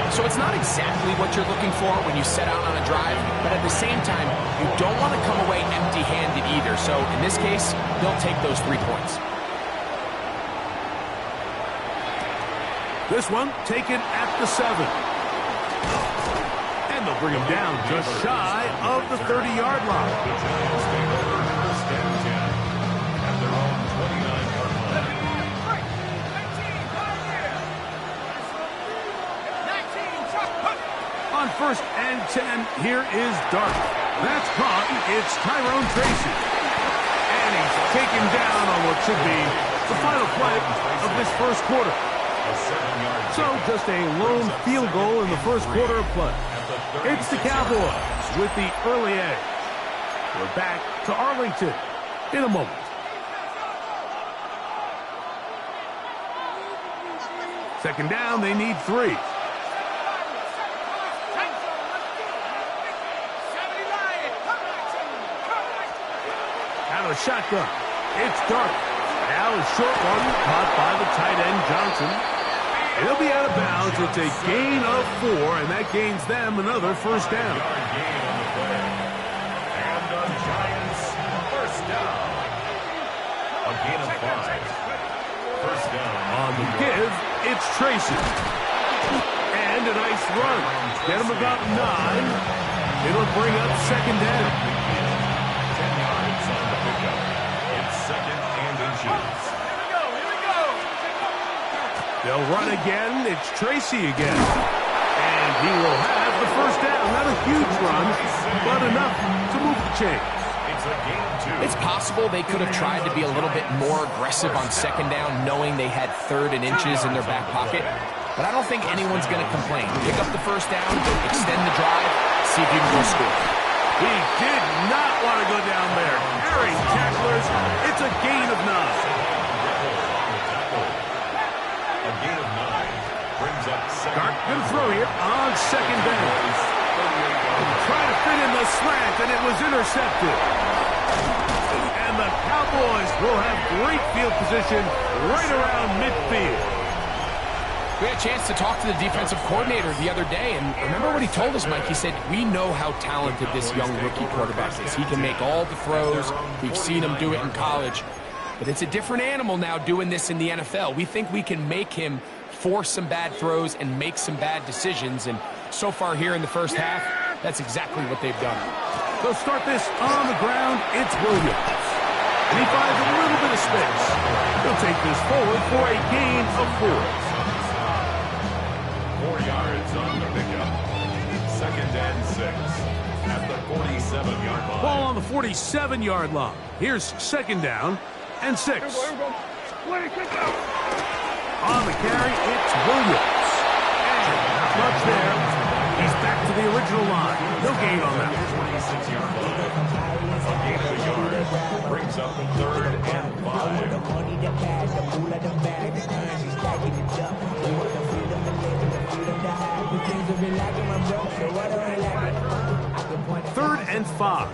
So it's not exactly what you're looking for when you set out on a drive, but at the same time, you don't want to come away empty-handed either. So in this case, they'll take those 3 points. This one taken at the 7. And they'll bring him down just shy of the 30-yard line. First and 10 at their own 29-yard line. On first and 10, here is Dart. That's caught. It's Tyrone Tracy. And he's taken down on what should be the final play of this first quarter. So just a lone field goal in the first quarter of play. It's the Cowboys with the early edge. We're back to Arlington in a moment. Second down, they need 3. Out of shotgun. It's Dart. Now a short one caught by the tight end Johnson. And he'll be out of bounds. It's a gain of 4, and that gains them another first down. And the Giants first down. A gain of 5. First down. On the give, it's Tracy. And a nice run. Get him about 9. It'll bring up second down. 10 yards on the pickup. It's second and inches. They'll run again. It's Tracy again. And he will have the first down. Not a huge run, but enough to move the chains. It's a gain of 2. It's possible they could have tried to be a little bit more aggressive on second down, knowing they had 3rd and inches in their back pocket. But I don't think anyone's going to complain. Pick up the first down, extend the drive, see if you can go score. He did not want to go down there. Airing tacklers. It's a gain of 9. A gain of 9 brings up Dart going to throw here on second down. Trying to fit in the slant, and it was intercepted. And the Cowboys will have great field position right around midfield. We had a chance to talk to the defensive coordinator the other day, and remember what he told us, Mike? He said, we know how talented this young rookie quarterback is. He can make all the throws. We've seen him do it in college. But it's a different animal now doing this in the NFL. We think we can make him force some bad throws and make some bad decisions. And so far here in the first half, that's exactly what they've done. They'll start this on the ground. It's Williams. And he finds a little bit of space. He'll take this forward for a gain of 4. 4 yards on the pickup. Second and 6 at the 47-yard line. Ball on the 47-yard line. Here's second down and 6. On the carry, it's Williams. And not much there. He's back to the original line. No gain on that. 26-yard line. A gain of a yard brings up 3rd and 5. 3rd and 5.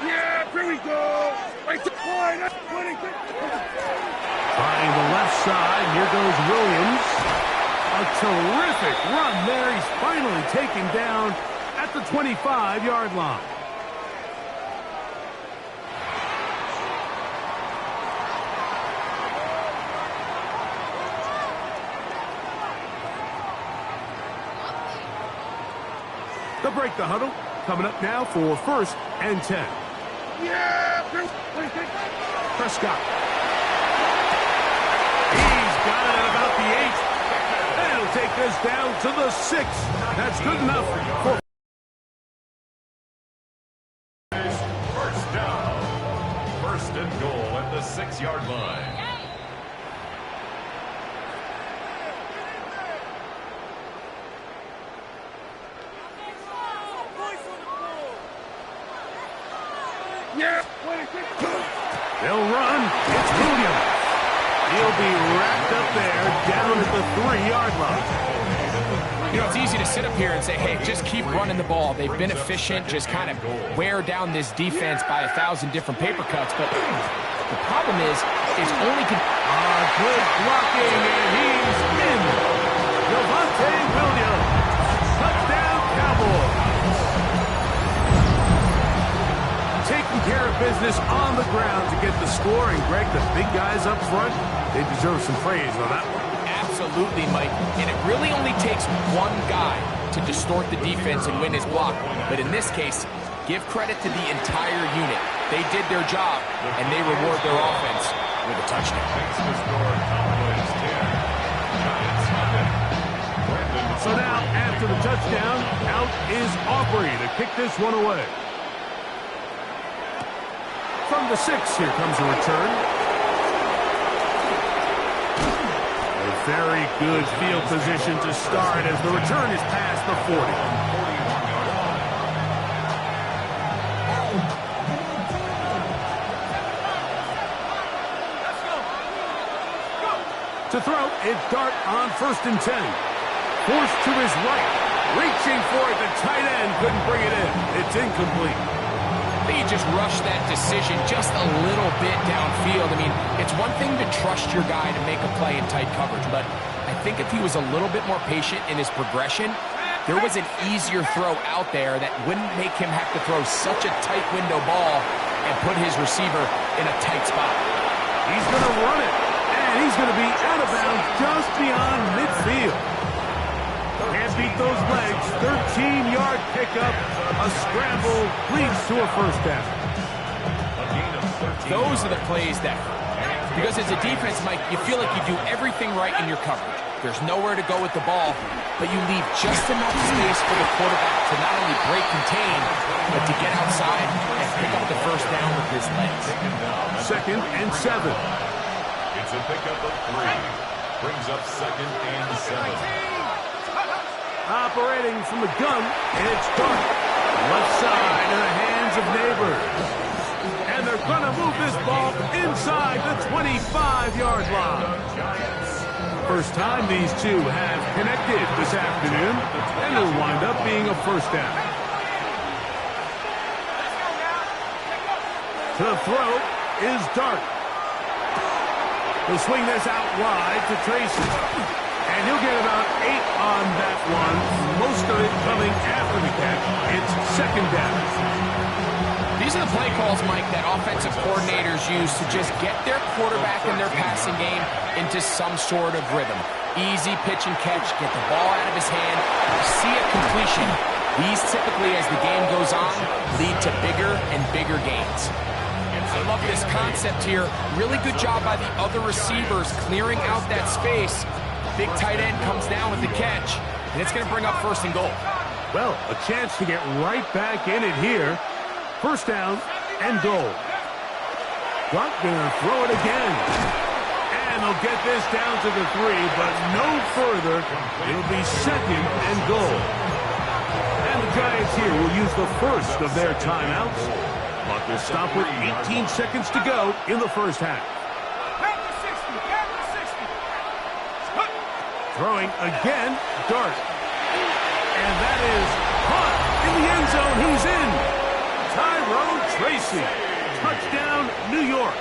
Yeah, here we go. Right to point. That's 20. Trying the left side. Here goes Williams. A terrific run there. He's finally taken down at the 25-yard line. They'll break the huddle. Coming up now for first and 10. Yeah, Prescott. He's got it at about the 8. And he'll take this down to the 6. That's good enough for First down. First and goal at the 6-yard line. Yeah, 20. They'll run. It's Williams. He'll be wrapped up there down at the 3-yard line. You know, it's easy to sit up here and say, hey, just keep running the ball. They've been efficient, just kind of wear down this defense by 1,000 different paper cuts. But the problem is only Good blocking, and he's in. Javonte Williams. Touchdown, Cowboys. Taking care of business on the ground to get the score. And, Greg, the big guys up front, they deserve some praise on that one. Absolutely, Mike. And it really only takes one guy to distort the defense and win his block. But in this case, give credit to the entire unit. They did their job, and they reward their offense with a touchdown. So now, after the touchdown, out is Aubrey to kick this one away. From the 6, here comes a return. A very good field position to start as the return is past the 40. To throw, it's Dart on 1st and 10. Forced to his right. Reaching for it, the tight end couldn't bring it in. It's incomplete. I think he just rushed that decision just a little bit downfield. I mean, it's one thing to trust your guy to make a play in tight coverage, but I think if he was a little bit more patient in his progression, there was an easier throw out there that wouldn't make him have to throw such a tight window ball and put his receiver in a tight spot. He's going to run it. And he's going to be out of bounds just beyond midfield. Can't beat those legs. 13-yard pickup. A scramble leads to a first down. Those are the plays that hurt. Because as a defense, Mike, you feel like you do everything right in your coverage. There's nowhere to go with the ball, but you leave just enough space for the quarterback to not only break contain, but to get outside and pick up the first down with his legs. 2nd and 7. It's a pickup of 3. Brings up 2nd and 7. Operating from the gun, it's Dart. Left side in the hands of Neighbors. And they're going to move this ball inside the 25-yard line. First time these two have connected this afternoon, and it'll wind up being a first down. To throw is Dart. He'll swing this out wide to Tracy. And he'll get about 8 on that one. Most of it coming after the catch. It's 2nd down. These are the play calls, Mike, that offensive coordinators use to just get their quarterback and their passing game into some sort of rhythm. Easy pitch and catch, get the ball out of his hand, see a completion. These typically, as the game goes on, lead to bigger and bigger gains. I love this concept here. Really good job by the other receivers clearing out that space. Big tight end comes down with the catch, and it's going to bring up 1st and goal. Well, a chance to get right back in it here. 1st down and goal. Dart going to throw it again. And they'll get this down to the 3, but no further. It'll be 2nd and goal. And the Giants here will use the first of their timeouts. Clock will stop with 18 seconds to go in the first half. Throwing again, Dart. And that is caught in the end zone. He's in. Tyrone Tracy. Touchdown, New York.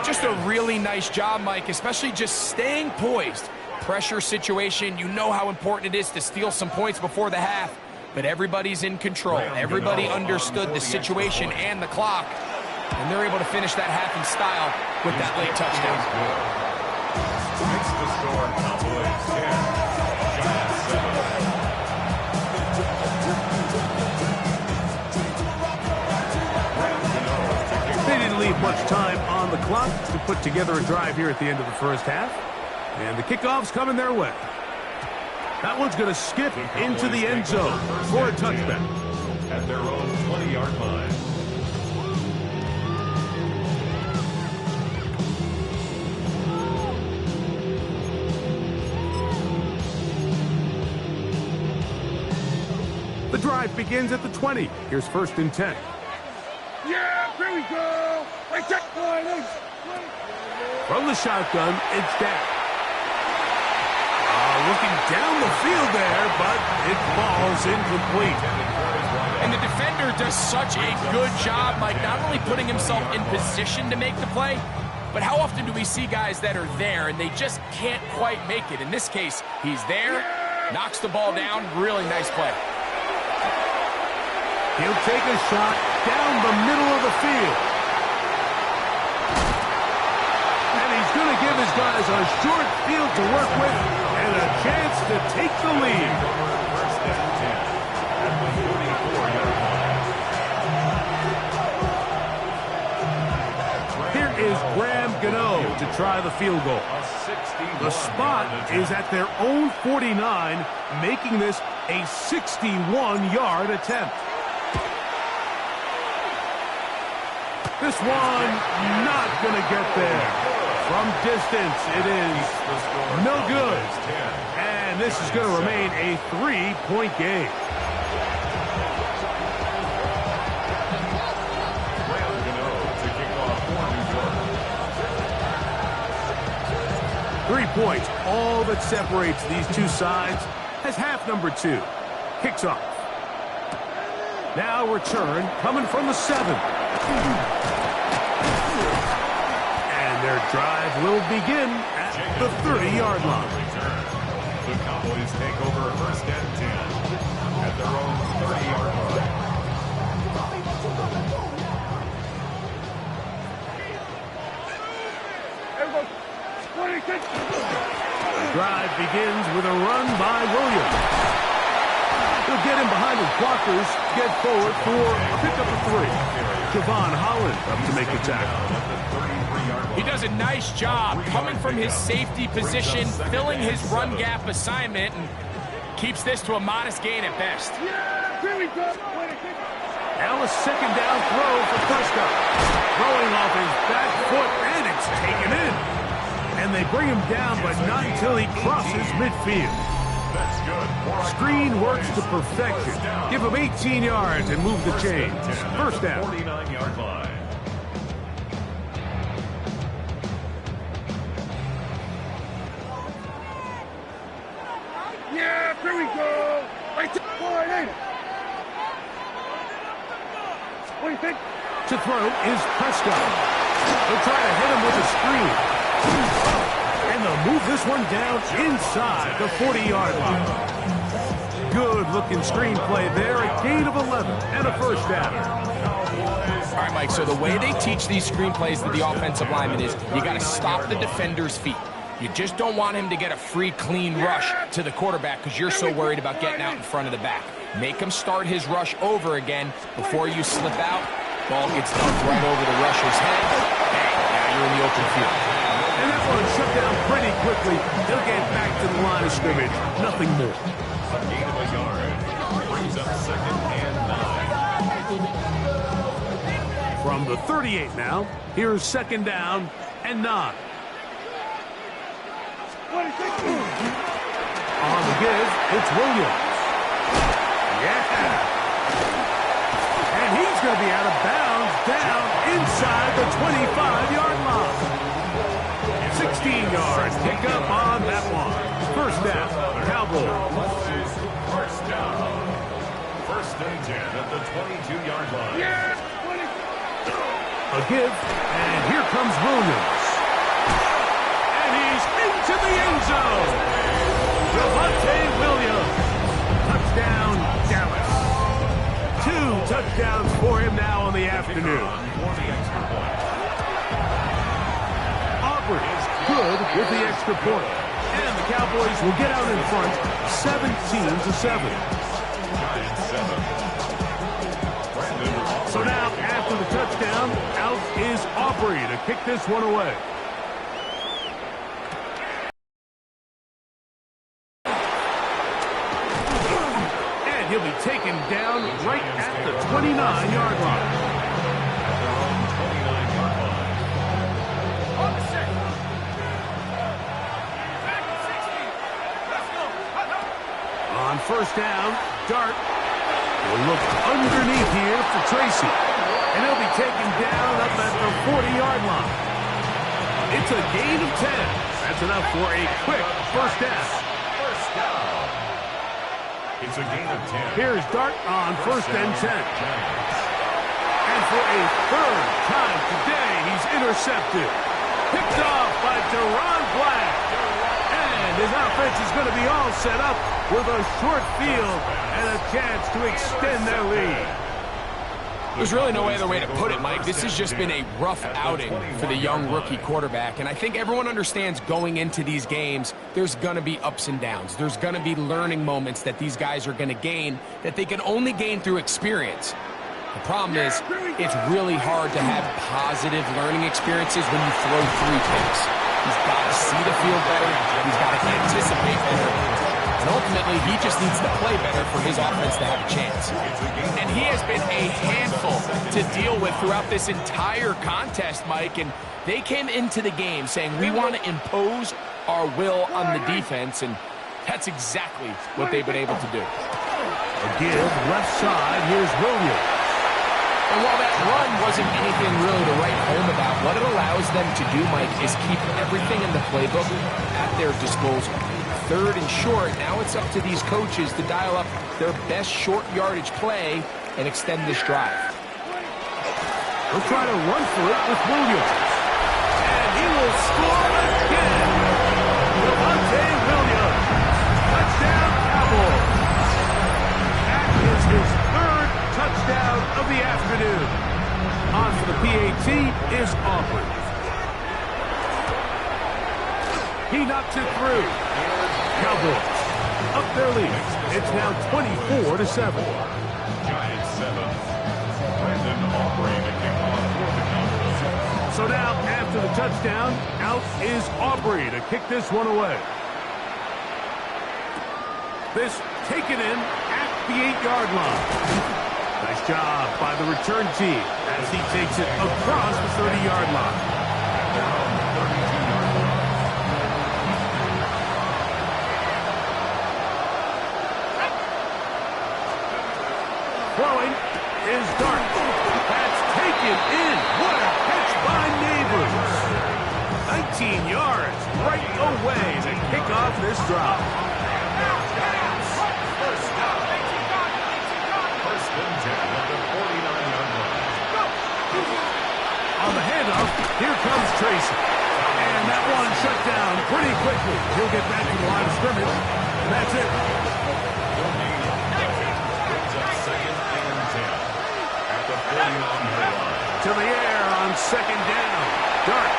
Just a really nice job, Mike, especially just staying poised. Pressure situation, you know how important it is to steal some points before the half, but everybody's in control. Everybody understood the situation and the clock, and they're able to finish that half in style with that late touchdown. Makes the score Cowboys 10, Giants 7. They didn't leave much time on the clock to put together a drive here at the end of the first half. And the kickoff's coming their way. That one's going to skip into the end zone for a touchback. At their own 20-yard line. The drive begins at the 20. Here's 1st and 10. Yeah, here we go. Right check line. From the shotgun, it's down. Looking down the field there, but it falls incomplete. And the defender does such a good job, Mike, not only putting himself in position to make the play, but how often do we see guys that are there and they just can't quite make it? In this case, he's there, knocks the ball down, really nice play. He'll take a shot down the middle of the field. And he's going to give his guys a short field to work with and a chance to take the lead. First and 10 at the 44-yard line. Here is Graham Gano to try the field goal. The spot is at their own 49, making this a 61-yard attempt. This one not going to get there. From distance, it is no good. And this is going to remain a 3-point game. 3 points, all that separates these two sides as half number 2 kicks off. Now return coming from the 7. And their drive will begin at the 30-yard line. The Cowboys take over 1st and 10 at their own 30-yard line. The drive begins with a run by Williams. He'll get him behind his blockers, get forward for a pickup of 3. Javon Holland up to make the tackle. He does a nice job coming from his safety position, filling his run gap assignment, and keeps this to a modest gain at best. Now a 2nd down throw for Prescott. Throwing off his back foot, and it's taken in. And they bring him down, but not until he crosses midfield. That's good. Screen works to perfection. Give him 18 yards and move the chains. 1st down. 49-yard line. Yeah, here we go. Right to line, ain't it? What do you think? To throw is Prescott. They'll try to hit him with a screen. And they'll move this one down inside the 40-yard line. Good-looking screen play there, a gain of 11 and a 1st down. All right, Mike, so the way they teach these screenplays to the offensive lineman is you got to stop the defender's feet. You just don't want him to get a free, clean rush to the quarterback because you're so worried about getting out in front of the back. Make him start his rush over again before you slip out. Ball gets dumped right over the rusher's head. Bang, now you're in the open field. And that one shut down pretty quickly. They'll get back to the line of scrimmage. Nothing more. A gain of a yard. Brings up 2nd and 9. From the 38 now, here's 2nd down and 9. On the give, it's Williams. Yeah. And he's going to be out of bounds down inside the 25-yard line. 16 yards pick up on that one. 1st down, Cowboys. 1st down. 1st and 10 at the 22-yard line. Yeah, A give, and here comes Williams. And he's into the end zone. Javonte Williams. Touchdown, Dallas. 2 touchdowns for him now on the afternoon. Aubrey is good with the extra point. And the Cowboys will get out in front 17-7. So now, after the touchdown, out is Aubrey to kick this one away. And he'll be taken down right at the 29-yard line. On first down, Dart will look underneath here for Tracy. And he'll be taken down up at the 40-yard line. It's a gain of 10. That's enough for a quick first down. It's a gain of 10. Here's Dart on first and 10. And for a third time today, he's intercepted. Picked off by Deron Black. And his offense is going to be all set up with a short field and a chance to extend their lead. There's really no other way to put it, Mike. This has just been a rough outing for the young rookie quarterback. And I think everyone understands going into these games, there's going to be ups and downs. There's going to be learning moments that these guys are going to gain that they can only gain through experience. The problem is, it's really hard to have positive learning experiences when you throw 3 picks. He's got to see the field better. He's got to anticipate better. And ultimately, he just needs to play better for his offense to have a chance. And he has been a handful to deal with throughout this entire contest, Mike. And they came into the game saying, we want to impose our will on the defense. And that's exactly what they've been able to do. A give, left side, here's Williams. And while that run wasn't anything really to write home about, what it allows them to do, Mike, is keep everything in the playbook at their disposal. Third and short, now it's up to these coaches to dial up their best short yardage play and extend this drive. They'll try to run for it with Williams. And he will score again. Javonte Williams. Touchdown, Cowboys. That is his third touchdown of the afternoon. On for the PAT is Aubrey. He knocks it through. Cowboys up their lead. It's now 24-7. Giants 7. Brandon Aubrey to kick off for the Cowboys. So now, after the touchdown, out is Aubrey to kick this one away. This taken in at the 8-yard line. Nice job by the return team as he takes it across the 30-yard line. Throwing is Dart. That's taken in. What a catch by Neighbors. 19 yards right away to kick off this drive. First and 10 at the 49-yard line. On the handoff, here comes Tracy. And that one shut down pretty quickly. He'll get back to the line of scrimmage. And that's it. To the air on second down. Dart.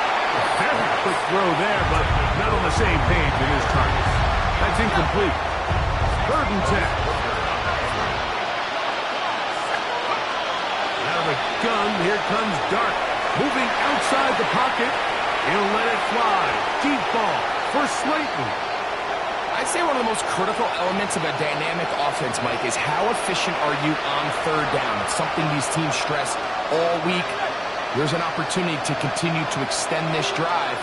Very quick throw there, but not on the same page in his targets. That's incomplete. Third and 10. Out of the gun, here comes Dart. Moving outside the pocket. He'll let it fly. Deep ball for Slayton. I'd say one of the most critical elements of a dynamic offense, Mike, is how efficient are you on third down? It's something these teams stress all week. Here's an opportunity to continue to extend this drive.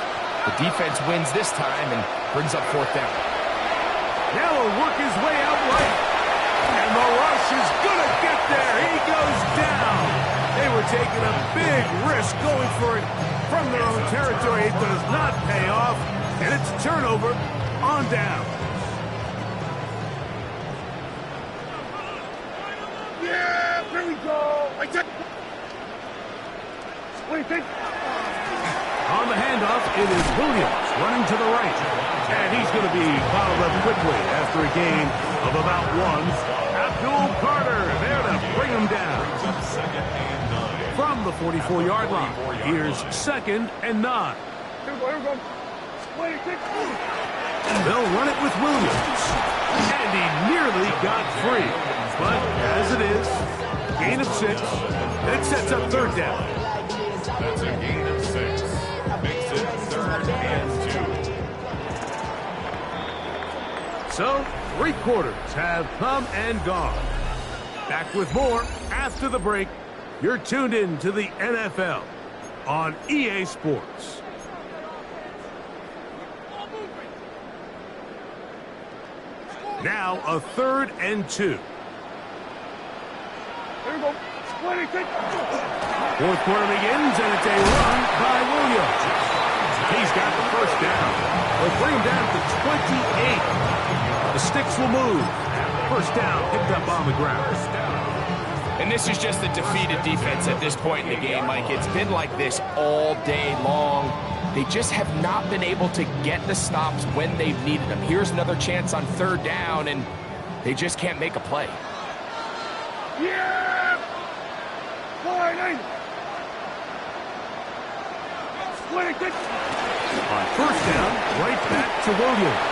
The defense wins this time and brings up fourth down. Now he'll work his way out right. And the rush is going to get there. He goes down. They were taking a big risk going for it from their own territory. It does not pay off. And it's a turnover on down. Yeah, here we go. On the handoff, it is Williams running to the right. And he's going to be fouled up quickly after a gain of about 1. Abdul Carter there to bring him down. From the 44-yard line, here's 2nd and 9. They'll run it with Williams. And he nearly got free. But as it is, gain of 6. It sets up 3rd down. That's a gain of 6. Makes it 3rd and 2. So, 3 quarters have come and gone. Back with more after the break. You're tuned in to the NFL on EA Sports. Now a 3rd and 2. 4th quarter begins, and it's a run by Williams. He's got the 1st down. They'll bring him down to 28. The sticks will move. 1st down picked up on the ground. And this is just a defeated defense at this point in the game, Mike. It's been like this all day long. They just have not been able to get the stops when they've needed them. Here's another chance on 3rd down, and they just can't make a play. Yeah! On 1st down, right back to Williams.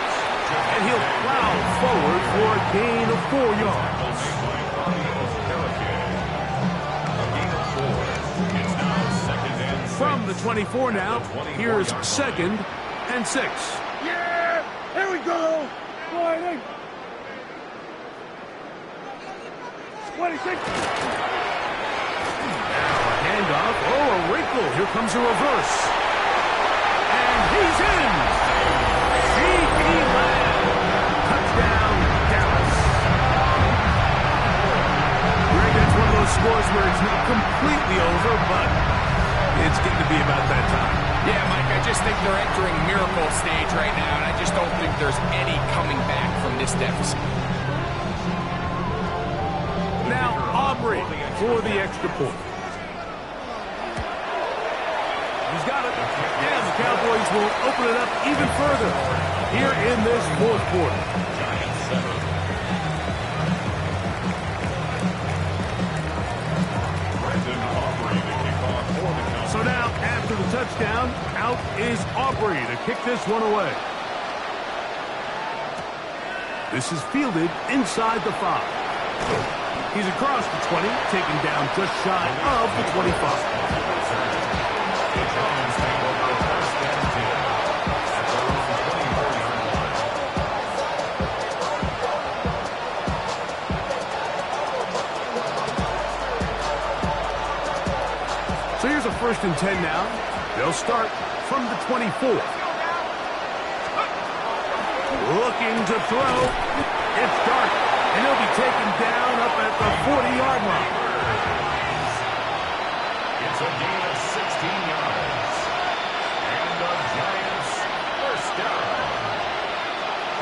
And he'll plow forward for a gain of 4 yards. From the 24 now, here's 2nd and 6. Yeah! Here we go! 26. Handoff. Oh, a wrinkle. Here comes a reverse. And he's in. C.D. Lamb. Touchdown, Dallas. Greg, that's one of those scores where it's not completely over, but it's getting to be about that time. Yeah, Mike, I just think they're entering miracle stage right now, and I just don't think there's any coming back from this deficit. Now Aubrey for the extra point. He's got it. And the Cowboys will open it up even further here in this 4th quarter. So now, after the touchdown, out is Aubrey to kick this one away. This is fielded inside the 5. He's across the 20, taken down just shy of the 25. So here's a 1st and 10 now. They'll start from the 24. Looking to throw. It's Dart. And he'll be taken down up at the 40-yard line. It's a gain of 16 yards. And the Giants 1st down.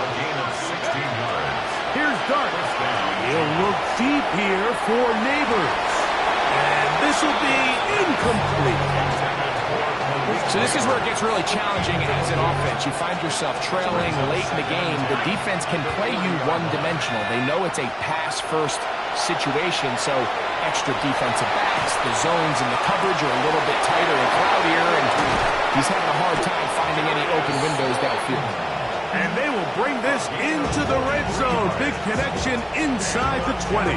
A gain of 16 yards. Here's Dart. He'll look deep here for Neighbors. And this will be incomplete. So this is where it gets really challenging as an offense. You find yourself trailing late in the game. The defense can play you one-dimensional. They know it's a pass-first situation, so extra defensive backs. The zones and the coverage are a little bit tighter and cloudier, and he's having a hard time finding any open windows downfield. And they will bring this into the red zone. Big connection inside the 20.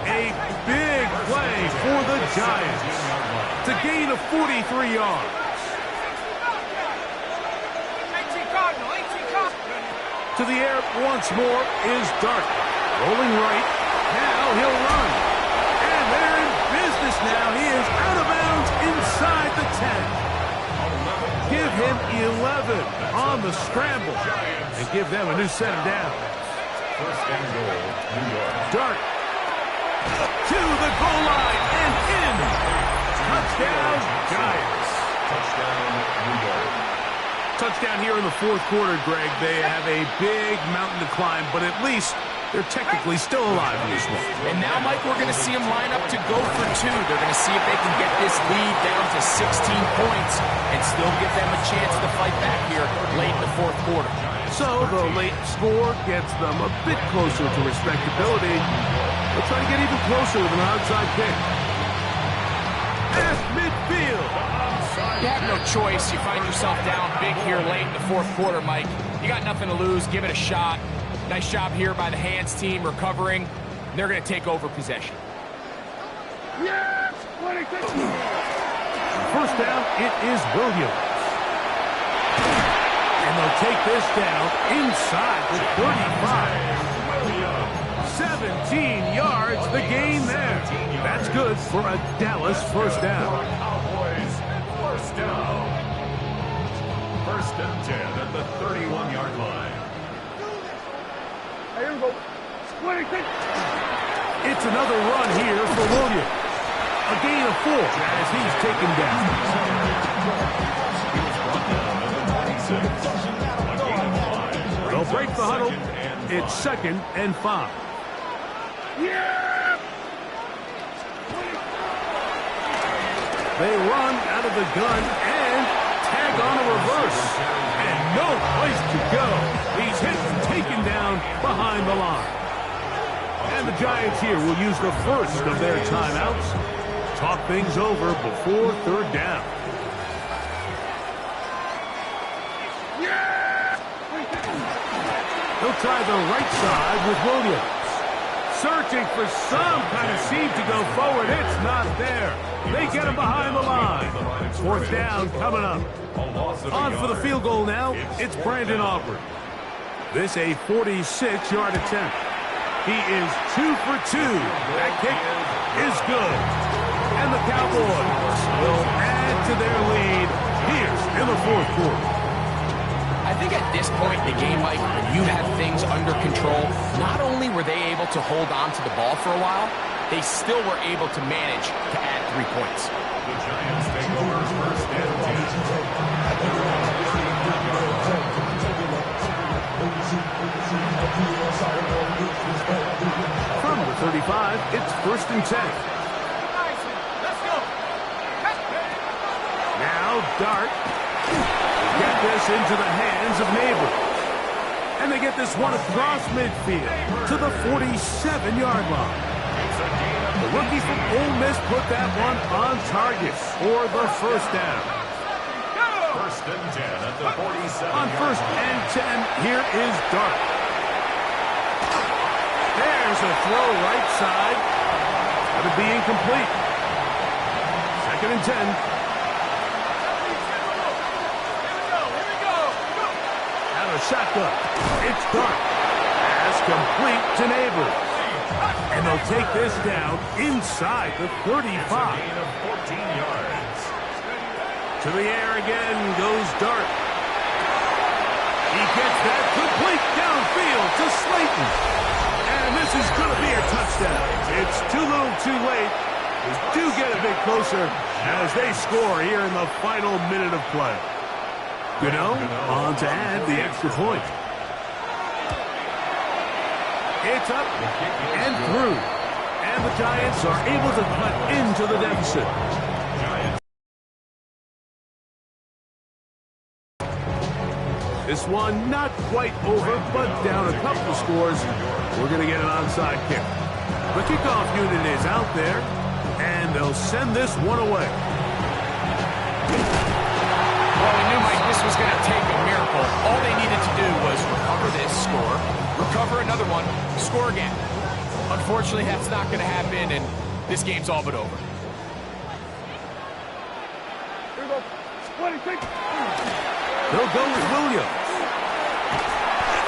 A big play for the Giants. It's a gain of 43 yards. To the air once more is Dart. Rolling right. Now he'll run. And they're in business now. He is out of bounds inside the 10. Give him 11 on the scramble. And give them a new set of downs. 1st and goal, New York. Dart to the goal line and in. Touchdown, Giants. Touchdown, New York. Touchdown here in the 4th quarter, Greg. They have a big mountain to climb, but at least They're technically still alive in this one. And now, Mike, we're going to see them line up to go for two. They're going to see if they can get this lead down to 16 points and still give them a chance to fight back here late in the fourth quarter. So the late score gets them a bit closer to respectability. They'll try to get even closer with an onside kick. At midfield. You have no choice. You find yourself down big here late in the fourth quarter, Mike. You got nothing to lose. Give it a shot. Nice job here by the hands team recovering. They're going to take over possession. Yes! First down, it is Williams. And they'll take this down inside the 35. 17 yards, the gain there. That's good for a Dallas first down. Cowboys, first down. First and 10 at the 31-yard line. Here we go. Split it. It's another run here for Williams. A gain of 4 as he's taken down. They'll break the huddle. It's 2nd and 5. Yeah! They run out of the gun and tag on a reverse. And no place to go. He's hit and taken down behind the line. And the Giants here will use the first of their timeouts. Talk things over before third down. He'll try the right side with Williams. Searching for some kind of seam to go forward. It's not there. They get him behind the line. Fourth down coming up. On for the field goal now. It's Brandon Aubrey. This a 46-yard attempt. He is 2 for 2. That kick is good. And the Cowboys will add to their lead here in the fourth quarter. I think at this point in the game, Mike, when you have things under control, not only were they able to hold on to the ball for a while, they still were able to manage to add 3 points. The Giants take over first and 10. From the 35, it's 1st and 10. Now Dart. Get this into the hands of Neighbors. And they get this one across midfield to the 47-yard line. The rookie from Ole Miss put that one on target for the first down. First and 10 at the 47. On 1st and 10, here is Dart. There's a throw right side. That'll be incomplete. 2nd and 10. Shotgun. It's Dart. Pass complete to Neighbors. And they'll take this down inside the 35. Gain of 14 yards. To the air again goes Dart. He gets that complete downfield to Slayton. And this is going to be a touchdown. It's too little too late. They do get a bit closer as they score here in the final minute of play. Gano on to add the extra point. It's up and through. And the Giants are able to cut into the deficit. This one not quite over, but down a couple of scores. We're going to get an onside kick. The kickoff unit is out there, and they'll send this one away. Well, we knew, Mike, this was going to take a miracle. All they needed to do was recover this score, recover another one, score again. Unfortunately, that's not going to happen, and this game's all but over. Here we go. Split it. They'll go with Williams.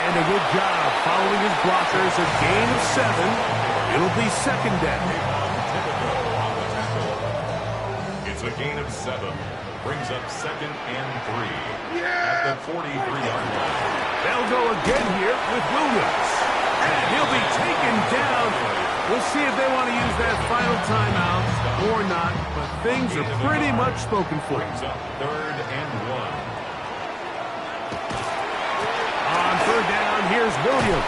And a good job following his blockers. A gain of 7. It'll be 2nd down. It's a gain of 7. Brings up 2nd and 3. At the 43-yard line. They'll go again here with Williams. And he'll be taken down. We'll see if they want to use that final timeout or not. But things are pretty much spoken for. Brings up 3rd and 1. On 3rd down, here's Williams.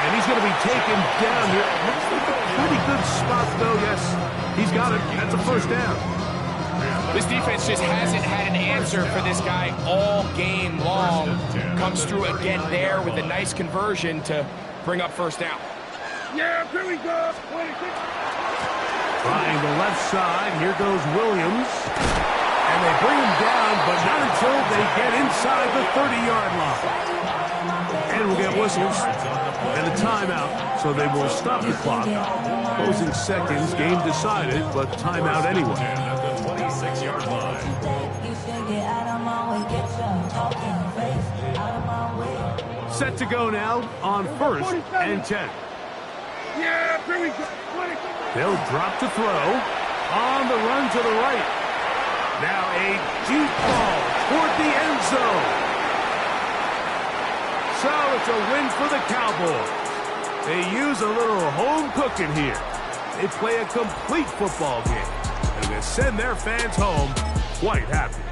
And he's going to be taken down here. Looks like a pretty good spot, though. Yes, he's got it. That's a first down. This defense just hasn't had an answer for this guy all game long. Comes through again there with a nice conversion to bring up first down. Yeah, here we go. 26. Trying the left side. Here goes Williams. And they bring him down, but not until they get inside the 30-yard line. And we'll get whistles and a timeout, so they will stop the clock. Closing seconds, game decided, but timeout anyway. At the 26-yard line. Set to go now on 1st and 10. Yeah, here we go. 26. They'll drop to throw. On the run to the right. Now a deep ball toward the end zone. So it's a win for the Cowboys. They use a little home cooking here. They play a complete football game. And they send their fans home quite happy.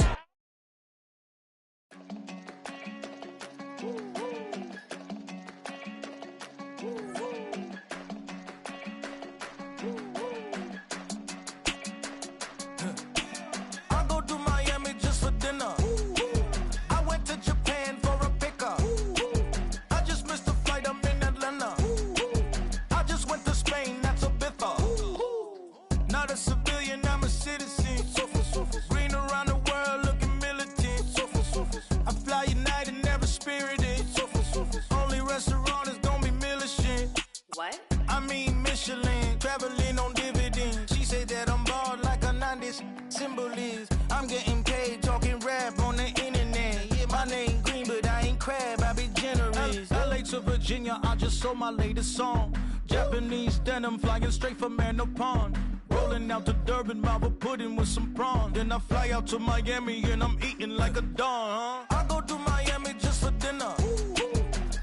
I just sold my latest song. Japanese denim flying straight from Manopon. Rolling out to Durban, Marvel pudding with some prawn. Then I fly out to Miami and I'm eating like a don. I go to Miami just for dinner.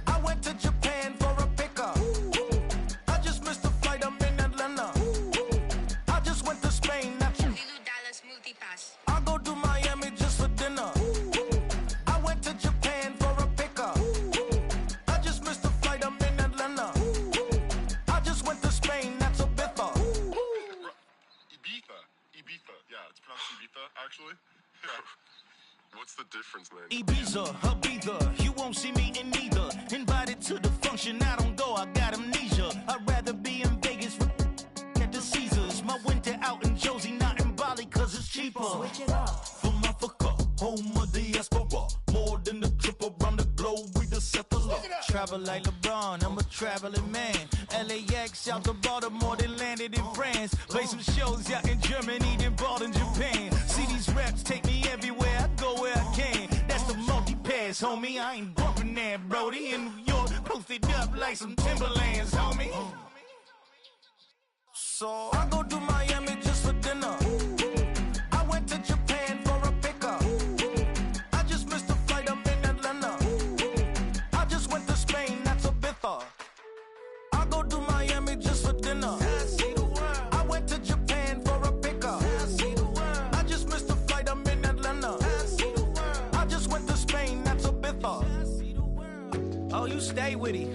I went to Japan for a pickup. I just missed the flight, I'm in Atlanta. I just went to Spain, that's $1 smoothie pass. I go to Miami just for dinner. I went to Japan for a pickup. I just missed the flight, I'm in Atlanta. I just went to Spain, that's a Ibiza. Ibiza. Yeah, it's pronounced Ibiza, actually. What's the difference, man? Ibiza, Ibiza, you won't see me in neither. Invited to the function, I don't go, I got amnesia. I'd rather be in Vegas at the Caesars. My winter out in Josie, not in Bali, cause it's cheaper. Switch it up. From Africa, home of the diaspora. More than a trip around the globe with the settler. Travel like LeBron, I'm a traveling man. LAX out to Baltimore, then landed in France. Play some shows out in Germany, then bought in Japan. See these raps take me everywhere, I go where I can. That's the multi-pass, homie. I ain't bumping that, Brody. In New York, posted up like some Timberlands, homie. So I go to Miami just for dinner. I went to Japan for a pickup. I just missed the flight, I'm in Atlanta. I just went to Spain, that's Ibiza. I go to Miami just for dinner. I went to Japan for a pickup. I just missed the flight, I'm in Atlanta. I just went to Spain, that's Ibiza. Oh, you stay with it.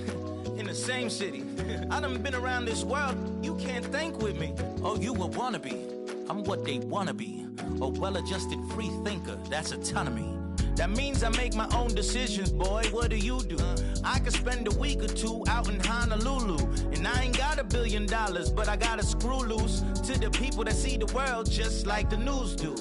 In the same city. I done been around this world, you can't think with me. Oh, you a wannabe, I'm what they wanna be. A well-adjusted free thinker, that's autonomy. That means I make my own decisions, boy, what do you do? I could spend a week or two out in Honolulu. And I ain't got $1 billion, but I got a screw loose to the people that see the world just like the news do.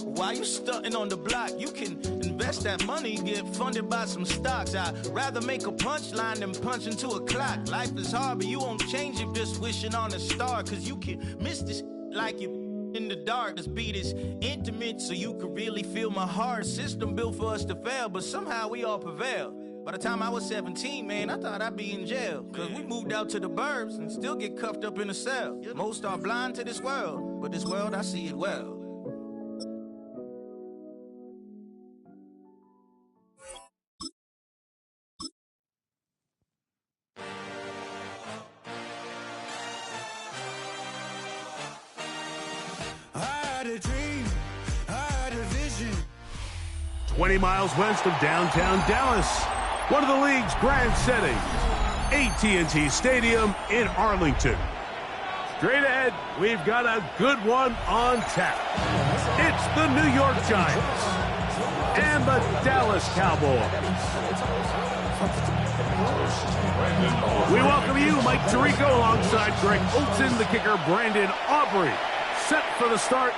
While you stunting on the block, you can invest that money, get funded by some stocks. I'd rather make a punchline than punch into a clock. Life is hard, but you won't change it just wishing on a star. Cause you can miss this like you in the dark. This beat is intimate, so you can really feel my heart. System built for us to fail, but somehow we all prevail. By the time I was 17, man, I thought I'd be in jail. Cause we moved out to the burbs and still get cuffed up in a cell. Most are blind to this world, but this world, I see it well. I had a dream, I had a vision. 20 miles west of downtown Dallas, one of the league's grand settings. AT&T Stadium in Arlington. Straight ahead, we've got a good one on tap. It's the New York Giants and the Dallas Cowboys. We welcome you, Mike Tirico, alongside Greg Olson, the kicker, Brandon Aubrey. Set for the start.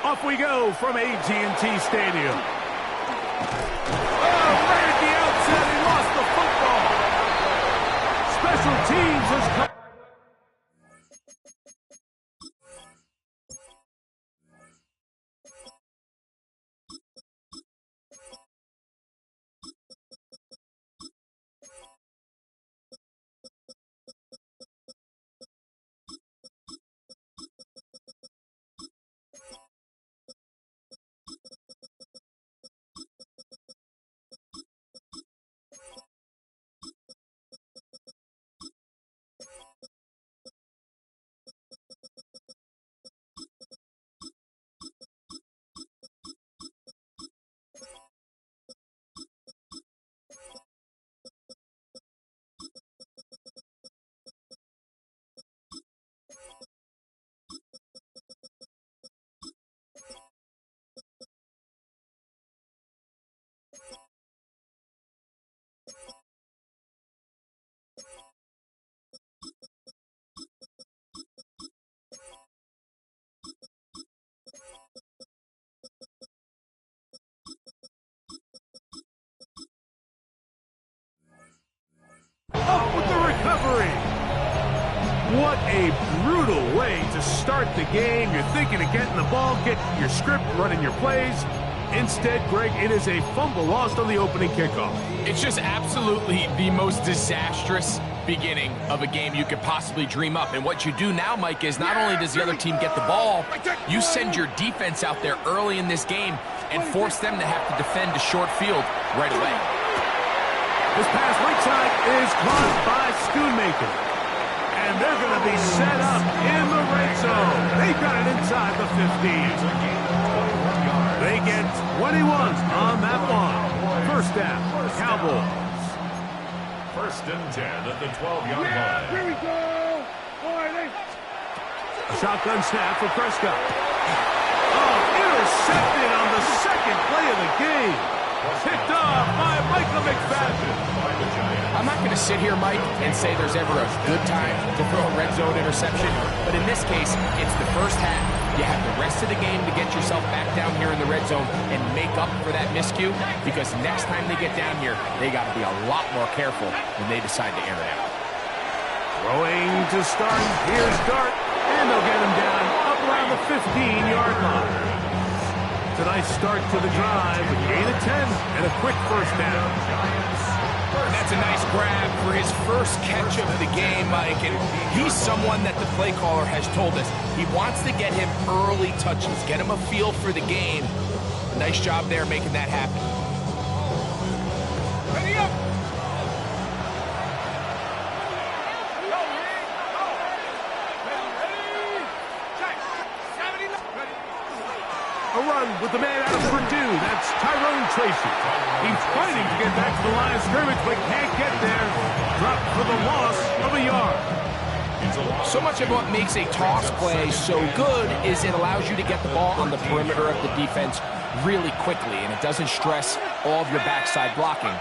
Off we go from AT&T Stadium. Oh, right at the outset, he lost the football. Special teams has come. Up with the recovery. What a brutal way to start the game. You're thinking of getting the ball, getting your script, running your plays. Instead, Greg, it is a fumble lost on the opening kickoff. It's just absolutely the most disastrous beginning of a game you could possibly dream up. And what you do now, Mike, is not only does the other team get the ball, you send your defense out there early in this game and force them to have to defend a short field right away. This pass right side is caught by Schoonmaker. And they're going to be set up in the red zone. They've got it inside the 15. They get 21 on that one. First down, Cowboys. First and 10 at the 12-yard line. Here we go. A shotgun snap for Prescott. Oh, intercepted on the second play of the game. Picked off by Michael McFadden. I'm not going to sit here, Mike, and say there's ever a good time to throw a red zone interception, but in this case, it's the first half. You have the rest of the game to get yourself back down here in the red zone and make up for that miscue, because next time they get down here, they got to be a lot more careful when they decide to air it out. Throwing to start. Here's Dart, and they'll get him down up around the 15-yard line. It's a nice start to the drive, a gain of 10, and a quick first down. That's a nice grab for his first catch of the game, Mike, and he's someone that the play caller has told us he wants to get him early touches, get him a feel for the game. Nice job there making that happen. Ready up. A run with the man out of Purdue. That's Tyrone Tracy. He's fighting to get back to the line of scrimmage, but can't get there. Dropped for the loss of a yard. So much of what makes a toss play so good is it allows you to get the ball on the perimeter of the defense really quickly, and it doesn't stress all of your backside blocking.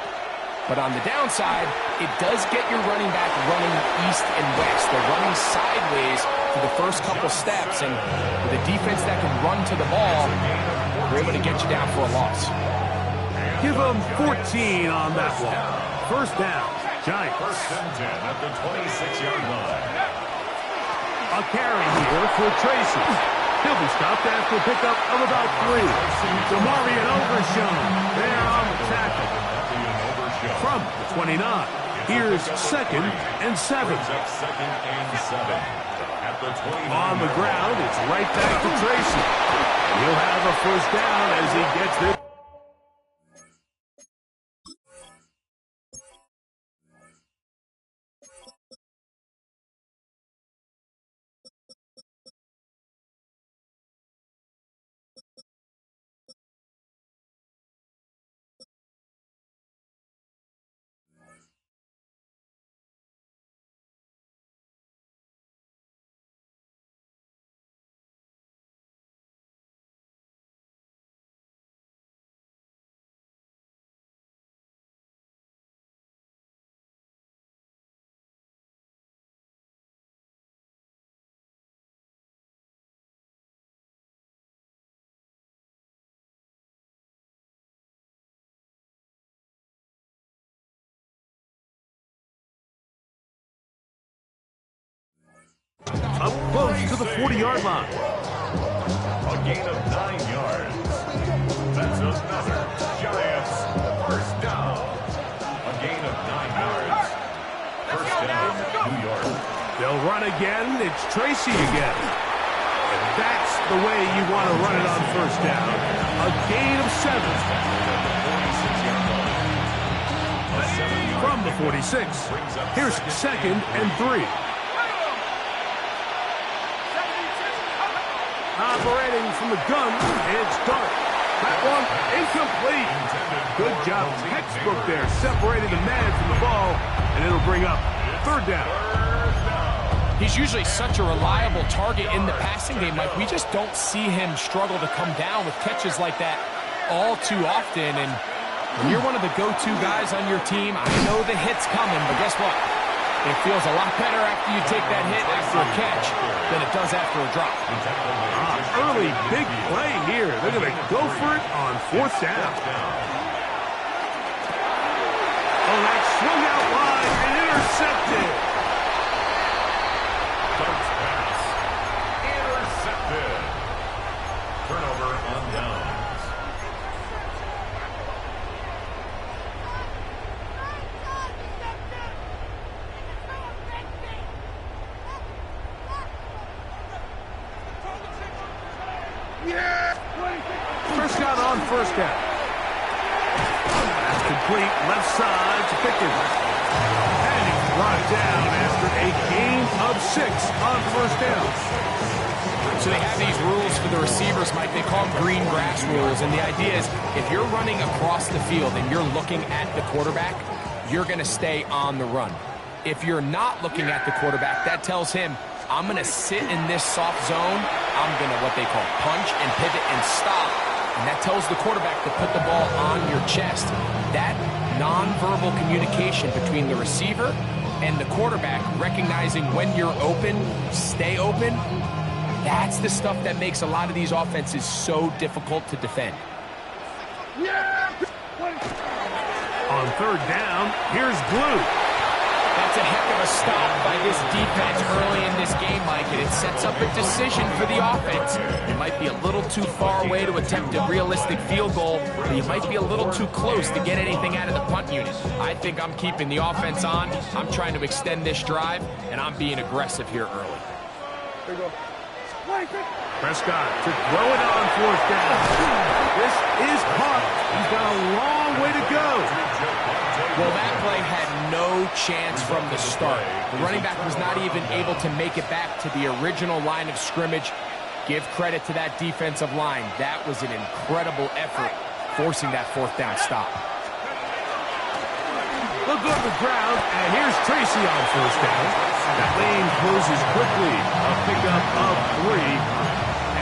But on the downside, it does get your running back running east and west. They're running sideways for the first couple steps, and with a defense that can run to the ball, they're able to get you down for a loss. Give them 14 on that one. First down, Giants. First and 10 at the 26-yard line. A carry here for Tracy. He'll be stopped after a pickup of about 3. Demarion Overshown there on the tackle. From the 29. Here's 2nd and 7. On the ground, it's right back to Tracy. He'll have a first down as he gets this. the 40-yard line. A gain of 9 yards. That's another Giants first down. A gain of 9 yards. First down, New York. They'll run again. It's Tracy again. And that's the way you want to run it on first down. A gain of 7. From the 46. Here's 2nd and 3. Operating from the gun, it's Dart. That one incomplete. Good job. Textbook there. Separated the man from the ball, and it'll bring up 3rd down. He's usually such a reliable target in the passing game, Mike. We just don't see him struggle to come down with catches like that all too often. And when you're one of the go-to guys on your team, I know the hit's coming, but guess what? It feels a lot better after you take that hit after a catch than it does after a drop. Early big play here. They're going to go for it on 4th down. Oh, that swung out wide and intercepted. Dart's pass. Intercepted. Turnover on downs. Prescott on 1st down. That's complete. Left side to Pickens. And he's brought down after a gain of 6 on 1st down. So they have these rules for the receivers, Mike. They call them green grass rules. And the idea is if you're running across the field and you're looking at the quarterback, you're going to stay on the run. If you're not looking at the quarterback, that tells him, I'm going to sit in this soft zone. I'm going to what they call punch and pivot and stop. And that tells the quarterback to put the ball on your chest. That nonverbal communication between the receiver and the quarterback, recognizing when you're open, stay open, that's the stuff that makes a lot of these offenses so difficult to defend. On 3rd down, here's Blue. That's a heck of a stop by this defense early in this game, Mike, and it sets up a decision for the offense. You might be a little too far away to attempt a realistic field goal, but you might be a little too close to get anything out of the punt unit. I think I'm keeping the offense on. I'm trying to extend this drive, and I'm being aggressive here early. There you go. Prescott to throw it on 4th down. This is caught. He's got a long way to go. Well, that play had no chance from the start. The running back was not even able to make it back to the original line of scrimmage. Give credit to that defensive line. That was an incredible effort, forcing that 4th down stop. They'll go to the ground, and here's Tracy on 1st down. That lane closes quickly. A pickup of 3.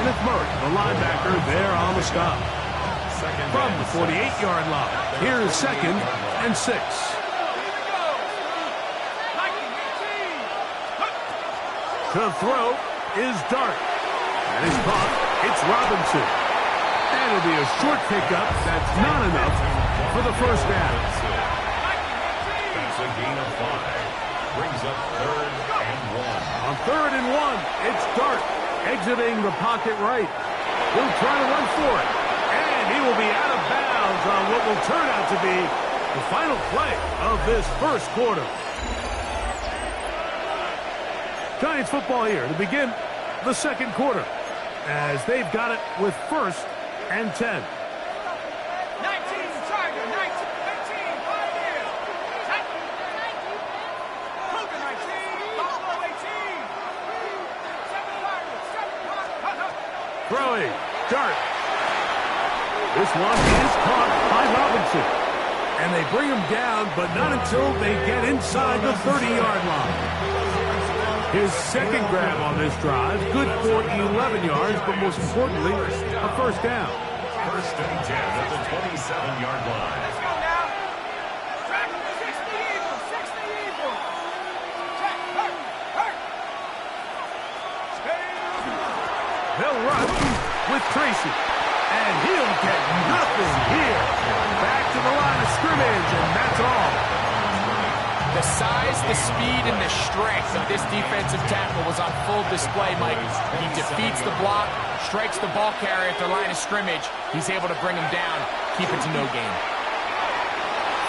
And it's Murray, the linebacker, there on the stop. From the 48-yard line, here's 2nd and 6. To throw is Dart. And his caught. It's Robinson. And it'll be a short pickup. That's not enough for the 1st down. That's a gain of 5. Brings up 3rd and 1. On 3rd and 1, it's Dart exiting the pocket right. He'll try to run for it. And he will be out of bounds on what will turn out to be the final play of this 1st quarter. Giants football here to begin the 2nd quarter as they've got it with 1st and 10. 19, Tiger, 19, 19, Pioneer. 19, Buffalo 18. 7 Pirates, 7 Throwing, Dart. This one is caught by Robinson. And they bring him down, but not until they get inside the 30-yard line. His 2nd grab on this drive, good for 11 yards, but most importantly, a 1st down. 1st and 10 at the 27-yard line. Let's go now. Track 60 Eagles, 60 Eagles. Track, hurt. They'll run with Tracy. And he'll get nothing here. Back to the line of scrimmage, and that's all. The size, the speed, and the strength of this defensive tackle was on full display, Mike. He defeats the block, strikes the ball carrier at the line of scrimmage. He's able to bring him down, keep it to no gain.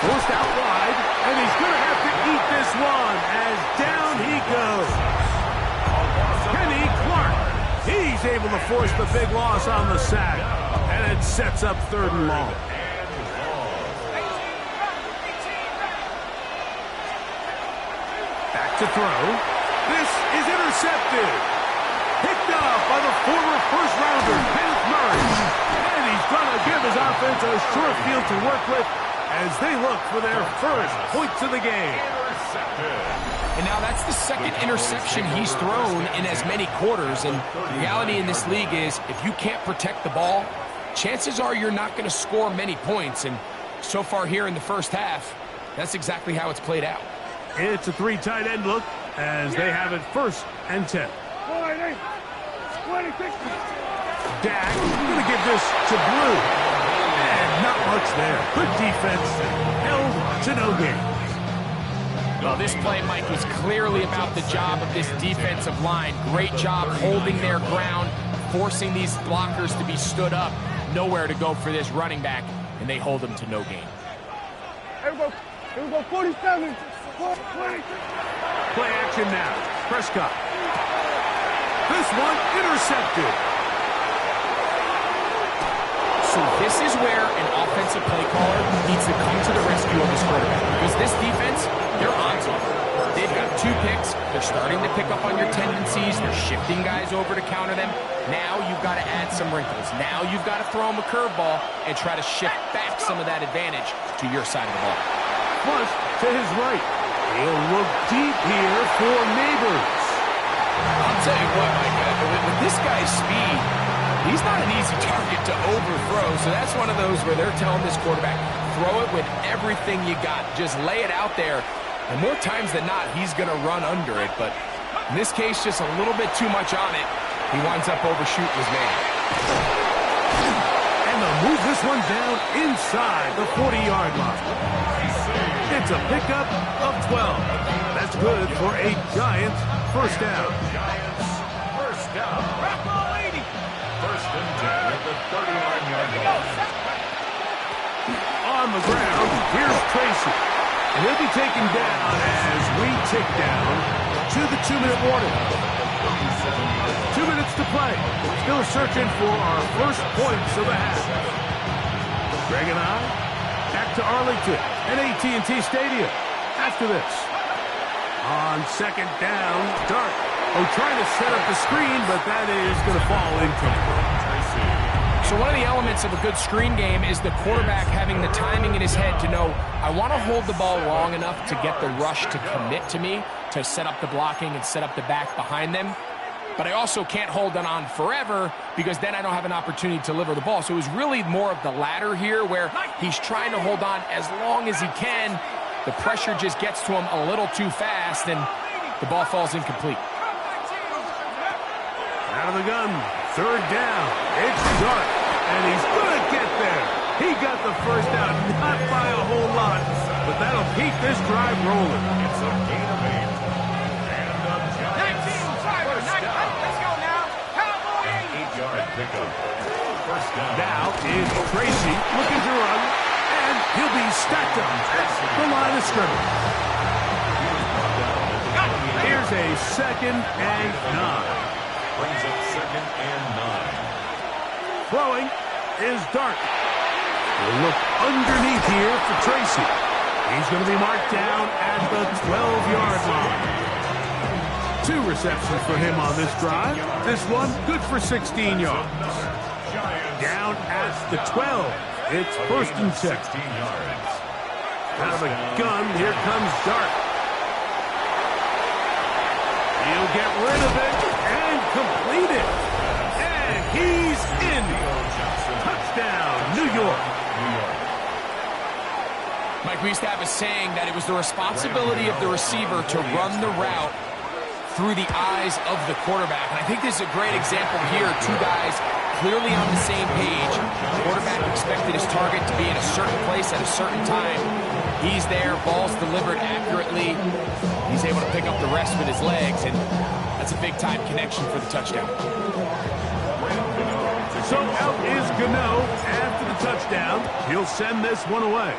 Forced out wide, and he's going to have to eat this one as down he goes. Kenny Clark. He's able to force the big loss on the sack, and it sets up 3rd and long. Back to throw. This is intercepted. Picked up by the former first-rounder, Kenneth Murray. And he's going to give his offense a short field to work with as they look for their first points of the game. And now that's the 2nd interception he's thrown in as many quarters. And the reality in this league is if you can't protect the ball, chances are you're not going to score many points. And so far here in the first half, that's exactly how it's played out. It's a 3 tight end look as they have it 1st and 10. Dak going to give this to Blue. And not much there. Good defense. Held to no gain. Well, this play, Mike, was clearly about the job of this defensive line. Great job holding their ground, forcing these blockers to be stood up. Nowhere to go for this running back, and they hold him to no gain. Here we go, 47. 20. Play action now. Prescott. This one intercepted. So this is where an offensive play caller needs to come to the rescue of his quarterback. Because this defense, they're on to him. They've got 2 picks. They're starting to pick up on your tendencies. They're shifting guys over to counter them. Now you've got to add some wrinkles. Now you've got to throw him a curveball and try to shift back some of that advantage to your side of the ball. Plus, to his right. He'll look deep here for Neighbors. I'll tell you what, Mike, with this guy's speed, he's not an easy target to overthrow. So that's one of those where they're telling this quarterback, throw it with everything you got. Just lay it out there. And more times than not, he's going to run under it. But in this case, just a little bit too much on it. He winds up overshooting his man. And they'll move this one down inside the 40-yard line. It's a pickup of 12. That's good for a Giants first down. Giants first down. 1st and 10 at the 39-yard line. On the ground, here's Tracy. And he'll be taken down as we tick down to the 2-minute warning. 2 minutes to play. Still searching for our first points of the half. Greg and I, back to Arlington and AT&T Stadium after this. On 2nd down, Dart. Trying to set up the screen, but that is going to fall incomplete. So one of the elements of a good screen game is the quarterback having the timing in his head to know, I want to hold the ball long enough to get the rush to commit to me, to set up the blocking and set up the back behind them. But I also can't hold it on forever because then I don't have an opportunity to deliver the ball. So it was really more of the latter here where he's trying to hold on as long as he can. The pressure just gets to him a little too fast and the ball falls incomplete. Out of the gun, 3rd down. It's Dart, and he's going to get there. He got the first down, not by a whole lot, but that'll keep this drive rolling. It's a gain of 8. And the Giants 19, driver, 19. Let's go now. Cowboy 8-yard pickup. First down. Now is Tracy looking to run, and he'll be stacked up at the line of scrimmage. Here's a 2nd and 9. Brings up 2nd and 9. Throwing is Dart. We'll look underneath here for Tracy. He's going to be marked down at the 12-yard line. 2 receptions for him on this drive. This one good for 16 yards. Down at the 12. It's 1st and 10. 16 yards. Out of the gun, here comes Dart. He'll get rid of it and complete it. And he's in. Touchdown, New York. Mike, we used to have a saying that it was the responsibility of the receiver to run the route through the eyes of the quarterback. And I think this is a great example here. Two guys clearly on the same page. The quarterback expected his target to be in a certain place at a certain time. He's there, ball's delivered accurately. He's able to pick up the rest with his legs, and that's a big-time connection for the touchdown. So out is Gano after the touchdown. He'll send this one away.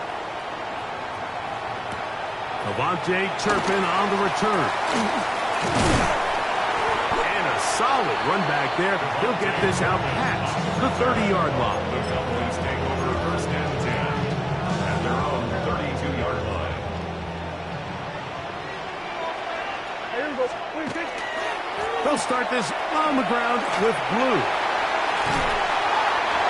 Avante Turpin on the return. And a solid run back there. He'll get this out past the 30-yard line. The Cowboys take over first and 10 at their own 32-yard line. They'll start this on the ground with blue.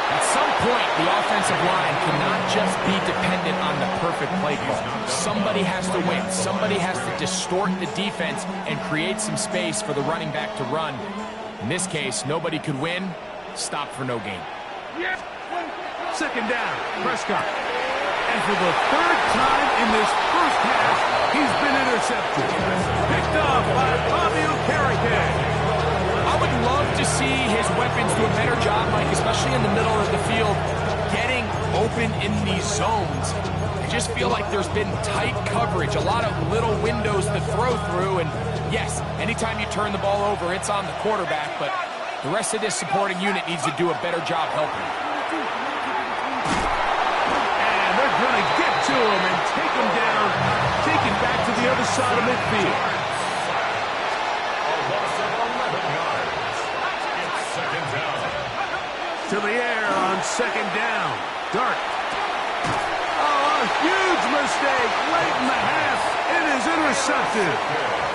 At some point, the offensive line cannot just be dependent on the perfect play call. Somebody has to win. Somebody has to distort the defense and create some space for the running back to run. In this case, nobody could win. Stop for no gain. Second down, Prescott. And for the third time in this first half, he's been intercepted. Picked off by Fabio Carrigan. I would love to see his weapons do a better job, Mike, especially in the middle of the field, getting open in these zones. I just feel like there's been tight coverage, a lot of little windows to throw through, and yes, anytime you turn the ball over, it's on the quarterback, but the rest of this supporting unit needs to do a better job helping. And they're going to get to him and take him down, take it back to the other side of midfield. To the air on second down. Dart. Oh, a huge mistake late in the half. It is intercepted.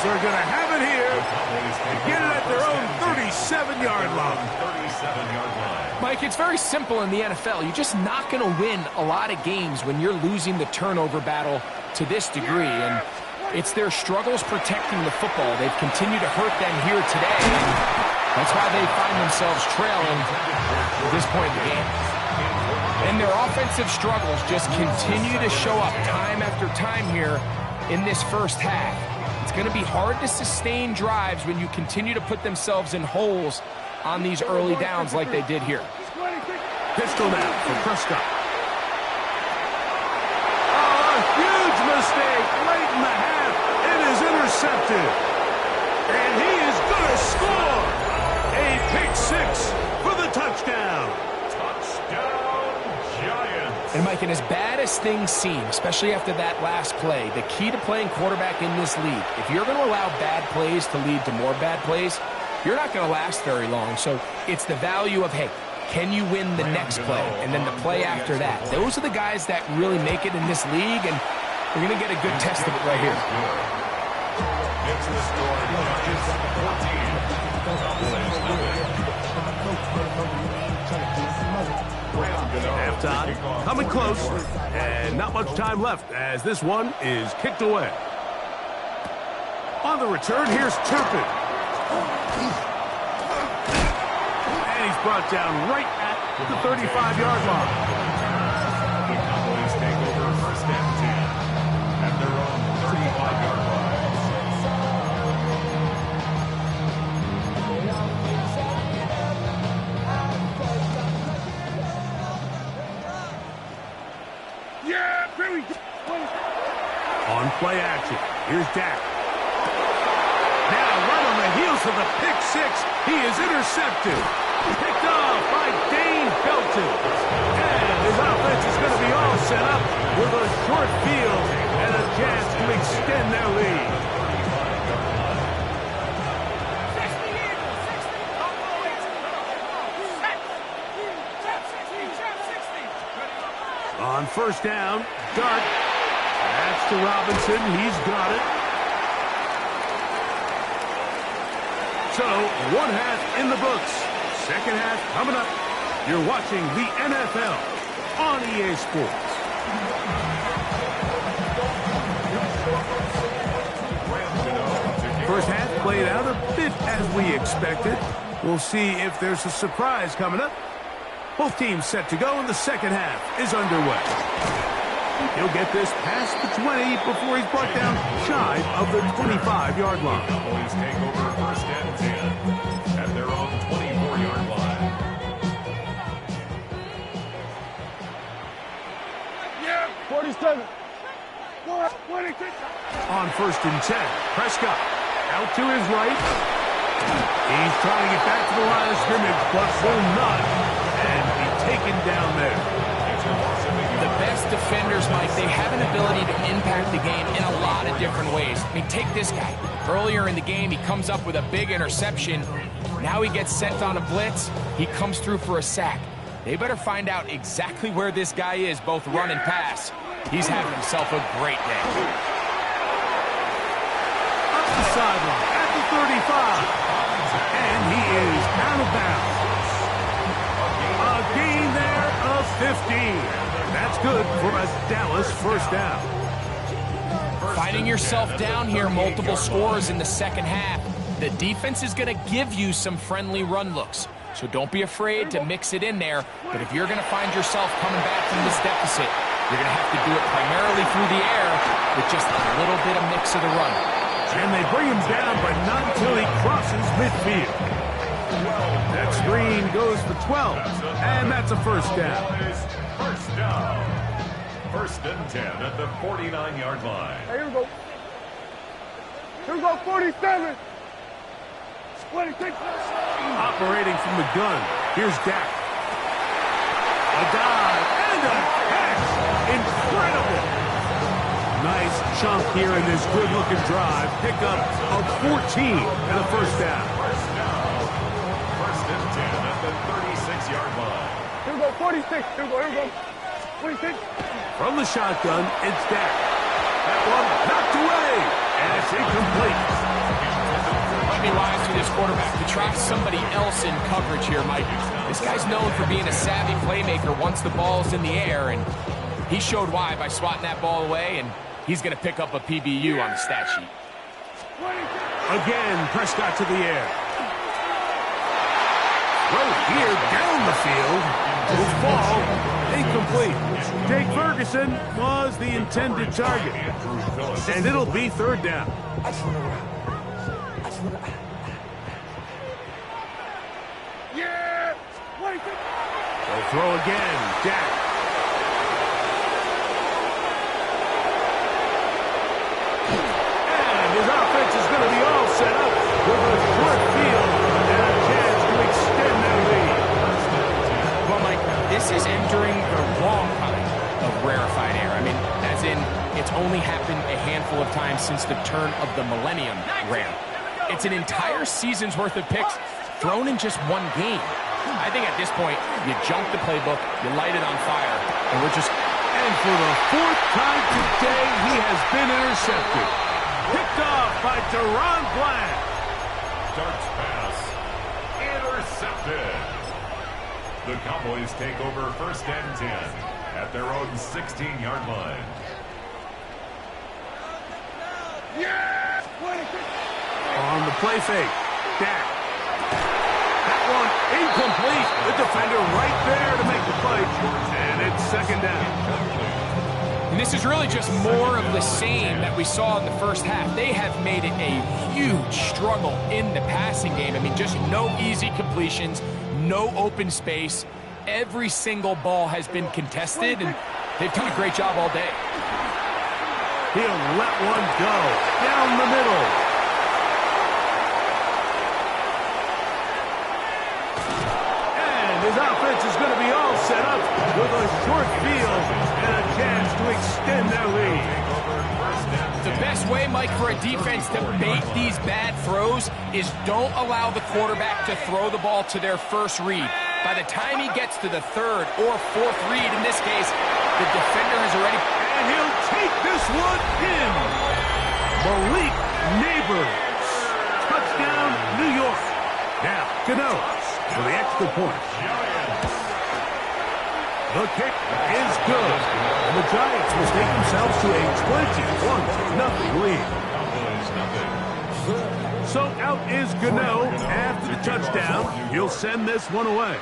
They're going to have it here. Get it at their own 37-yard line. Mike, it's very simple in the NFL. You're just not going to win a lot of games when you're losing the turnover battle to this degree. And it's their struggles protecting the football. They've continued to hurt them here today. That's why they find themselves trailing at this point in the game. And their offensive struggles just continue to show up time after time here in this first half. It's going to be hard to sustain drives when you continue to put themselves in holes on these early downs like they did here. Pistol now for Prescott. Oh, a huge mistake late in the half. It is intercepted. And he is going to score. A pick six for the touchdown. Touchdown, Giants. And Mike, and as bad as things seem, especially after that last play, the key to playing quarterback in this league, if you're going to allow bad plays to lead to more bad plays, you're not going to last very long. So it's the value of, hey, can you win the next play? And then the play after that. Those are the guys that really make it in this league, and we're going to get a good test of it right here. It's the score, Giants 14. Halftime coming close, and not much time left as this one is kicked away. On the return, here's Turpin. And he's brought down right at the 35-yard line. The Cowboys take over first and 10 at their own 35-yard line. On play action, here's Dak. Now right on the heels of the pick six, he is intercepted. Picked off by Dane Belton. And his offense is going to be all set up with a short field and a chance to extend their lead. On first down, Dart. That's to Robinson. He's got it. So, one half in the books. Second half coming up. You're watching the NFL on EA Sports. First half played out a bit as we expected. We'll see if there's a surprise coming up. Both teams set to go, and the second half is underway. He'll get this past the 20 before he's brought down shy of the 25-yard line. Cowboys take over first and 10 at their own 24-yard line. Yeah, 47. 46. On first and 10, Prescott out to his right. He's trying to get back to the line of scrimmage, but will not. And he's taken down there. The best defenders, Mike, they have an ability to impact the game in a lot of different ways. I mean, take this guy. Earlier in the game, he comes up with a big interception. Now he gets sent on a blitz. He comes through for a sack. They better find out exactly where this guy is, both run and pass. He's having himself a great day. Up the sideline at the 35. And he is out of bounds. A gain there of 15. That's good for a Dallas first down. Finding yourself down here, multiple scores in the second half. The defense is going to give you some friendly run looks. So don't be afraid to mix it in there. But if you're going to find yourself coming back from this deficit, you're going to have to do it primarily through the air with just a little bit of mix of the run. And they bring him down, but not until he crosses midfield. That screen goes for 12, and that's a first down. First down. First and 10 at the 49-yard line. Hey, here we go. Here we go, 47. 26. Operating from the gun, here's Dak. A dive and a catch. Incredible. Nice chunk here in this good-looking drive. Pickup of 14 and a first down. First and 10 at the 36-yard line. Here we go, 46. Here we go, here we go. 46. From the shotgun, it's Dak. That one knocked away, and it's incomplete. Might be wise to this quarterback to try somebody else in coverage here, Mike. This guy's known for being a savvy playmaker once the ball's in the air, and he showed why by swatting that ball away, and he's going to pick up a PBU on the stat sheet. Again, Prescott to the air. Throw here down the field. Will fall. Incomplete. Jake Ferguson was the intended target. And it'll be third down. Yeah! 26. They'll throw again. Dak. And his offense is going to be all set up with a short field and a chance to extend their lead. Well, Mike, this is entering the wrong kind of rarefied air. I mean, as in, it's only happened a handful of times since the turn of the millennium rare. It's an entire season's worth of picks thrown in just one game. I think at this point, you jump the playbook, you light it on fire, and we're just... And for the fourth time today, he has been intercepted. Picked off by Deron Bland. Darts pass. Intercepted. The Cowboys take over first and 10 at their own 16-yard line. Yeah! 26. On the play fake, Dak. That one incomplete. The defender right there to make the play. And it's second down. And this is really just more of the same that we saw in the first half. They have made it a huge struggle in the passing game. I mean, just no easy completions, no open space. Every single ball has been contested, and they've done a great job all day. He'll let one go down the middle. And his offense is going to be all set up with a short field and a chance to extend their lead. The best way, Mike, for a defense to bait these bad throws is don't allow the quarterback to throw the ball to their first read. By the time he gets to the third or fourth read, in this case, the defender has already... And he'll take this one in. Malik Neighbors. Touchdown, New York. Now, Gano for the extra point. The kick is good. And the Giants will take themselves to a 21-0 lead. So out is Gano after the touchdown. He'll send this one away.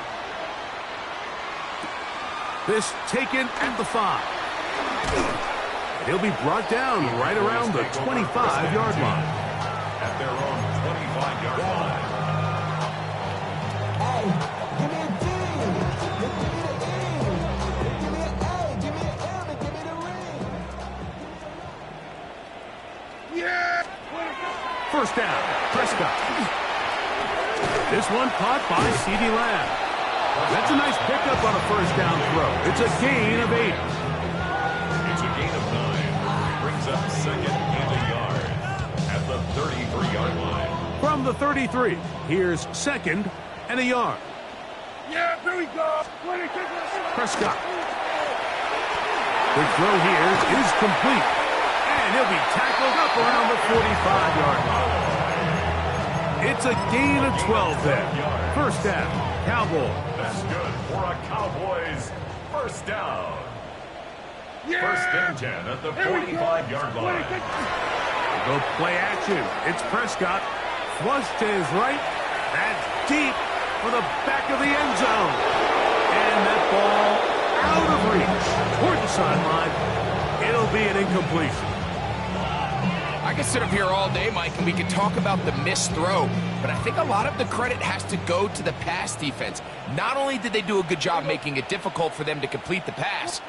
This taken at the 5. He'll be brought down right around the 25-yard line. At their own 25-yard line. First down, Prescott. This one caught by CeeDee Lamb. That's a nice pickup on a first down throw. It's a gain of 8. It's a gain of 9. Brings up second and a yard at the 33-yard line. From the 33, here's second and a yard. Yeah, here we go. Prescott. The throw here is complete. And he'll be tackled up around the 45-yard line. It's a gain of 12 there. First down, Cowboys. That's good for a Cowboys first down. First and 10 at the 45-yard line. Go play action. It's Prescott. Flush to his right. That's deep for the back of the end zone. And that ball out of reach toward the sideline. It'll be an incompletion. I could sit up here all day, Mike, and we could talk about the missed throw, but I think a lot of the credit has to go to the pass defense. Not only did they do a good job making it difficult for them to complete the pass,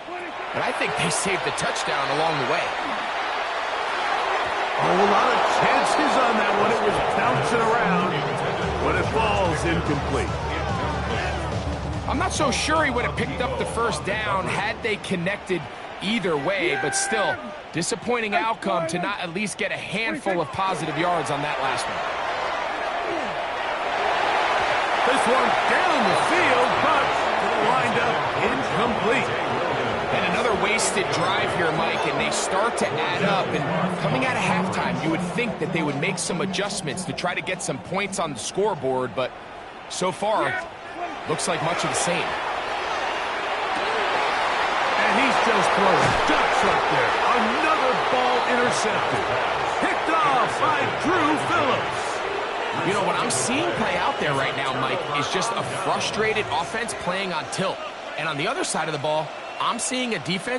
but I think they saved the touchdown along the way. Oh, a lot of chances on that one. It was bouncing around, but it falls incomplete. I'm not so sure he would have picked up the first down had they connected either way, but still, disappointing outcome to not at least get a handful of positive yards on that last one. This one down the field, but lined up incomplete. And another wasted drive here, Mike, and they start to add up. And coming out of halftime, you would think that they would make some adjustments to try to get some points on the scoreboard, but so far, looks like much of the same. And he's just throwing ducks up there. Another ball intercepted. Picked off by Drew Phillips. You know, what I'm seeing play out there right now, Mike, is just a frustrated offense playing on tilt. And on the other side of the ball, I'm seeing a defense